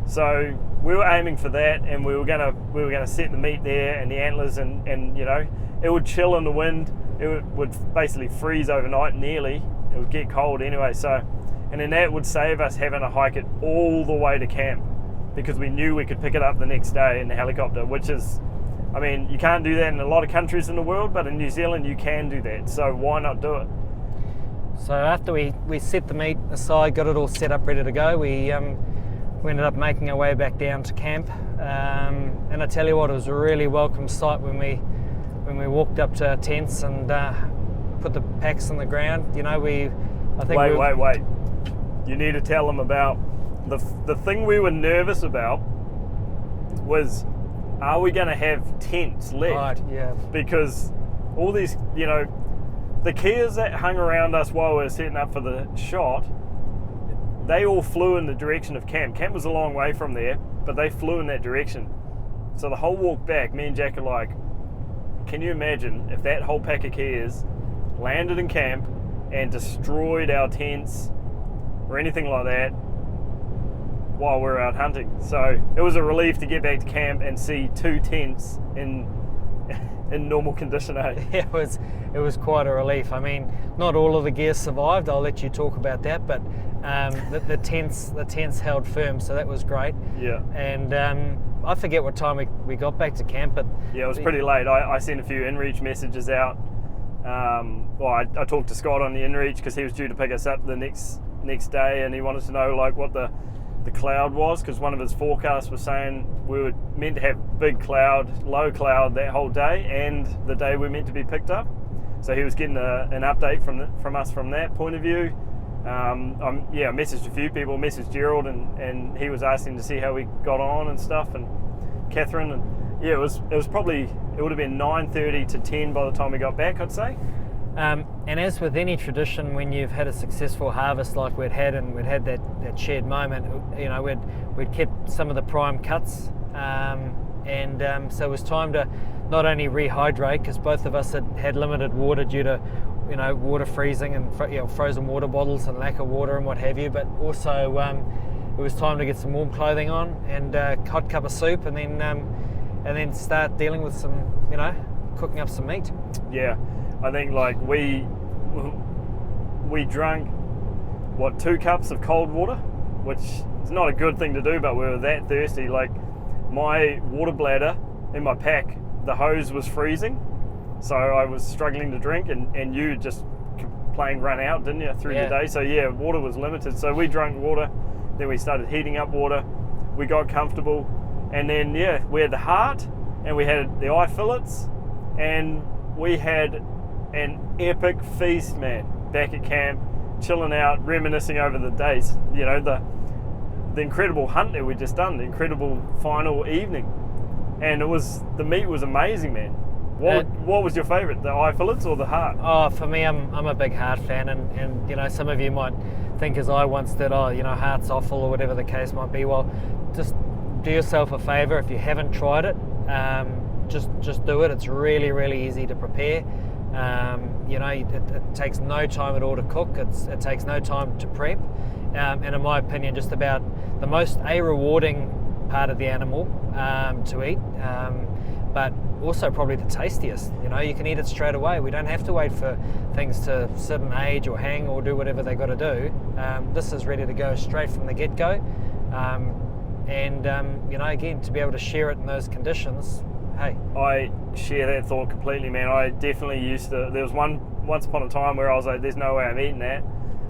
So we were aiming for that, and we were gonna set the meat there and the antlers, and you know, it would chill in the wind. It would basically freeze overnight nearly. It would get cold anyway, and then that would save us having to hike it all the way to camp, because we knew we could pick it up the next day in the helicopter, which is, I mean, you can't do that in a lot of countries in the world, but in New Zealand you can do that, so why not do it? So after we set the meat aside, got it all set up, ready to go, we ended up making our way back down to camp, and I tell you what, it was a really welcome sight when we walked up to our tents and put the packs on the ground. You know, wait. You need to tell them about the thing we were nervous about was, are we going to have tents left? Right, yeah. Because all these, you know, the Kias that hung around us while we were setting up for the shot, they all flew in the direction of camp. Camp was a long way from there, but they flew in that direction. So the whole walk back, me and Jack are like, can you imagine if that whole pack of Kias landed in camp and destroyed our tents or anything like that while we're out hunting? So it was a relief to get back to camp and see two tents in normal condition. It was quite a relief. I mean, not all of the gear survived. I'll let you talk about that, but the tents held firm, so that was great. Yeah. And I forget what time we got back to camp, but yeah, it was pretty late. I sent a few inReach messages out. I talked to Scott on the inReach because he was due to pick us up the next day, and he wanted to know like what the cloud was, because one of his forecasts was saying we were meant to have big cloud, low cloud that whole day, and the day we're meant to be picked up. So he was getting an update from us from that point of view. I messaged a few people, messaged Gerald, and he was asking to see how we got on and stuff, and Catherine, and yeah, it was probably, it would have been 9:30 to 10 by the time we got back, I'd say. And as with any tradition, when you've had a successful harvest like we'd had, and we'd had that shared moment, you know, we'd kept some of the prime cuts, so it was time to not only rehydrate, because both of us had limited water due to, you know, water freezing and frozen water bottles and lack of water and what have you, but also it was time to get some warm clothing on and a hot cup of soup, and then start dealing with some, you know, cooking up some meat. Yeah. I think like we drank 2 cups of cold water, which is not a good thing to do, but we were that thirsty. Like my water bladder in my pack, the hose was freezing, so I was struggling to drink, and you just plain run out, didn't you, through the day? So yeah, water was limited. So we drank water, then we started heating up water, we got comfortable, and then we had the heart, and we had the eye fillets, and we had an epic feast, man, back at camp, chilling out, reminiscing over the days, you know, the incredible hunt that we'd just done, the incredible final evening, and the meat was amazing, man. What was your favourite, the eye fillets or the heart? Oh, for me, I'm a big heart fan, and you know, some of you might think, as I once did, you know, heart's awful or whatever the case might be. Well, just do yourself a favour, if you haven't tried it, just do it. It's really, really easy to prepare. You know, it takes no time at all to cook. It takes no time to prep, and in my opinion, just about the most rewarding part of the animal to eat, but also probably the tastiest. You know, you can eat it straight away. We don't have to wait for things to sit and age or hang or do whatever they got to do. This is ready to go straight from the get-go, you know, again, to be able to share it in those conditions, hey. I share that thought completely, man. I definitely used to. There was once upon a time where I was like, "There's no way I'm eating that,"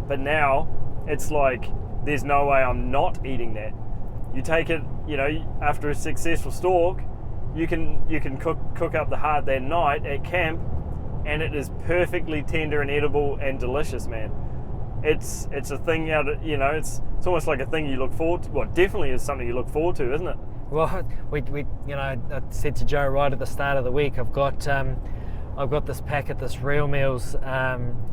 but now it's like, "There's no way I'm not eating that." You take it, after a successful stalk, you can cook up the heart that night at camp, and it is perfectly tender and edible and delicious, man. It's a thing it's almost like a thing you look forward to. Well, it definitely is something you look forward to, isn't it? Well, I said to Joe right at the start of the week, I've got this packet, this Real Meals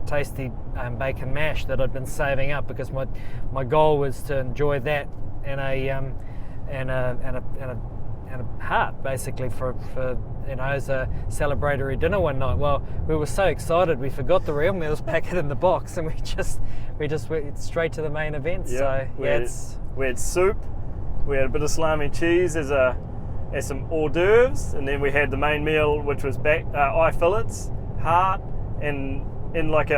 tasty bacon mash that I'd been saving up, because my goal was to enjoy that and a heart, basically, for as a celebratory dinner one night. Well, we were so excited we forgot the Real Meals packet in the box, and we just went straight to the main event. Yeah, So we had soup, we had a bit of salami cheese as some hors d'oeuvres, and then we had the main meal, which was eye fillets, heart, and in like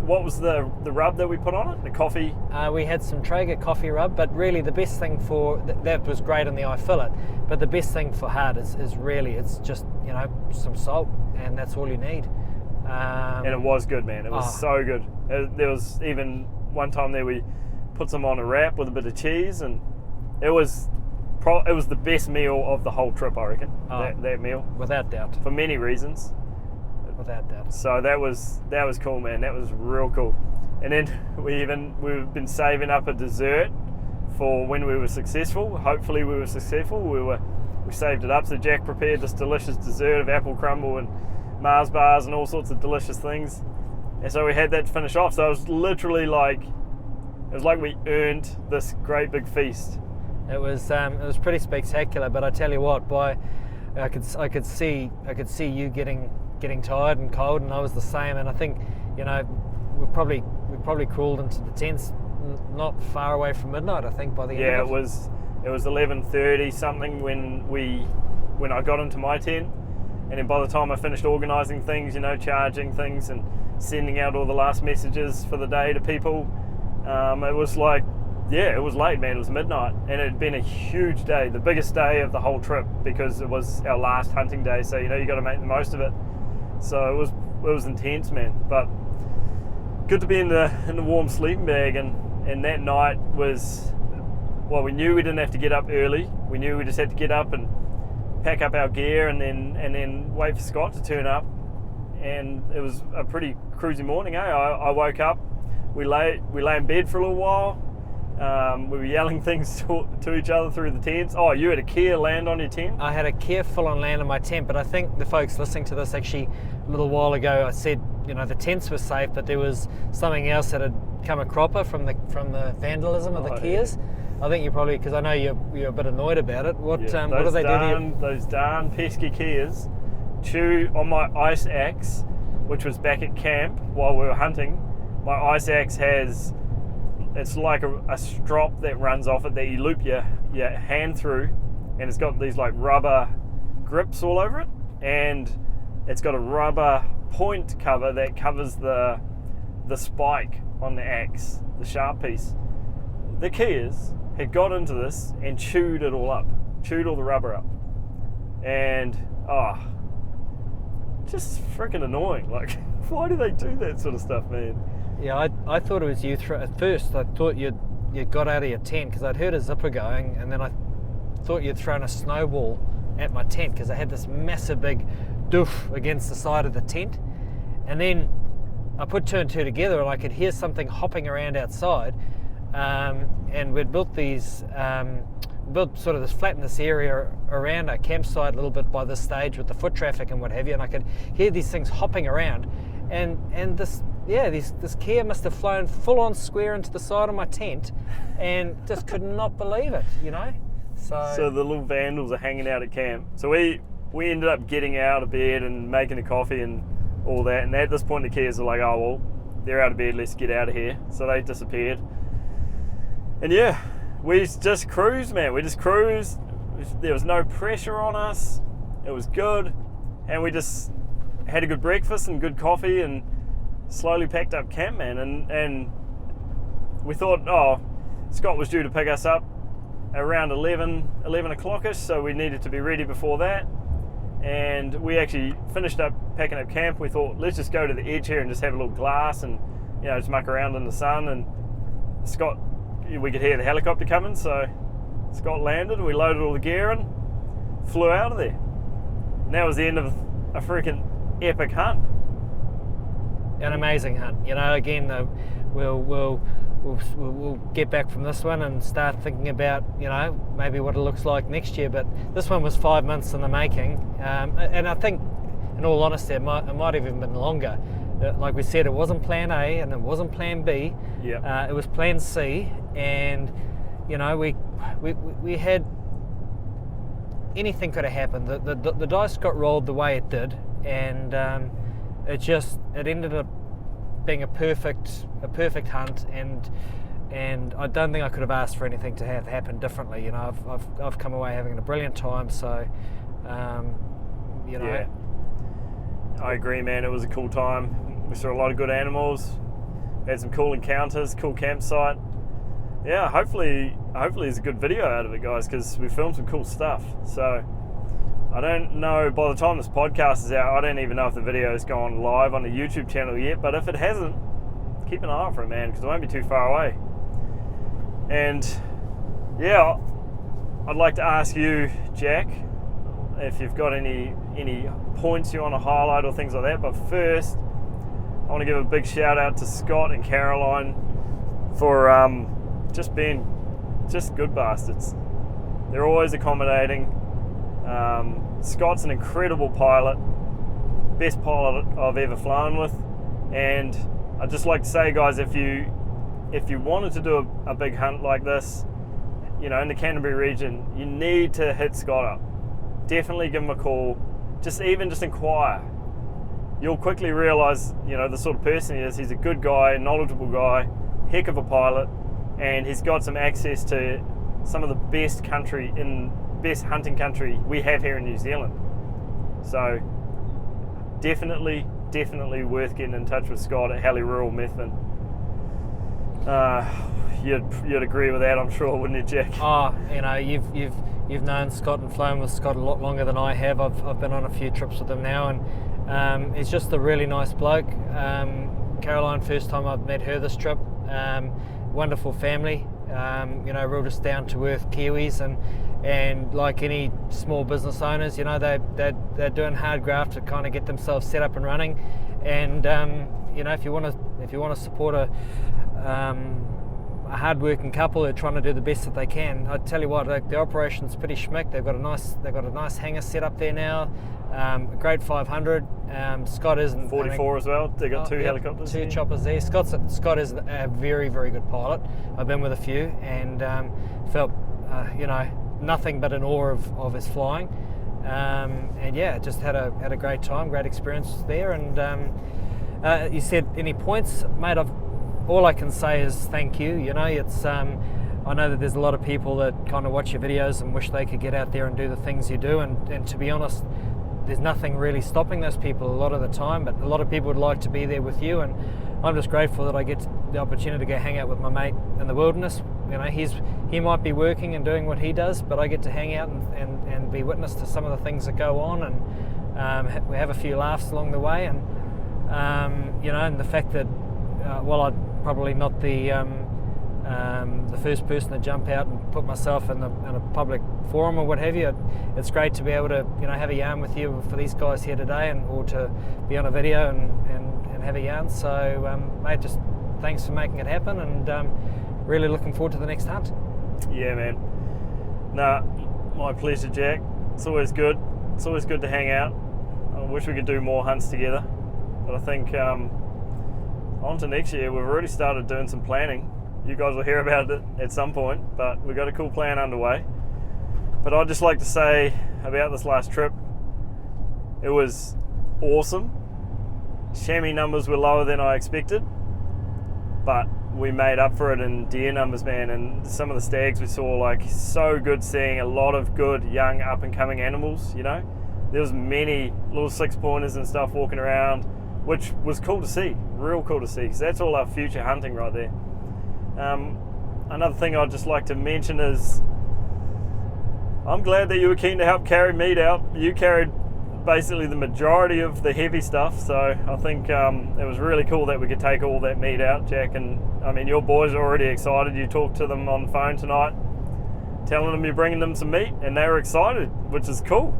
what was the rub that we put on it? The coffee? We had some Traeger coffee rub, but really the best thing for that was great on the eye fillet. But the best thing for heart is really, it's just some salt, and that's all you need. And it was good, man. It was so good. There was even one time there we put some on a wrap with a bit of cheese, and it was the best meal of the whole trip, I reckon. That meal, without doubt, for many reasons. Without doubt. So that was cool, man. That was real cool. And then we've been saving up a dessert for when we were successful. Hopefully we were successful. We saved it up. So Jack prepared this delicious dessert of apple crumble and Mars bars and all sorts of delicious things. And so we had that to finish off. So it was literally like we earned this great big feast. It was pretty spectacular. But I tell you what, I could see you getting tired and cold, and I was the same. And I think we probably crawled into the tents not far away from midnight, I think, by the end of it. It was 11:30 something when I got into my tent, and then by the time I finished organising things, charging things and sending out all the last messages for the day to people, it was like, it was late, man. It was midnight, and it had been a huge day, the biggest day of the whole trip, because it was our last hunting day, so you got to make the most of it. So it was intense, man, but good to be in the warm sleeping bag. And that night was, well, we knew we didn't have to get up early. We knew we just had to get up and pack up our gear and then wait for Scott to turn up. And it was a pretty cruisy morning. I woke up, we lay in bed for a little while. We were yelling things to each other through the tents. Oh, you had a Kia land on your tent? I had a Kia full on land on my tent, but I think the folks listening to this, actually a little while ago, I said the tents were safe, but there was something else that had come a cropper from the vandalism of the Kias. Yeah. I think you probably, because I know you're a bit annoyed about it. What did they do to you? Those darn pesky Kias chewed on my ice axe, which was back at camp while we were hunting. My ice axe it's like a strop that runs off it that you loop your hand through, and it's got these like rubber grips all over it, and it's got a rubber point cover that covers the spike on the axe, the sharp piece. The Kias had got into this and chewed it all up, chewed all the rubber up, and just freaking annoying. Like, why do they do that sort of stuff, man? Yeah, I thought it was you. At first, I thought you got out of your tent, because I'd heard a zipper going, and then I thought you'd thrown a snowball at my tent, because I had this massive big doof against the side of the tent. And then I put two and two together, and I could hear something hopping around outside. And we'd built sort of this flattened this area around our campsite a little bit by this stage with the foot traffic and what have you, and I could hear these things hopping around, and this Kia must have flown full on square into the side of my tent, and just could not believe it, So the little vandals are hanging out at camp. So we ended up getting out of bed and making a coffee and all that, and at this point the Kias are like, oh well, they're out of bed, let's get out of here. So they disappeared. And we just cruised, man. We just cruised. There was no pressure on us. It was good. And we just had a good breakfast and good coffee and slowly packed up camp, man. And we thought, Scott was due to pick us up around 11 o'clock-ish, so we needed to be ready before that. and we actually finished up packing up camp. We thought, let's just go to the edge here and just have a little glass and, you know, just muck around in the sun. And Scott, we could hear the helicopter coming, so Scott landed and we loaded all the gear and flew out of there. And that was the end of a freaking epic hunt. An amazing hunt. You know, again, we'll get back from this one and start thinking about, you know, maybe what it looks like next year. But this one was 5 months in the making, and I think, in all honesty, it might have even been longer. Like we said, it wasn't Plan A and it wasn't Plan B. Yeah. It was Plan C, and you know, we had, anything could have happened. The dice got rolled the way it did, and it ended up being a perfect hunt, and I don't think I could have asked for anything to have happened differently. You know, I've come away having a brilliant time. So, you know. Yeah. I agree, man. It was a cool time. We saw a lot of good animals. Had some cool encounters, cool campsite. Yeah, hopefully there's a good video out of it, guys, because we filmed some cool stuff. So I don't know, by the time this podcast is out, I don't even know if the video has gone live on the YouTube channel yet, but if it hasn't, keep an eye out for it, man, because it won't be too far away. And yeah, I'd like to ask you, Jack, if you've got any points you want to highlight or things like that. But first, I want to give a big shout out to Scott and Caroline for just being good bastards. They're always accommodating. Scott's an incredible pilot, best pilot I've ever flown with, and I'd just like to say, guys, if you wanted to do a big hunt like this, you know, in the Canterbury region, you need to hit Scott up. Definitely give him a call. Just inquire. You'll quickly realise, you know, the sort of person he is. He's a good guy, knowledgeable guy, heck of a pilot, and he's got some access to some of the best hunting country we have here in New Zealand. So definitely worth getting in touch with Scott at Halley Rural Methven. You'd agree with that, I'm sure, wouldn't you, Jack? Oh, you know, you've known Scott and flown with Scott a lot longer than I have. I've been on a few trips with him now, and he's just a really nice bloke. Caroline, first time I've met her this trip. Wonderful family. You know, real just down to earth Kiwis, and like any small business owners, you know, they're doing hard graft to kind of get themselves set up and running. And you know, if you want to support a hard-working couple who are trying to do the best that they can, I tell you what, the operation's pretty schmick. They've got a nice hangar set up there now. A great 500. Scott is 44 as well. They got two helicopters. Two choppers there. Scott is a very, very good pilot. I've been with a few and felt you know, nothing but in awe of his flying. And yeah, just had a great time, great experience there. And you said any points, mate? All I can say is thank you. You know, it's I know that there's a lot of people that kind of watch your videos and wish they could get out there and do the things you do, and to be honest, there's nothing really stopping those people a lot of the time, but a lot of people would like to be there with you, and I'm just grateful that I get the opportunity to go hang out with my mate in the wilderness. You know, he might be working and doing what he does, but I get to hang out and be witness to some of the things that go on, and we have a few laughs along the way, and you know, and the fact that while I'm probably not the first person to jump out and put myself in a public forum or what have you, it's great to be able to, you know, have a yarn with you for these guys here today, or to be on a video and have a yarn. So mate, just thanks for making it happen, and really looking forward to the next hunt. Yeah, man. Nah, my pleasure, Jack. It's always good to hang out. I wish we could do more hunts together, but I think on to next year. We've already started doing some planning. You guys will hear about it at some point, but we've got a cool plan underway. But I'd just like to say about this last trip, it was awesome. Chamois numbers were lower than I expected, but we made up for it in deer numbers, man, and some of the stags we saw, like, so good seeing a lot of good young up and coming animals, you know. There was many little 6-pointers and stuff walking around, which was cool to see, real cool to see, because that's all our future hunting right there. Another thing I'd just like to mention is I'm glad that you were keen to help carry meat out. You carried basically the majority of the heavy stuff, so I think it was really cool that we could take all that meat out, Jack. And I mean, your boys are already excited. You talked to them on the phone tonight, telling them you're bringing them some meat, and they were excited, which is cool.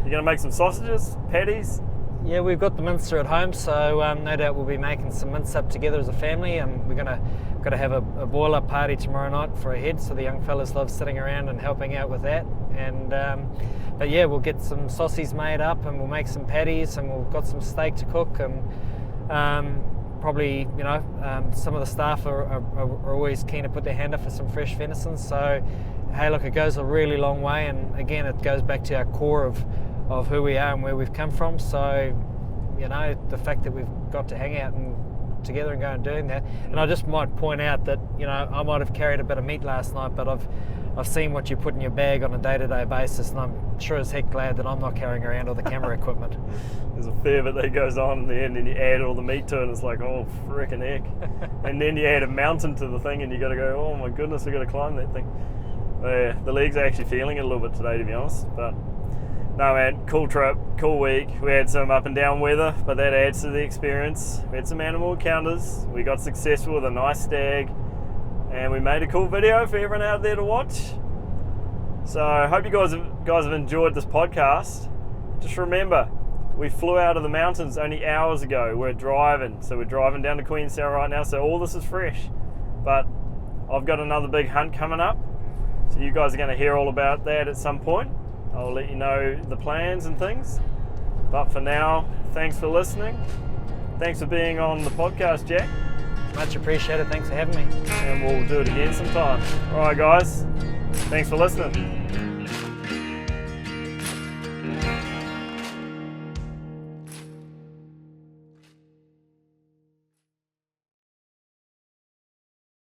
You're going to make some sausages, patties? Yeah, we've got the mincer at home, so no doubt we'll be making some mince up together as a family, and we're going to have a boil up party tomorrow night for a head, so the young fellas love sitting around and helping out with that. And but yeah, we'll get some sausages made up, and we'll make some patties, and we've got some steak to cook, and probably, some of the staff are always keen to put their hand up for some fresh venison. So hey, look, it goes a really long way, and again, it goes back to our core of who we are and where we've come from. So the fact that we've got to hang out and together and go and doing that. And I just might point out that I might have carried a bit of meat last night, but I've seen what you put in your bag on a day-to-day basis, and I'm sure as heck glad that I'm not carrying around all the camera equipment. There's a fair bit that goes on in the end, and you add all the meat to it, and it's like, oh, frickin' heck. And then you add a mountain to the thing, and you got to go, oh my goodness, I got to climb that thing. Yeah, the legs are actually feeling it a little bit today, to be honest. But no, man, cool trip, cool week. We had some up and down weather, but that adds to the experience. We had some animal encounters. We got successful with a nice stag, and we made a cool video for everyone out there to watch. So I hope you guys have enjoyed this podcast. Just remember, we flew out of the mountains only hours ago. We're driving down to Queenstown right now, so all this is fresh. But I've got another big hunt coming up, so you guys are going to hear all about that at some point. I'll let you know the plans and things. But for now, thanks for listening. Thanks for being on the podcast, Jack. Much appreciated. Thanks for having me. And we'll do it again sometime. All right, guys. Thanks for listening.